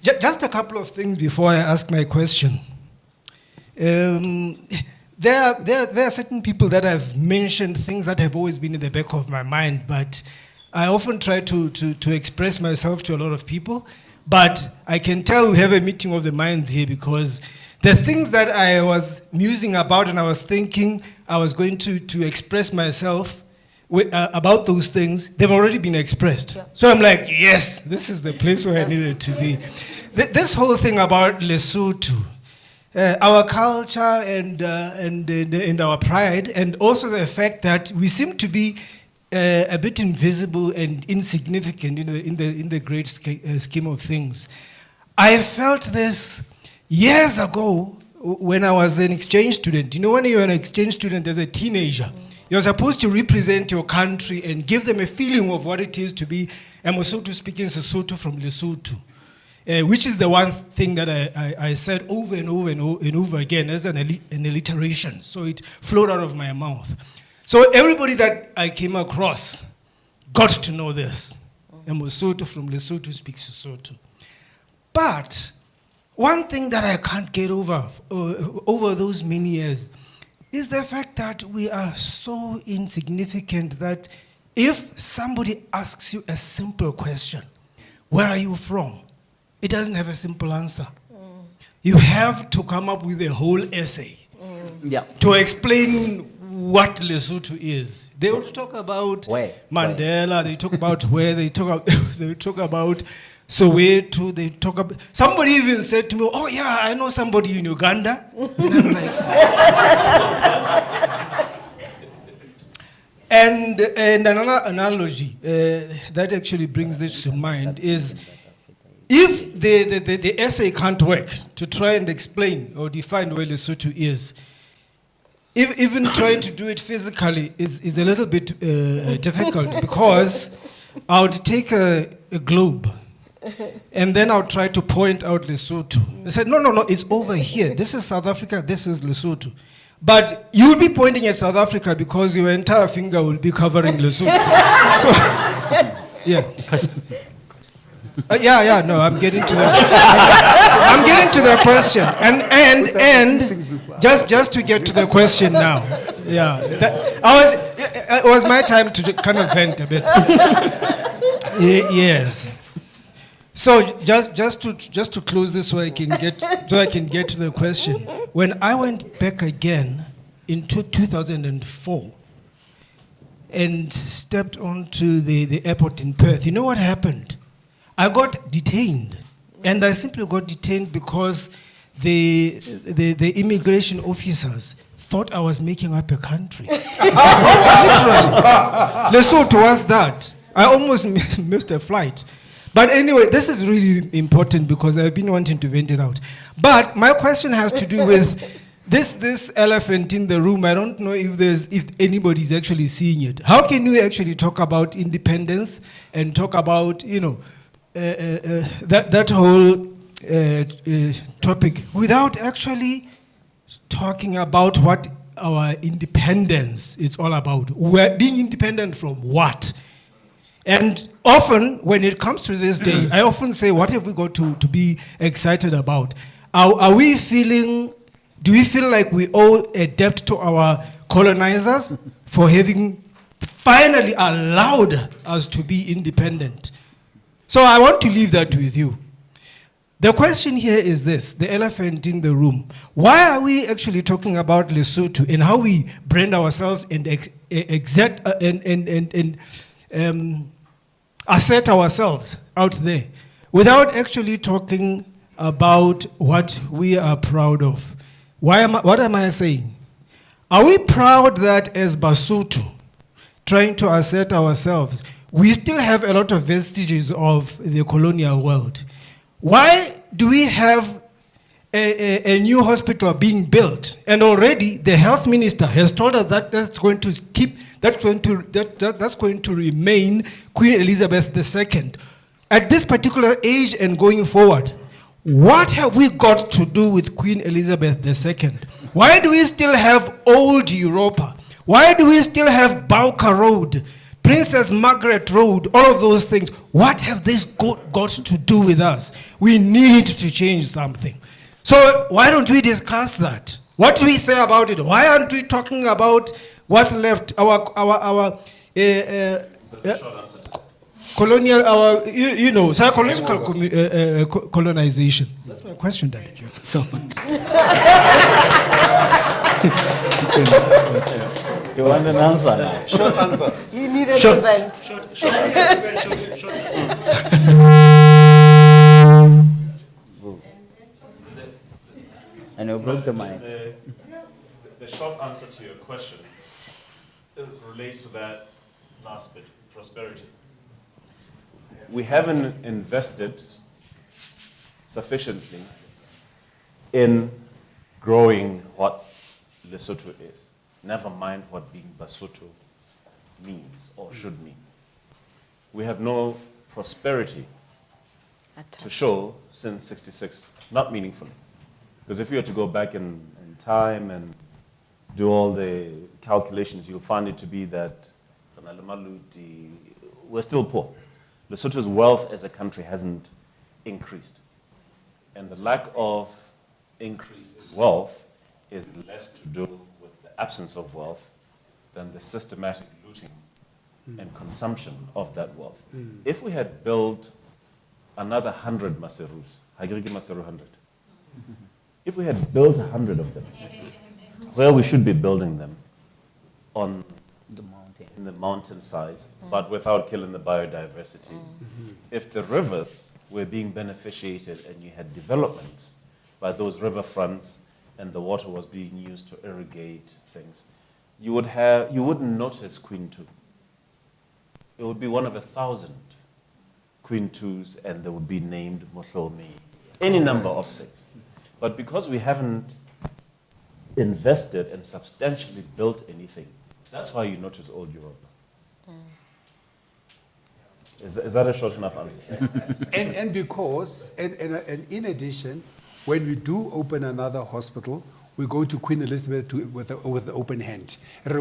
Just a couple of things before I ask my question. There are certain people that have mentioned things that have always been in the back of my mind, but I often try to express myself to a lot of people. But I can tell we have a meeting of the minds here, because the things that I was musing about and I was thinking I was going to express myself about those things, they've already been expressed. Yeah. So I'm like, yes, this is the place where I needed to be. This whole thing about Lesotho, our culture and our pride, and also the fact that we seem to be a bit invisible and insignificant in the great scheme of things. I felt this years ago when I was an exchange student. When you're an exchange student as a teenager, you're supposed to represent your country and give them a feeling of what it is to be a Mosotho speaking Sesotho from Lesotho. Which is the one thing that I said over and over and over again as an alliteration. So it flowed out of my mouth. So everybody that I came across got to know this. A Mosotho from Lesotho speaks Sesotho. But one thing that I can't get over those many years is the fact that we are so insignificant that if somebody asks you a simple question, where are you from? It doesn't have a simple answer. You have to come up with a whole essay to explain what Lesotho is. They will talk about Mandela, they talk about where, they talk about Soweto, they talk about... Somebody even said to me, oh yeah, I know somebody in Uganda. And I'm like... And another analogy that actually brings this to mind is, if the essay can't work to try and explain or define where Lesotho is, even trying to do it physically is a little bit difficult, because I would take a globe And then I'll try to point out Lesotho. I said, no, it's over here. This is South Africa, this is Lesotho. But you'll be pointing at South Africa because your entire finger will be covering Lesotho. So, yeah. No, I'm getting to the question. And just to get to the question now. Yeah. It was my time to kind of vent a bit. Yes. So just to close this so I can get to the question. When I went back again into 2004 and stepped onto the airport in Perth, you know what happened? I got detained, and I simply got detained because the immigration officers thought I was making up a country. Literally. Lesotho was that. I almost missed a flight. But anyway, this is really important because I've been wanting to vent it out. But my question has to do with this elephant in the room. I don't know if anybody's actually seeing it. How can we actually talk about independence and talk about, that whole topic without actually talking about what our independence is all about? We're being independent from what? And often, when it comes to this day, I often say, what have we got to be excited about? Do we feel like we owe a debt to our colonizers for having finally allowed us to be independent? So I want to leave that with you. The question here is this, the elephant in the room. Why are we actually talking about Lesotho and how we brand ourselves and assert ourselves out there without actually talking about what we are proud of? What am I saying? Are we proud that as Basotho, trying to assert ourselves, we still have a lot of vestiges of the colonial world? Why do we have a new hospital being built, and already the health minister has told us that that's going to remain Queen Elizabeth II at this particular age and going forward? What have we got to do with Queen Elizabeth II? Why do we still have old Europa? Why do we still have Bauka Road, Princess Margaret Road, all of those things? What have these got to do with us? We need to change something. So why don't we discuss that? What do we say about it? Why aren't we talking about what's left? Our colonial, psychological colonization. That's my question, Daddy. Thank you so much. You want an answer now? Short answer. You needed to vent. Short answer. And you broke the mic. The short answer to your question relates to that last bit, prosperity. We haven't invested sufficiently in growing what Lesotho is. Never mind what being Basotho means or should mean. We have no prosperity to show since '66, not meaningfully. Because if you were to go back in time and do all the calculations, you'll find it to be that we're still poor. Lesotho's wealth as a country hasn't increased. And the lack of increase in wealth is less to do with the absence of wealth than the systematic looting and consumption of that wealth. If we had built another 100 Maserus, Hagiriki Maseru 100, if we had built 100 of them, where we should be building them, on in the mountainsides, but without killing the biodiversity. If the rivers were being beneficiated and you had developments by those riverfronts and the water was being used to irrigate things, you wouldn't notice Queen 2. It would be one of 1,000 Queen 2s, and they would be named Mohlomi, any number of things. But because we haven't invested and substantially built anything, that's why you notice old Europe. Is that a short enough answer? And because, and in addition, when we do open another hospital, we go to Queen Elizabeth with the open hand. And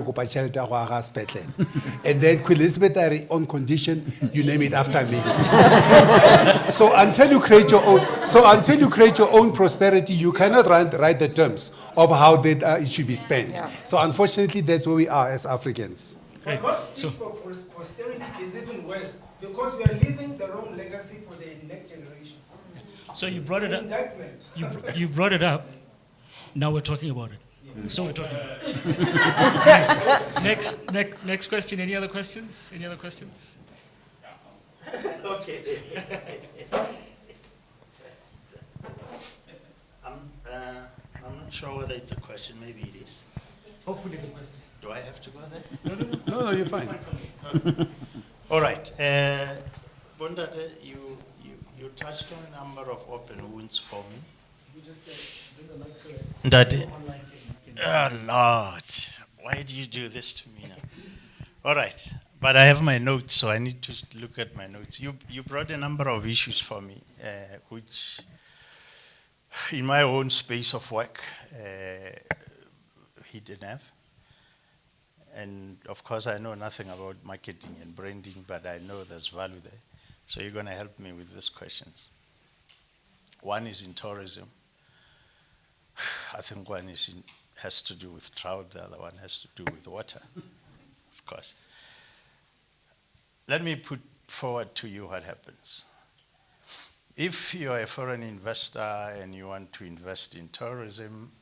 then Queen Elizabeth are on condition, you name it after me. So until you create your own prosperity, you cannot write the terms of how it should be spent. Yeah. So unfortunately, that's where we are as Africans. But what speaks for posterity is even worse, because we are leaving the wrong legacy for the next generation. So you brought it up. Indictment. You brought it up. Now we're talking about it. So we're talking about it. Next question. Any other questions? Any other questions? Okay. I'm not sure whether it's a question. Maybe it is. Hopefully the question. Do I have to go there? No, you're fine. All right. Bondade, you touched on a number of open wounds for me. You just bring the mic so That, online Lord, why do you do this to me now? All right, but I have my notes, so I need to look at my notes. You brought a number of issues for me, which, in my own space of work, he didn't have. And of course, I know nothing about marketing and branding, but I know there's value there. So you're going to help me with these questions. One is in tourism. I think one has to do with trout, the other one has to do with water, of course. Let me put forward to you what happens. If you're a foreign investor and you want to invest in tourism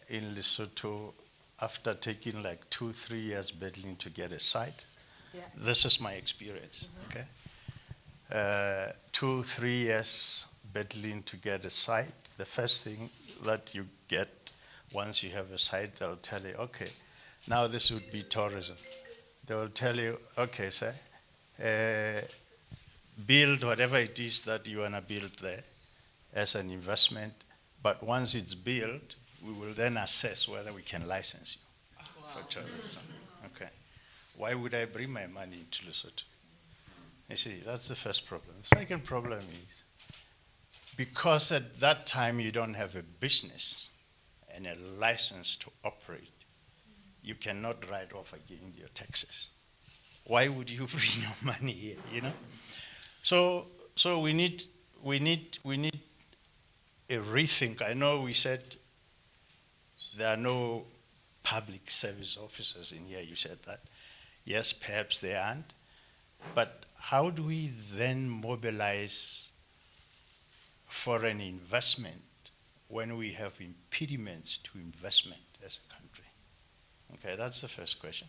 in Lesotho, after taking like 2-3 years battling to get a site, this is my experience, okay? 2-3 years battling to get a site. The first thing that you get once you have a site, they'll tell you, okay, now this would be tourism. They will tell you, okay, sir, build whatever it is that you want to build there as an investment, but once it's built, we will then assess whether we can license you for tourism. Okay. Why would I bring my money into Lesotho? You see, that's the first problem. The second problem is, because at that time you don't have a business and a license to operate, you cannot write off again your taxes. Why would you bring your money here, you know? So we need a rethink. I know we said there are no public service officers in here, you said that. Yes, perhaps there aren't. But how do we then mobilize foreign investment when we have impediments to investment as a country? Okay, that's the first question.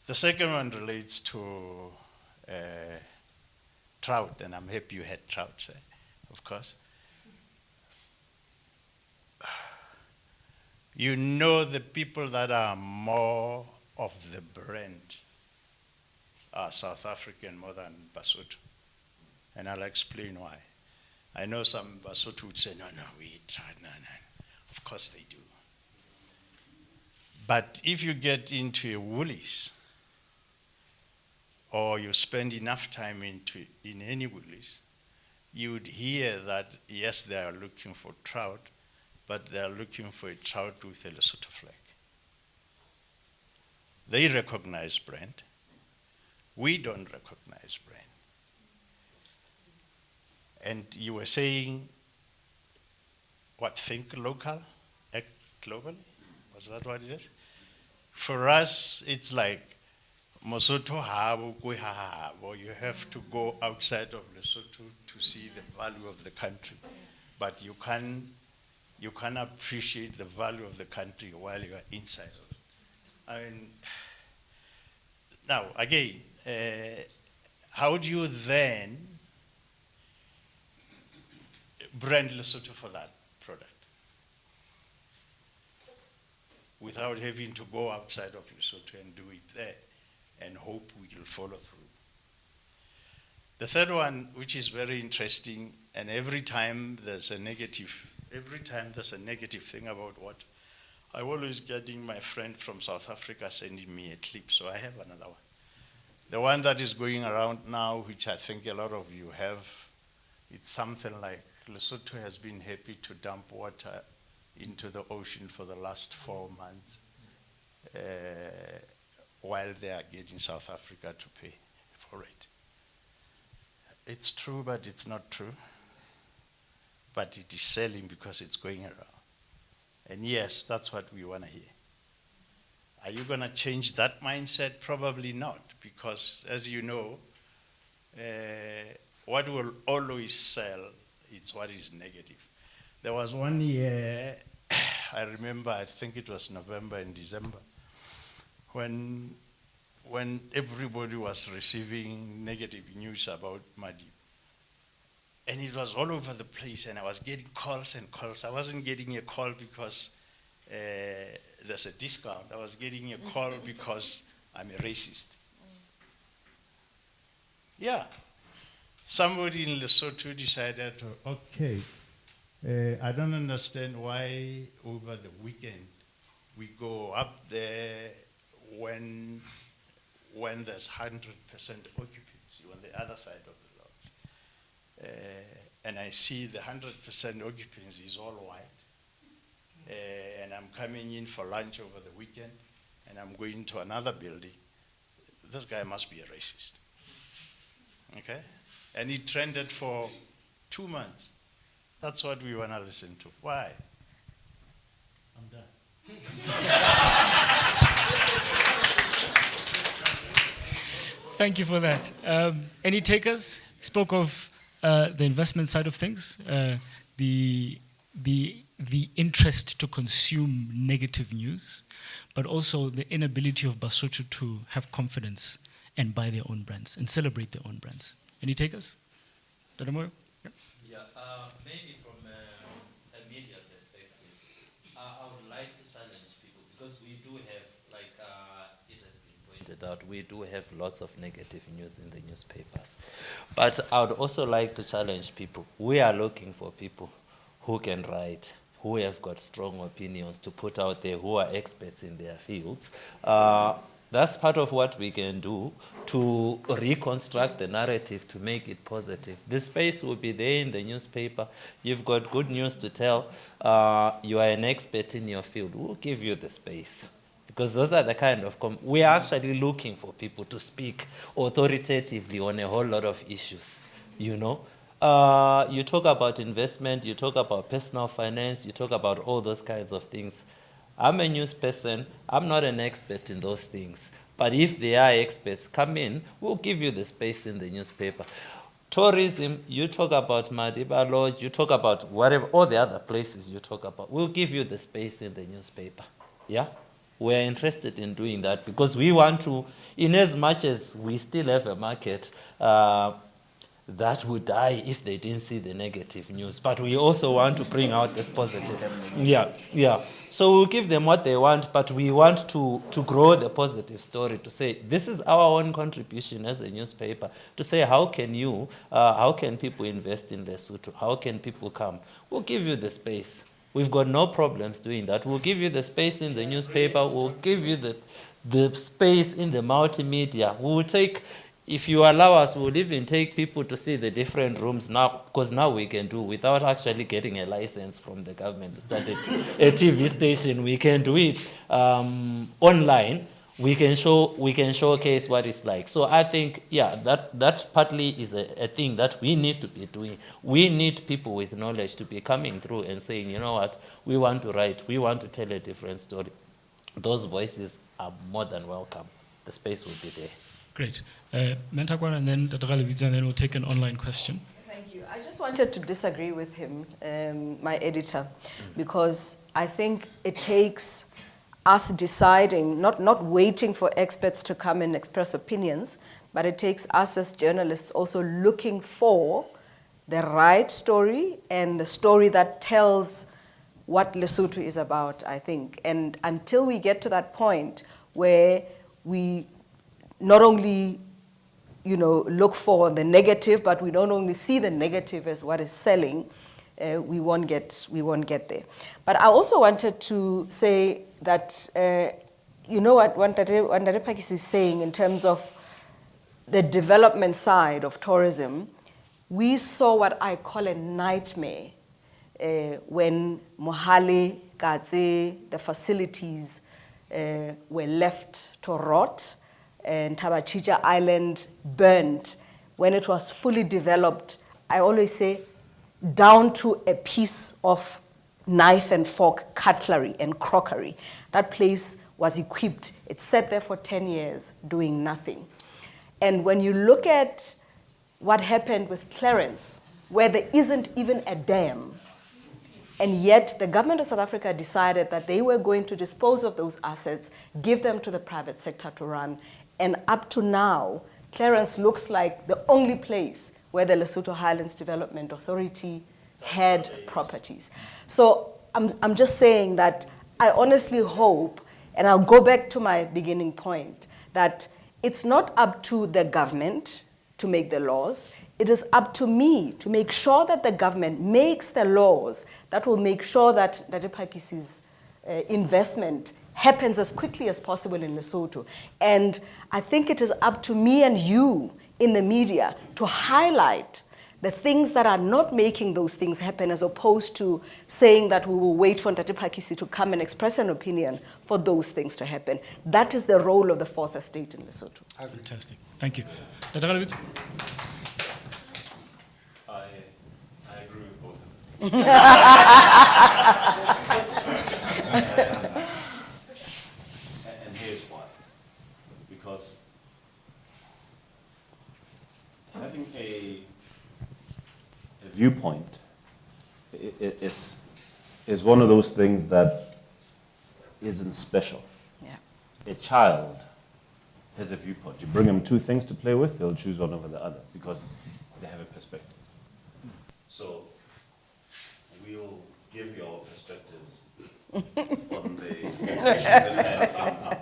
The second one relates to trout, and I'm happy you had trout, of course. You know, the people that are more of the brand are South African more than Basotho. And I'll explain why. I know some Basotho would say, no, we eat trout, no. Of course they do. But if you get into a Woolies, or you spend enough time in any Woolies, you would hear that, yes, they are looking for trout, but they are looking for a trout with a Lesotho flag. They recognize brand. We don't recognize brand. And you were saying, what, think local, act globally? Was that what it is? For us, it's like, Mosotho habo kwe habo. You have to go outside of Lesotho to see the value of the country. But you can appreciate the value of the country while you are inside of it. I mean, now again, how do you then brand Lesotho for that product without having to go outside of Lesotho and do it there and hope we will follow through? The third one, which is very interesting, and every time there's a negative thing about what, I'm always getting my friend from South Africa sending me a clip, so I have another one. The one that is going around now, which I think a lot of you have, it's something like Lesotho has been happy to dump water into the ocean for the last 4 months, while they are getting South Africa to pay for it. It's true, but it's not true. But it is selling because it's going around. And yes, that's what we want to hear. Are you going to change that mindset? Probably not, because as you know, what will always sell is what is negative. There was one year, I remember, I think it was November and December, when everybody was receiving negative news about Madi. And it was all over the place, and I was getting calls and calls. I wasn't getting a call because there's a discount. I was getting a call because I'm a racist. Yeah. Somebody in Lesotho decided, okay, I don't understand why over the weekend we go up there when there's 100% occupancy on the other side of the lodge. And I see the 100% occupancy is all white. And I'm coming in for lunch over the weekend, and I'm going to another building. This guy must be a racist. Okay? And it trended for 2 months. That's what we want to listen to. Why? I'm done. Thank you for that. Any takers? Spoke of the investment side of things, the interest to consume negative news, but also the inability of Basotho to have confidence and buy their own brands and celebrate their own brands. Any takers? Dadamoyo? Yeah, maybe from a media perspective, I would like to challenge people because we do have, like it has been pointed out, we do have lots of negative news in the newspapers. But I would also like to challenge people. We are looking for people who can write, who have got strong opinions to put out there, who are experts in their fields. That's part of what we can do to reconstruct the narrative to make it positive. The space will be there in the newspaper. You've got good news to tell. You are an expert in your field. We'll give you the space. Because those are the kind of... we are actually looking for people to speak authoritatively on a whole lot of issues, you know. You talk about investment, you talk about personal finance, you talk about all those kinds of things. I'm a news person. I'm not an expert in those things. But if they are experts, come in. We'll give you the space in the newspaper. Tourism, you talk about Madiba Lodge, you talk about whatever, all the other places you talk about. We'll give you the space in the newspaper. Yeah? We're interested in doing that because we want to, in as much as we still have a market, that would die if they didn't see the negative news. But we also want to bring out this positive. Yeah, yeah. So we'll give them what they want, but we want to grow the positive story, to say this is our own contribution as a newspaper, to say how can people invest in Lesotho? How can people come? We'll give you the space. We've got no problems doing that. We'll give you the space in the newspaper. We'll give you the space in the multimedia. We will take... If you allow us, we'll even take people to see the different rooms now, because now we can do without actually getting a license from the government to start a TV station. We can do it online. We can showcase what it's like. So I think, yeah, that partly is a thing that we need to be doing. We need people with knowledge to be coming through and saying, you know what, we want to write, we want to tell a different story. Those voices are more than welcome. The space will be there. Great. Mentakwan and then Tataralevitsa, and then we'll take an online question. Thank you. I just wanted to disagree with him, my editor, because I think it takes us deciding, not waiting for experts to come and express opinions, but it takes us as journalists also looking for the right story and the story that tells what Lesotho is about, I think. And until we get to that point where we not only, look for the negative, but we don't only see the negative as what is selling, we won't get there. But I also wanted to say that, what Ndare Pakis is saying in terms of the development side of tourism, we saw what I call a nightmare when Mohale, Katse, the facilities were left to rot, and Tabachicha Island burned. When it was fully developed, I always say, down to a piece of knife and fork, cutlery and crockery. That place was equipped. It sat there for 10 years doing nothing. And when you look at what happened with Clarence, where there isn't even a dam, and yet the government of South Africa decided that they were going to dispose of those assets, give them to the private sector to run. And up to now, Clarence looks like the only place where the Lesotho Highlands Development Authority had properties. So I'm just saying that I honestly hope, and I'll go back to my beginning point, that it's not up to the government to make the laws. It is up to me to make sure that the government makes the laws that will make sure that Dr. Phakisi's investment happens as quickly as possible in Lesotho. And I think it is up to me and you in the media to highlight the things that are not making those things happen, as opposed to saying that we will wait for Dr. Phakisi to come and express an opinion for those things to happen. That is the role of the fourth estate in Lesotho. Fantastic. Thank you. Dr. Galabitz? I agree with both of them. And here's why. Because having a viewpoint is one of those things that isn't special. Yeah. A child has a viewpoint. You bring them two things to play with, they'll choose one over the other because they have a perspective. So we'll give you our perspectives on the issues at hand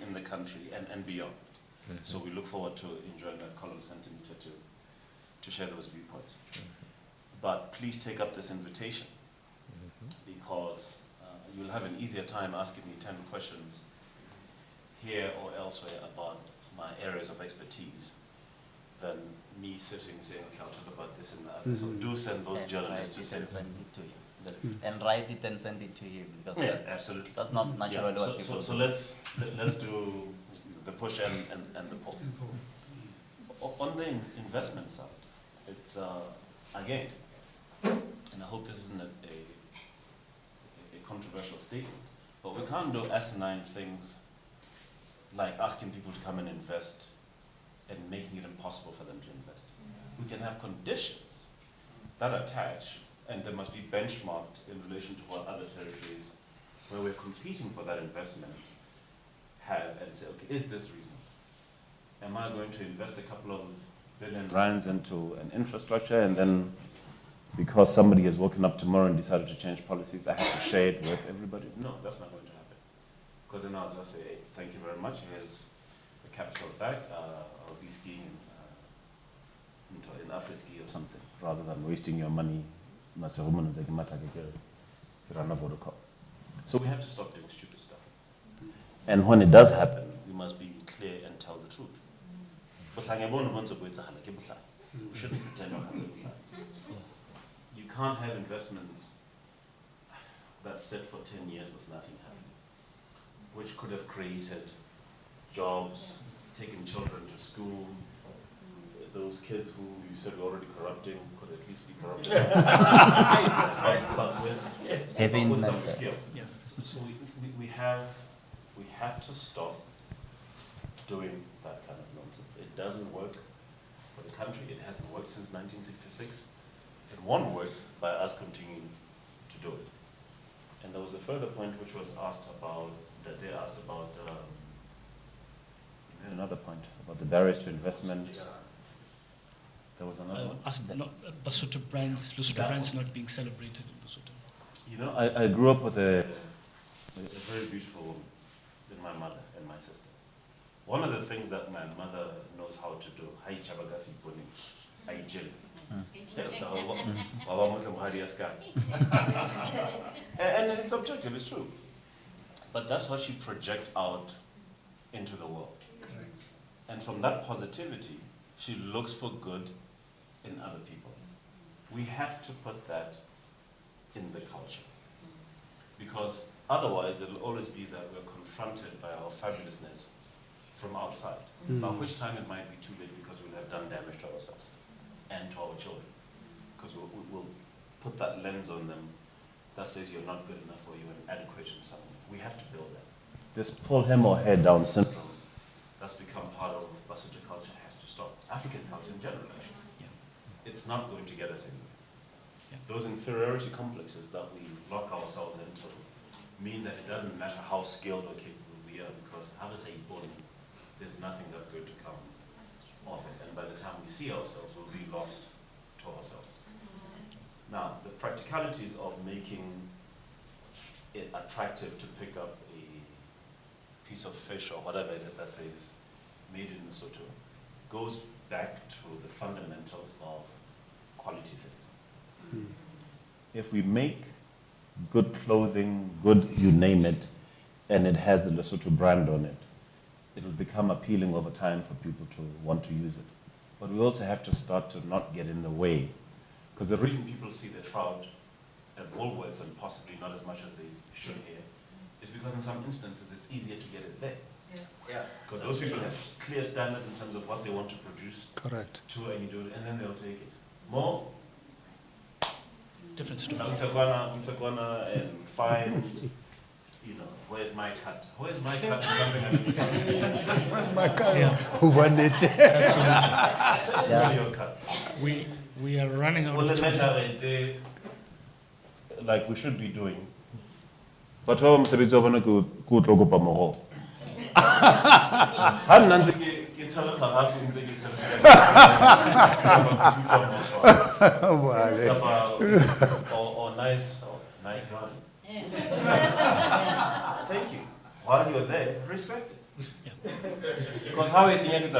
in the country and beyond. So we look forward to enjoying that column centimeter to share those viewpoints. But please take up this invitation because you'll have an easier time asking me 10 questions here or elsewhere about my areas of expertise than me sitting saying, okay, I'll talk about this and that. So do send those journalists to send it to him. And write it and send it to him, because that's, absolutely. That's not naturally what people so do. let's do the push and the pull. On the investment side, it's again, and I hope this isn't a controversial statement, but we can't do asinine things like asking people to come and invest and making it impossible for them to invest. We can have conditions that attach, and they must be benchmarked in relation to what other territories where we're competing for that investment have, and say, okay, is this reasonable? Am I going to invest a couple of billion rands into an infrastructure, and then because somebody has woken up tomorrow and decided to change policies, I have to share it with everybody? No, that's not going to happen. Because then I'll just say, hey, thank you very much, here's the capital back, I'll be skiing in Afri-ski or something, rather than wasting your money. So we have to stop doing stupid stuff. And when it does happen, we must be clear and tell the truth. We shouldn't pretend you can't have investments that's set for 10 years with nothing happening, which could have created jobs, taken children to school. Those kids who you said were already corrupting could at least be corrupted. but with some skill. Yeah. So we have to stop doing that kind of nonsense. It doesn't work for the country. It hasn't worked since 1966. It won't work by us continuing to do it. And there was a further point which was asked about, that they asked about, you had another point about the barriers to investment. There was another one. Lesotho brands not being celebrated in Lesotho. You know, I grew up with a very beautiful woman, with my mother and my sister. One of the things that my mother knows how to do, and it's objective, it's true. But that's what she projects out into the world. Correct. And from that positivity, she looks for good in other people. We have to put that in the culture. Because otherwise, it'll always be that we're confronted by our fabulousness from outside. By which time it might be too late because we'll have done damage to ourselves and to our children. Because we'll put that lens on them that says you're not good enough or you're inadequate in something. We have to build that. This pull him or her down syndrome that's become part of Basotho culture has to stop. African culture in general, actually. It's not going to get us anywhere. Those inferiority complexes that we lock ourselves into mean that it doesn't matter how skilled or capable we are, because there's nothing that's going to come of it. And by the time we see ourselves, we'll be lost to ourselves. Now, the practicalities of making it attractive to pick up a piece of fish or whatever it is that says made in Lesotho goes back to the fundamentals of quality things. If we make good clothing, good you name it, and it has the Lesotho brand on it, it'll become appealing over time for people to want to use it. But we also have to start to not get in the way. Because the reason people see the trout at Woolworths and possibly not as much as they should here is because in some instances it's easier to get it there. Because those people have clear standards in terms of what they want to produce. Correct. And you do it, and then they'll take it. More different story. Msakwana and fine. Where's my cut? Where's my cut? Something like Where's my cut? Yeah. Who won it? Absolutely. Where's your cut? We are running out of time. Like we should be doing. But how msebetsi wa bona ke tlo kopa moroho. Ha nna ntse ke tshwara tlhagafi ntse ke or nice garden. Thank you. While you're there, respect it. Because how is it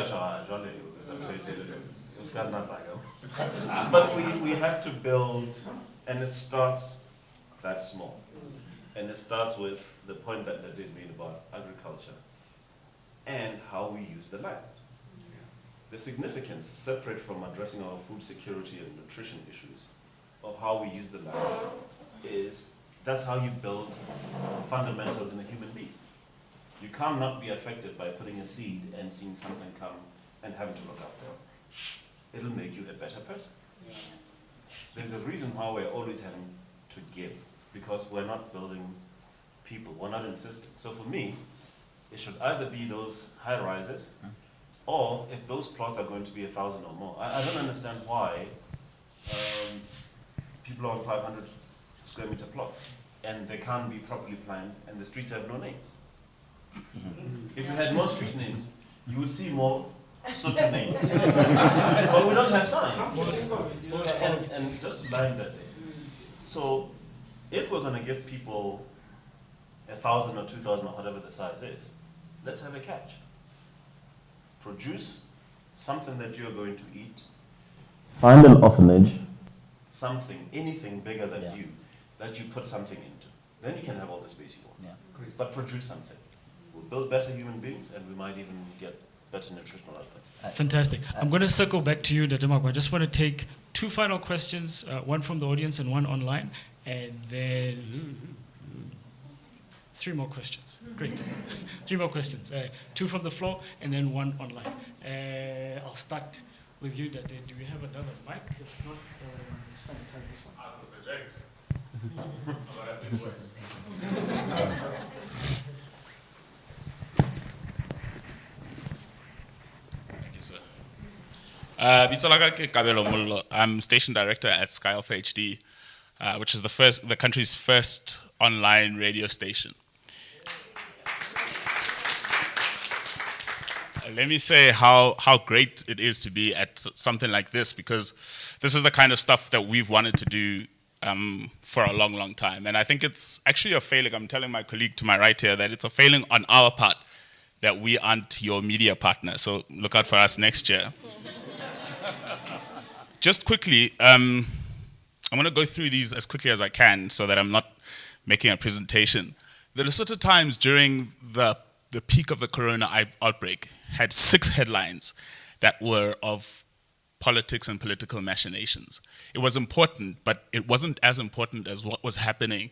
but we have to build, and it starts that small. And it starts with the point that is made about agriculture and how we use the land. The significance, separate from addressing our food security and nutrition issues, of how we use the land is that's how you build fundamentals in a human being. You can't not be affected by putting a seed and seeing something come and having to look after it. It'll make you a better person. There's a reason why we're always having to give, because we're not building people, we're not insisting. So for me, it should either be those high rises, or if those plots are going to be 1,000 or more. I don't understand why people are on 500 square meter plots and they can't be properly planned and the streets have no names. If you had more street names, you would see more Sotho names. But we don't have signs. And just to line that day. So if we're going to give people 1,000 or 2,000 or whatever the size is, let's have a catch. Produce something that you're going to eat. Find an orphanage, something, anything bigger than you, that you put something into. Then you can have all the space you want. But produce something. We'll build better human beings, and we might even get better nutritional outcomes. Fantastic. I'm going to circle back to you, Dademago. I just want to take two final questions, one from the audience and one online, and then 3 more questions. Great. 3 more questions. 2 from the floor and then 1 online. I'll start with you, Dade. Do we have another mic? If not, sanitize this one. I will project. Thank you, sir. Bitsolaka ke Kabelo Mollo. I'm station director at Sky Alpha HD, which is the country's first online radio station. Let me say how great it is to be at something like this, because this is the kind of stuff that we've wanted to do for a long, long time. And I think it's actually a failing. I'm telling my colleague to my right here that it's a failing on our part that we aren't your media partner. So look out for us next year. Just quickly, I'm going to go through these as quickly as I can so that I'm not making a presentation. The Lesotho Times during the the peak of the corona outbreak had 6 headlines that were of politics and political machinations. It was important, but it wasn't as important as what was happening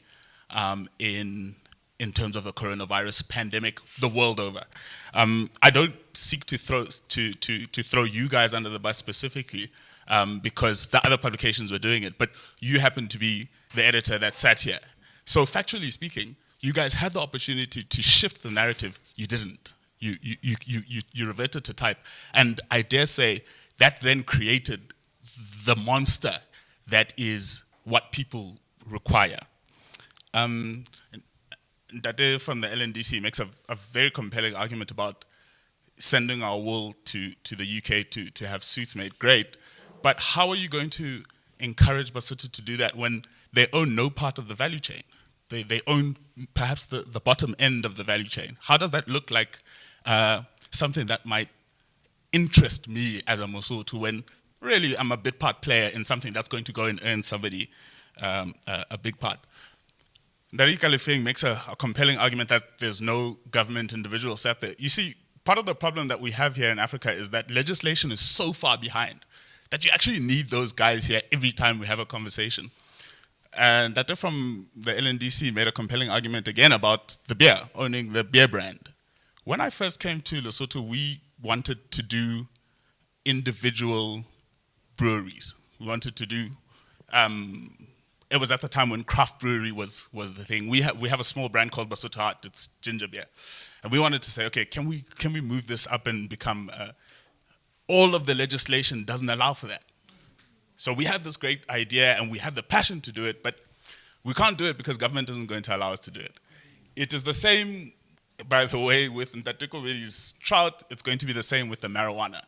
in terms of the coronavirus pandemic the world over. I don't seek to throw you guys under the bus specifically because the other publications were doing it, but you happen to be the editor that sat here. So factually speaking, you guys had the opportunity to shift the narrative. You didn't. You reverted to type. And I dare say that then created the monster that is what people require. Dade from the LNDC makes a very compelling argument about sending our wool to the UK to have suits made. Great. But how are you going to encourage Basotho to do that when they own no part of the value chain? They own perhaps the bottom end of the value chain. How does that look like something that might interest me as a Mosotho when really I'm a bit part player in something that's going to go and earn somebody a big part? Ikalafeng makes a compelling argument that there's no government individual set there. You see, part of the problem that we have here in Africa is that legislation is so far behind that you actually need those guys here every time we have a conversation. And Data from the LNDC made a compelling argument again about the beer, owning the beer brand. When I first came to Lesotho, we wanted to do individual breweries. We wanted to do, it was at the time when craft brewery was the thing. We have a small brand called Basotho Heart, it's ginger beer. And we wanted to say, okay, can we move this up and become, all of the legislation doesn't allow for that. So we have this great idea and we have the passion to do it, but we can't do it because government isn't going to allow us to do it. It is the same, by the way, with Ntatekoweli's trout, it's going to be the same with the marijuana.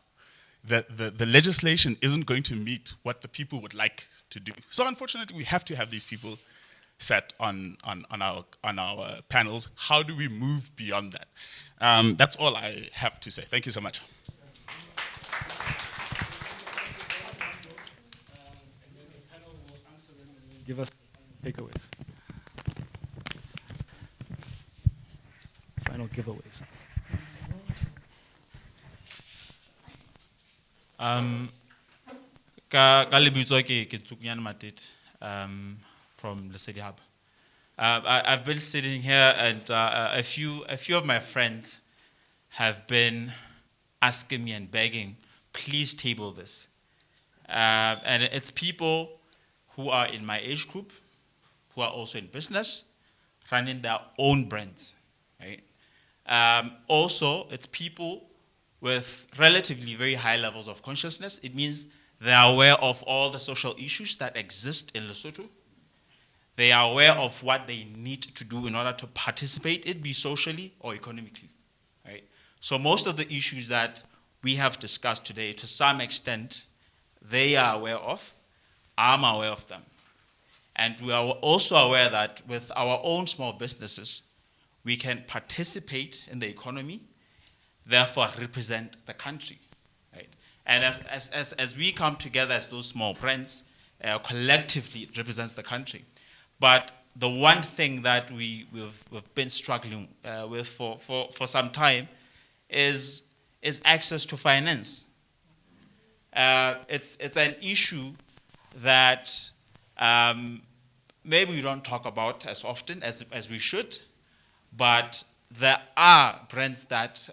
The legislation isn't going to meet what the people would like to do. So unfortunately, we have to have these people sat on our panels. How do we move beyond that? That's all I have to say. Thank you so much. Give us takeaways. Final giveaways. Ka lebitso ke Tsukunyana Matete from the City Hub. I've been sitting here and a few of my friends have been asking me and begging, please table this. And it's people who are in my age group, who are also in business, running their own brands, right? Also, it's people with relatively very high levels of consciousness. It means they are aware of all the social issues that exist in Lesotho. They are aware of what they need to do in order to participate, it be socially or economically, right? So most of the issues that we have discussed today, to some extent, they are aware of. I'm aware of them. And we are also aware that with our own small businesses, we can participate in the economy, therefore represent the country, right? And as we come together as those small brands, collectively it represents the country. But the one thing that we've been struggling with for some time is access to finance. It's an issue that maybe we don't talk about as often as we should, but there are brands that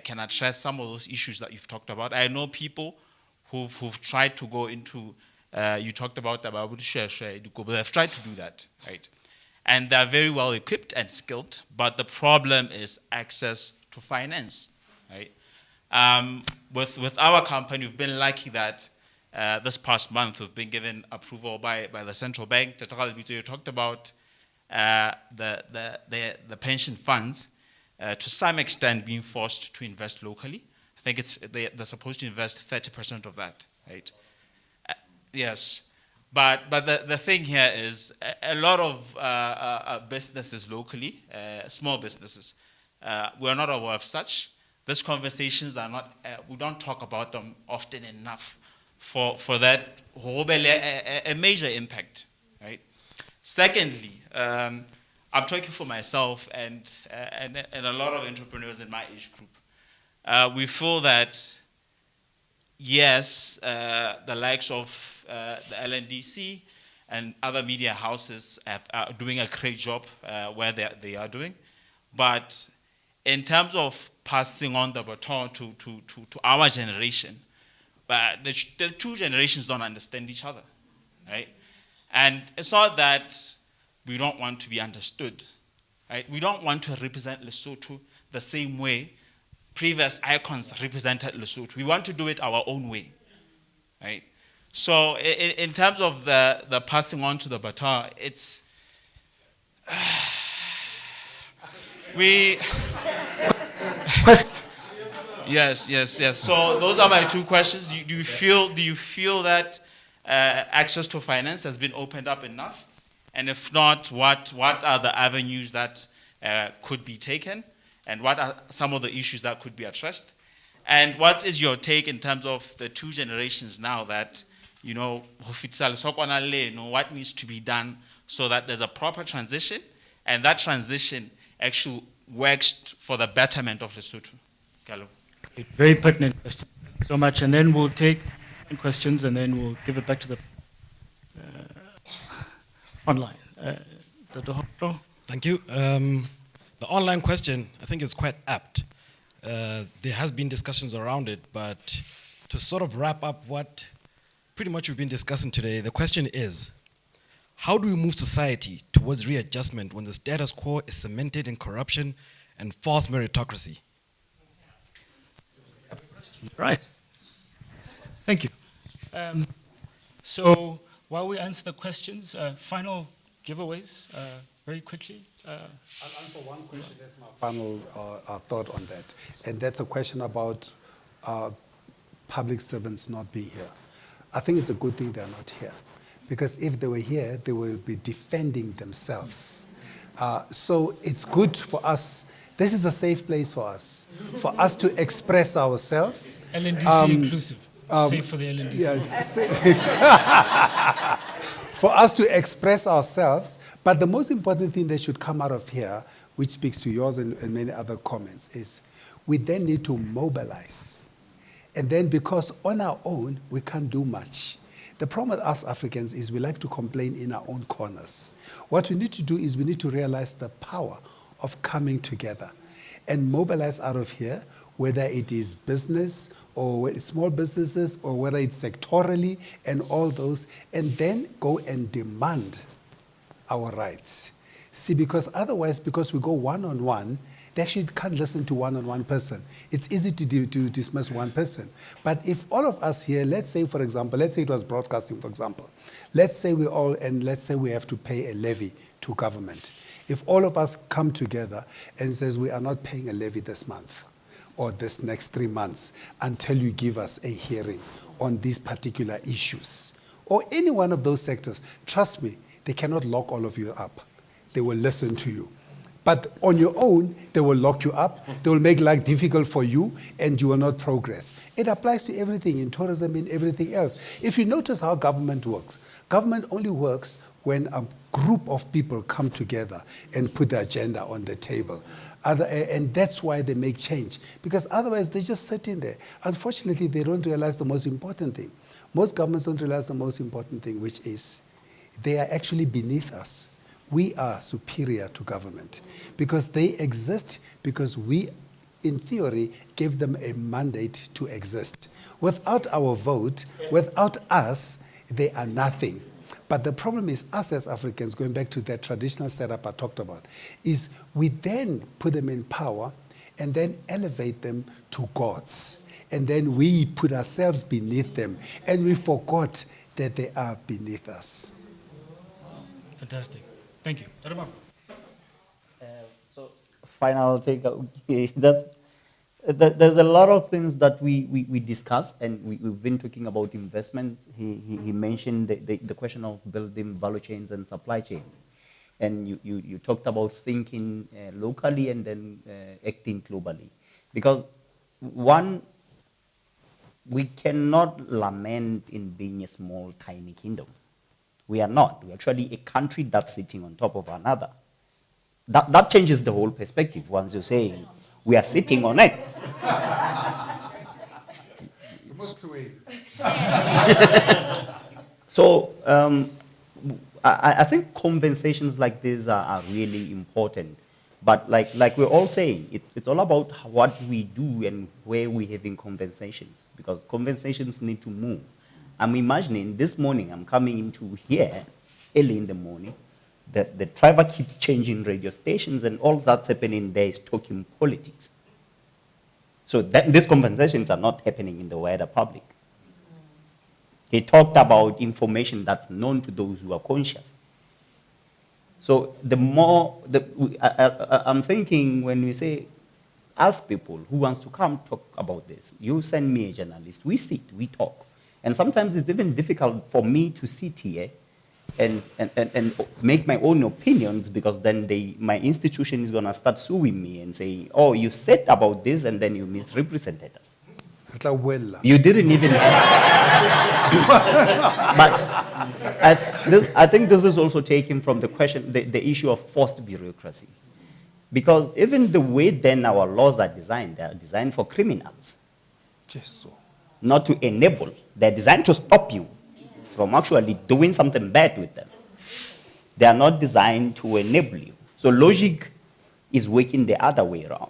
can address some of those issues that you've talked about. I know people who've tried to go into, you talked about they've tried to do that, right? And they're very well equipped and skilled, but the problem is access to finance, right? With our company, we've been lucky that this past month we've been given approval by the central bank. You talked about the pension funds to some extent being forced to invest locally. I think they're supposed to invest 30% of that, right? Yes, but the thing here is a lot of businesses locally, small businesses, we're not aware of such. These conversations are not, we don't talk about them often enough for that a major impact, right? Secondly, I'm talking for myself and a lot of entrepreneurs in my age group. We feel that, yes, the likes of the LNDC and other media houses are doing a great job where they are doing. But in terms of passing on the baton to our generation, but the two generations don't understand each other, right? And it's not that we don't want to be understood, right? We don't want to represent Lesotho the same way previous icons represented Lesotho. We want to do it our own way, right? So in terms of the passing on to the baton, it's we. Yes. So those are my two questions. Do you feel that access to finance has been opened up enough? And if not, what are the avenues that could be taken? And what are some of the issues that could be addressed? And what is your take in terms of the two generations now that, what needs to be done so that there's a proper transition and that transition actually works for the betterment of Lesotho? Kalo. Very pertinent questions. Thank you so much. And then we'll take questions and then we'll give it back to the online. Dr. Hopro? Thank you. The online question, I think is quite apt. There has been discussions around it, but to sort of wrap up what pretty much we've been discussing today, the question is, how do we move society towards readjustment when the status quo is cemented in corruption and false meritocracy? Right. Thank you. So while we answer the questions, final giveaways, very quickly. I'll answer one question. That's my final thought on that. And that's a question about public servants not being here. I think it's a good thing they're not here. Because if they were here, they will be defending themselves. So it's good for us. This is a safe place for us to express ourselves. LNDC inclusive. Safe for the LNDC. Yes, for us to express ourselves. But the most important thing that should come out of here, which speaks to yours and many other comments, is we then need to mobilize. And then because on our own, we can't do much. The problem with us Africans is we like to complain in our own corners. What we need to do is we need to realize the power of coming together and mobilize out of here, whether it is business or small businesses or whether it's sectorally and all those, and then go and demand our rights. See, because otherwise, because we go one-on-one, they actually can't listen to one-on-one person. It's easy to dismiss one person. But if all of us here, let's say, for example, let's say it was broadcasting, for example. Let's say let's say we have to pay a levy to government. If all of us come together and says we are not paying a levy this month or this next 3 months until you give us a hearing on these particular issues, or any one of those sectors, trust me, they cannot lock all of you up. They will listen to you. But on your own, they will lock you up, they will make life difficult for you, and you will not progress. It applies to everything, in tourism, in everything else. If you notice how government works, government only works when a group of people come together and put the agenda on the table. And that's why they make change. Because otherwise, they're just sitting there. Unfortunately, they don't realize the most important thing. Most governments don't realize the most important thing, which is they are actually beneath us. We are superior to government because they exist because we, in theory, gave them a mandate to exist. Without our vote, without us, they are nothing. But the problem is us as Africans, going back to that traditional setup I talked about, is we then put them in power and then elevate them to gods. And then we put ourselves beneath them and we forgot that they are beneath us. Fantastic. Thank you. So, final take. There's a lot of things that we discuss, and we've been talking about investment. He mentioned the question of building value chains and supply chains. And you talked about thinking locally and then acting globally. Because one, we cannot lament in being a small, tiny kingdom. We are not. We're actually a country that's sitting on top of another. That changes the whole perspective once you say we are sitting on it. So I think conversations like this are really important. But like we're all saying, it's all about what we do and where we're having conversations, because conversations need to move. I'm imagining this morning I'm coming into here early in the morning. The driver keeps changing radio stations, and all that's happening there is talking politics. So these conversations are not happening in the wider public. He talked about information that's known to those who are conscious. So the more, I'm thinking when we say, ask people who wants to come talk about this, you send me a journalist, we sit, we talk. And sometimes it's even difficult for me to sit here and make my own opinions, because then my institution is going to start suing me and saying, oh, you said about this and then you misrepresented us. You didn't even. But I think this is also taken from the question, the issue of forced bureaucracy. Because even the way then our laws are designed, they are designed for criminals. Not to enable. They're designed to stop you from actually doing something bad with them. They are not designed to enable you. So logic is working the other way around.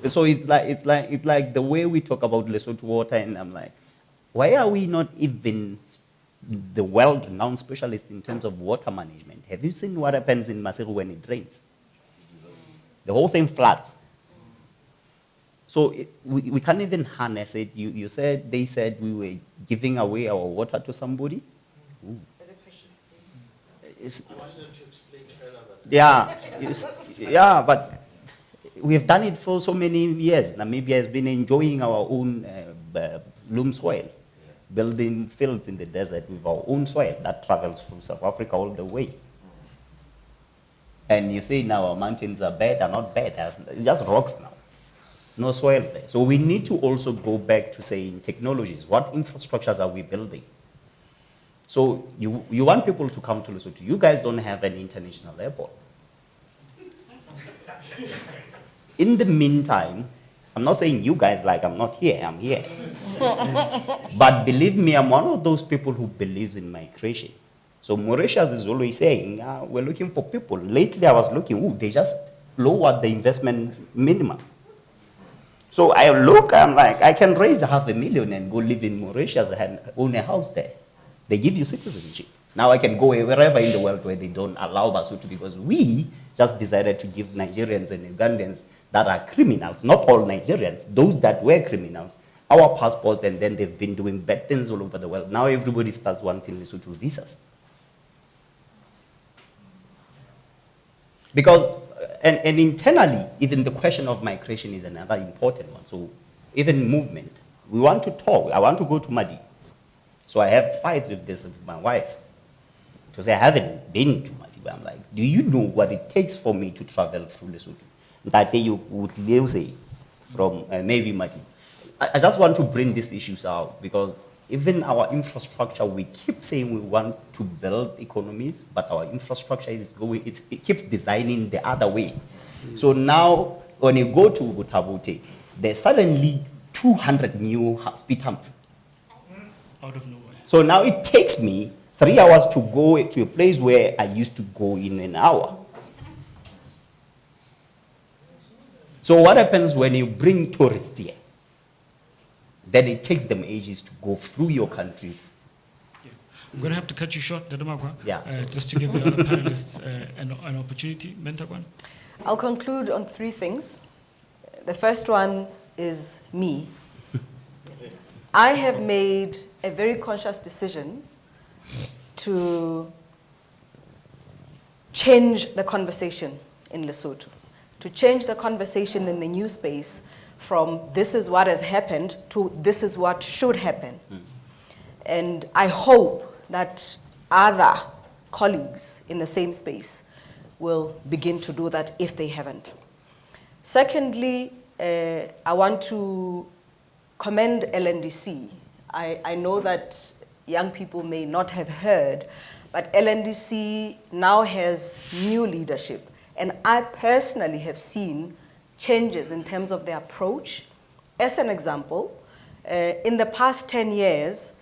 So it's like the way we talk about Lesotho water, and I'm like, why are we not even the world-renowned specialists in terms of water management? Have you seen what happens in Maseru when it rains? The whole thing floods. So we can't even harness it. They said we were giving away our water to somebody. Ooh. Yeah, but we've done it for so many years. Namibia has been enjoying our own loam soil, building fields in the desert with our own soil that travels from South Africa all the way. And you say now our mountains are bad, are not bad. It's just rocks now. No soil there. So we need to also go back to saying technologies. What infrastructures are we building? So you want people to come to Lesotho. You guys don't have an international airport. In the meantime, I'm not saying you guys like I'm not here, I'm here. But believe me, I'm one of those people who believes in migration. So Mauritius is always saying, we're looking for people. Lately I was looking, they just lowered the investment minimum. So I look, I'm like, I can raise $500,000 and go live in Mauritius and own a house there. They give you citizenship. Now I can go wherever in the world where they don't allow Basotho, because we just decided to give Nigerians and Ugandans that are criminals, not all Nigerians, those that were criminals, our passports, and then they've been doing bad things all over the world. Now everybody starts wanting Lesotho visas. Because, and internally, even the question of migration is another important one. So even movement, we want to talk. I want to go to Madi. So I have fights with my wife. Because I haven't been to Madi. But I'm like, do you know what it takes for me to travel through Lesotho? That day you would say from maybe Madi. I just want to bring these issues out, because even our infrastructure, we keep saying we want to build economies, but our infrastructure is going, it keeps designing the other way. So now, when you go to Butabote, there's suddenly 200 new speed humps. Out of nowhere. So now it takes me 3 hours to go to a place where I used to go in an hour. So what happens when you bring tourists here? Then it takes them ages to go through your country. Yeah. I'm going to have to cut you short, Dadamagwa, yeah. Just to give the other panelists an opportunity. Mentagwan? I'll conclude on 3 things. The first one is me. I have made a very conscious decision to change the conversation in Lesotho, to change the conversation in the new space from this is what has happened to this is what should happen. And I hope that other colleagues in the same space will begin to do that if they haven't. Secondly, I want to commend LNDC. I know that young people may not have heard, but LNDC now has new leadership, And I personally have seen changes in terms of their approach. As an example, in the past 10 years,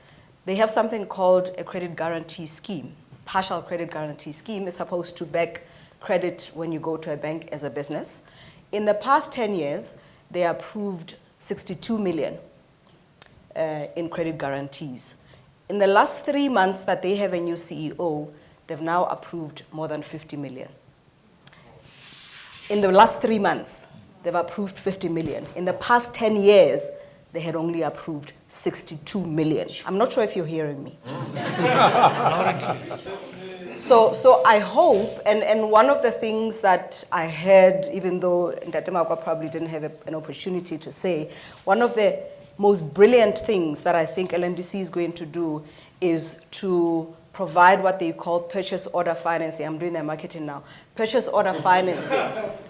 they have something called a credit guarantee scheme. Partial credit guarantee scheme is supposed to back credit when you go to a bank as a business. In the past 10 years, they approved 62 million in credit guarantees. In the last 3 months that they have a new CEO, they've now approved more than 50 million. In the last 3 months, they've approved 50 million. In the past 10 years, they had only approved 62 million. I'm not sure if you're hearing me. So I hope, and one of the things that I heard, even though Ntate Makwa probably didn't have an opportunity to say, one of the most brilliant things that I think LNDC is going to do is to provide what they call purchase order financing. I'm doing their marketing now. Purchase order financing.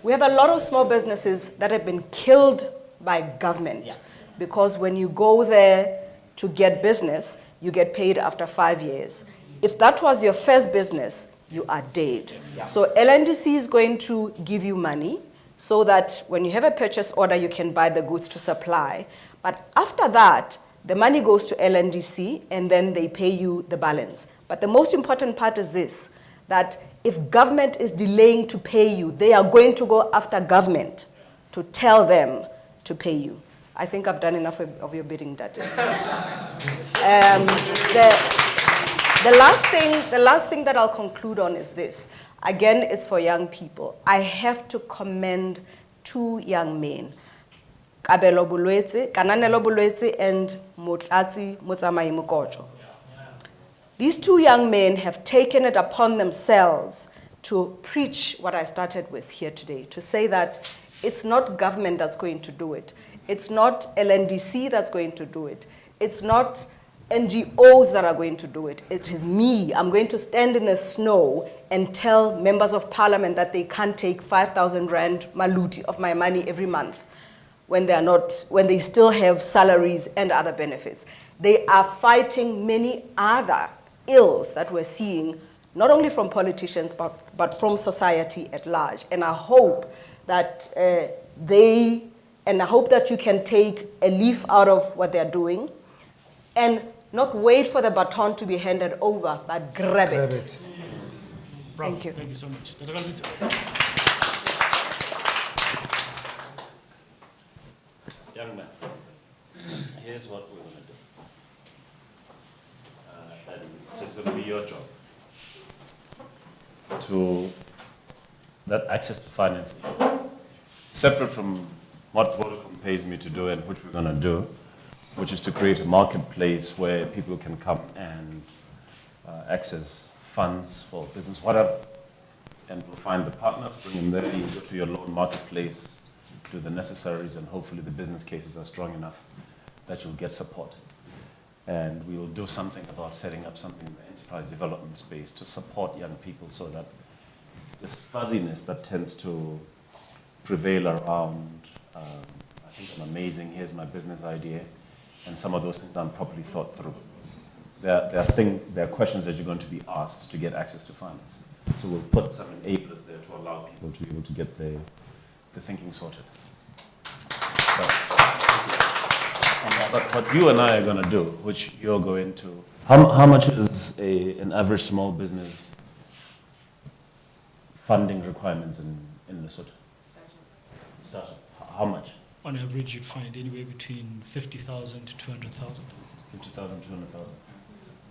We have a lot of small businesses that have been killed by government because when you go there to get business, you get paid after 5 years. If that was your first business, you are dead. So LNDC is going to give you money so that when you have a purchase order, you can buy the goods to supply. But after that, the money goes to LNDC and then they pay you the balance. But the most important part is this, that if government is delaying to pay you, they are going to go after government to tell them to pay you. I think I've done enough of your bidding, Dade. The last thing that I'll conclude on is this. Again, it's for young people. I have to commend 2 young men, Kananelo Bolwetse and Motlatsi Motsamai Mokocho. These 2 young men have taken it upon themselves to preach what I started with here today, to say that it's not government that's going to do it. It's not LNDC that's going to do it. It's not NGOs that are going to do it. It is me. I'm going to stand in the snow and tell members of parliament that they can't take 5,000 rand maluti of my money every month when they still have salaries and other benefits. They are fighting many other ills that we're seeing, not only from politicians, but from society at large. And I hope that I hope that you can take a leaf out of what they're doing and not wait for the baton to be handed over, but grab it. Bravo. Thank you. Thank you so much. Young man, here's what we're going to do. And it's going to be your job to that access to financing, separate from what Vodacom pays me to do and which we're going to do, which is to create a marketplace where people can come and access funds for business, whatever. And we'll find the partners, bring them there, you go to your loan marketplace, do the necessaries, and hopefully the business cases are strong enough that you'll get support. And we will do something about setting up something in the enterprise development space to support young people so that this fuzziness that tends to prevail around, I think I'm amazing, here's my business idea, and some of those things aren't properly thought through. There are questions that you're going to be asked to get access to finance. So we'll put some enablers there to allow people to be able to get the thinking sorted. But what you and I are going to do, which you're going to, how much is an average small business funding requirements in Lesotho? Startup. How much? On average, you'd find anywhere between 50,000 to 200,000. 50,000, 200,000.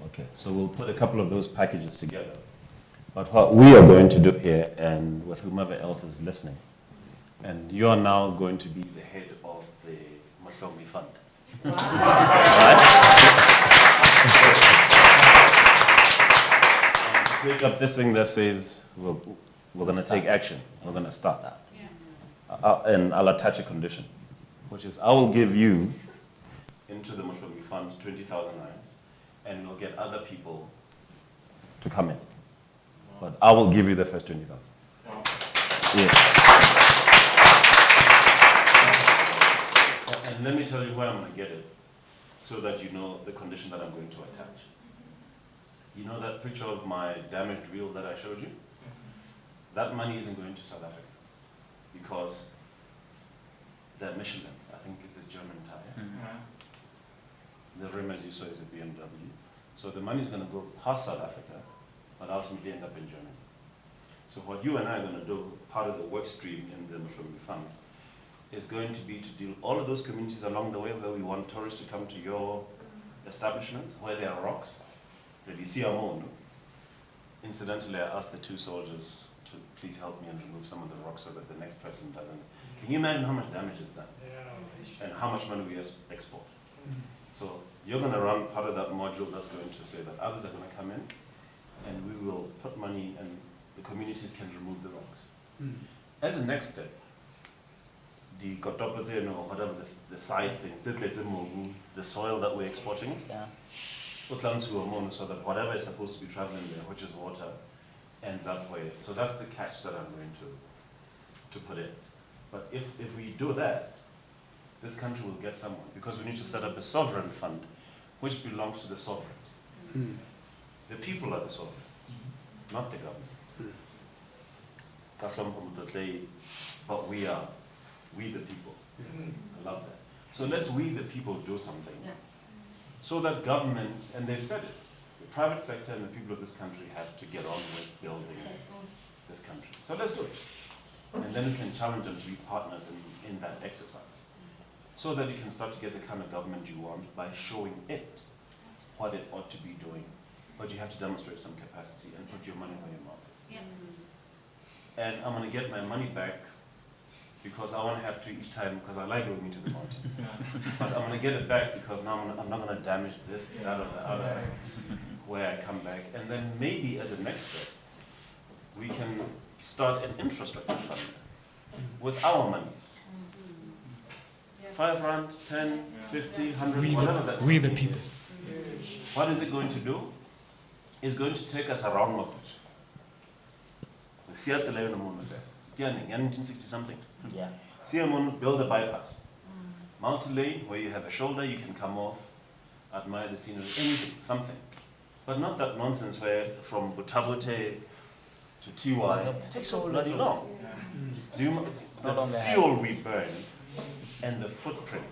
Okay, so we'll put a couple of those packages together. But what we are going to do here, and with whomever else is listening, and you are now going to be the head of the Mahlomi Fund. Right? Take up this thing that says we're going to take action. We're going to start. And I'll attach a condition, which is I will give you into the Mahlomi Fund 20,000 rands, and we'll get other people to come in. But I will give you the first 20,000. Yes. And let me tell you where I'm going to get it, so that you know the condition that I'm going to attach. You know that picture of my damaged wheel that I showed you? that money isn't going to South Africa because the Michelins, I think it's a German tire. The rim, as you saw, is a BMW. So the money is going to go past South Africa, but ultimately end up in Germany. So what you and I are going to do, part of the work stream in the Mhlombe Fund, is going to be to deal all of those communities along the way where we want tourists to come to your establishments, where there are rocks. Incidentally, I asked the two soldiers to please help me and remove some of the rocks so that the next person doesn't. Can you imagine how much damage is done? And how much money we export? So you're going to run part of that module that's going to say that others are going to come in and we will put money and the communities can remove the rocks. As a next step, the kotopote or whatever the side things, the soil that we're exporting, so that whatever is supposed to be traveling there, which is water, ends up where. So that's the catch that I'm going to put in. But if we do that, this country will get somewhere because we need to set up a sovereign fund which belongs to the sovereign. The people are the sovereign, not the government. But we the people. I love that. So let's we the people do something so that government, and they've said it, the private sector and the people of this country have to get on with building this country. So let's do it. And then we can challenge them to be partners in that exercise so that you can start to get the kind of government you want by showing it what it ought to be doing. But you have to demonstrate some capacity and put your money where your mouth is. And I'm going to get my money back because I won't have to each time, because I like going to the mountains. But I'm going to get it back because now I'm not going to damage this, that, or the other where I come back. And then maybe as a next step, we can start an infrastructure fund with our monies. 5 rand, 10, 50, 100, whatever that's. We the people. What is it going to do? It's going to take us around Maputo. Seattle 1960 something. Yeah. Siamon build a bypass. Multi-lane where you have a shoulder, you can come off, admire the scenery, anything, something. But not that nonsense where from Butabote to Tiwai, it takes so bloody long. Do you, the fuel we burn and the footprint.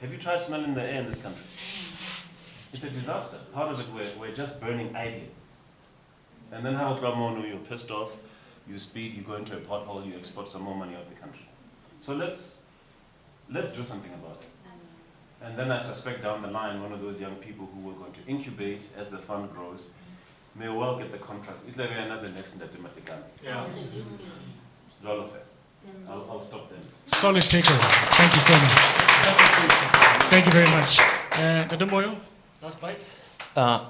Have you tried smelling the air in this country? It's a disaster. Part of it we're just burning idly. And then how you're pissed off, you speed, you go into a pothole, you export some more money out of the country. So let's do something about it. And then I suspect down the line, one of those young people who we're going to incubate as the fund grows may well get the contracts. It's like another next in the Dimatikan. Yeah. It's all of it. I'll stop then. Solid takeover. Thank you so much. Thank you very much. Dr. Moyo, last bite?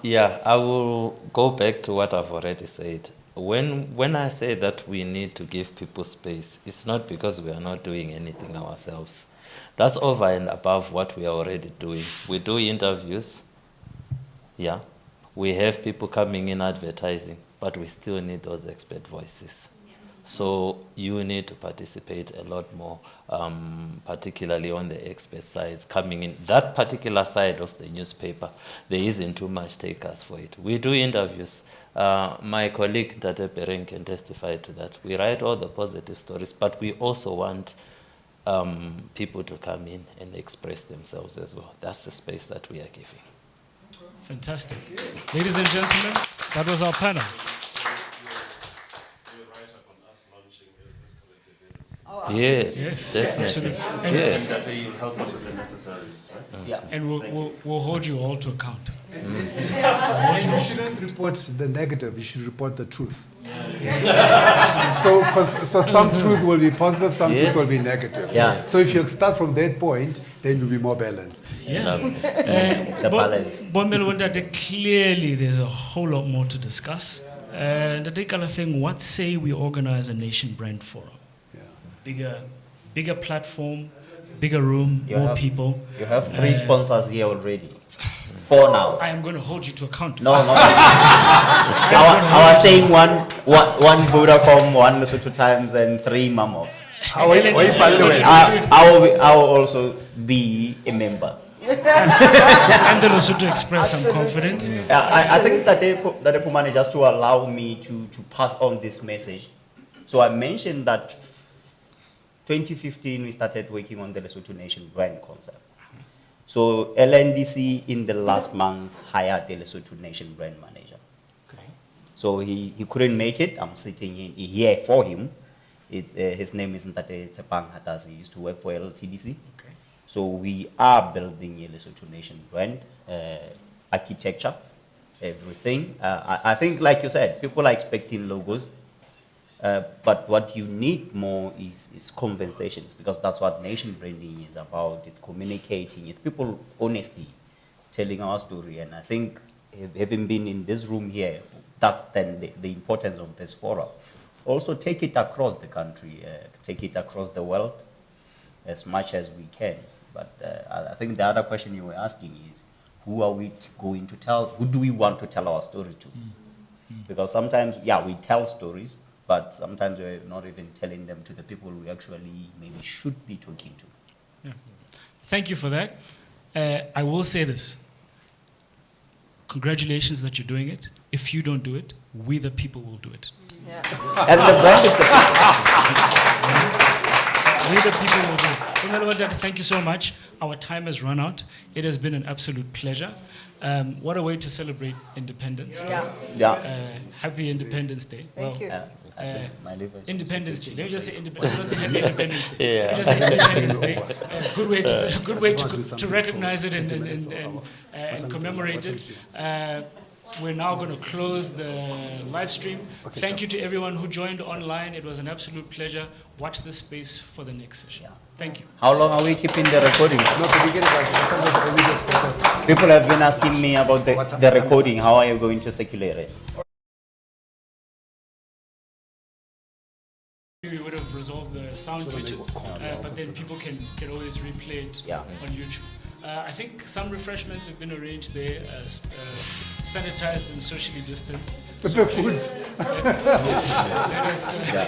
Yeah, I will go back to what I've already said. When I say that we need to give people space, it's not because we are not doing anything ourselves. That's over and above what we are already doing. We do interviews, yeah. We have people coming in advertising, but we still need those expert voices. So you need to participate a lot more, particularly on the expert sides coming in. That particular side of the newspaper, there isn't too much takers for it. We do interviews. My colleague Tate Pereng can testify to that. We write all the positive stories, but we also want people to come in and express themselves as well. That's the space that we are giving. Fantastic. Ladies and gentlemen, that was our panel. Yes, definitely. Absolutely. Yes. That way you help us with the necessaries, right? Yeah. And we'll hold you all to account. And you shouldn't report the negative, you should report the truth. Yes. So some truth will be positive, some truth will be negative. Yeah. So if you start from that point, then you'll be more balanced. Yeah. The balance. Clearly, there's a whole lot more to discuss. The Ikalafeng, what say we organize a Nation Brand Forum? Bigger platform, bigger room, more people. You have 3 sponsors here already. 4 now. I am going to hold you to account. No. I was saying one Vodacom, 1 Lesotho Times, and 3 Mammoth. I will also be a member. And the Lesotho Express, I'm confident. I think that the Pumani just to allow me to pass on this message So I mentioned that 2015 we started working on the Lesotho Nation brand concept. So LNDC in the last month hired the Lesotho Nation brand manager. Okay. So he couldn't make it. I'm sitting in here for him. It's, his name is Ntate Tsepang Hatasi. He used to work for LTDC. Okay. So we are building a Lesotho Nation brand, architecture, everything. I think, like you said, people are expecting logos. But what you need more is conversations, because that's what nation branding is about. It's communicating, it's people honestly telling our story. And I think, having been in this room here, that's then the importance of this forum. Also take it across the country, take it across the world as much as we can. But I think the other question you were asking is, who are we going to tell, who do we want to tell our story to? Because sometimes, yeah, we tell stories, but sometimes we're not even telling them to the people we actually maybe should be talking to. Yeah. Thank you for that. I will say this. Congratulations that you're doing it. If you don't do it, we the people will do it. Yeah. And the brand is the We the people will do it. Thank you so much. Our time has run out. It has been an absolute pleasure. What a way to celebrate independence. Happy Independence Day. Thank you. Independence Day. Let me just say Independence Day. Happy Independence Day. Let me just say Independence Day. Good way to recognize it and commemorate it. We're now going to close the live stream. Thank you to everyone who joined online. It was an absolute pleasure. Watch this space for the next session. Thank you. How long are we keeping the recording? People have been asking me about the recording. How are you going to circulate it? We would have resolved the sound glitches, but then people can always replay it on YouTube. I think some refreshments have been arranged there, sanitized and socially distanced. The foods. Let us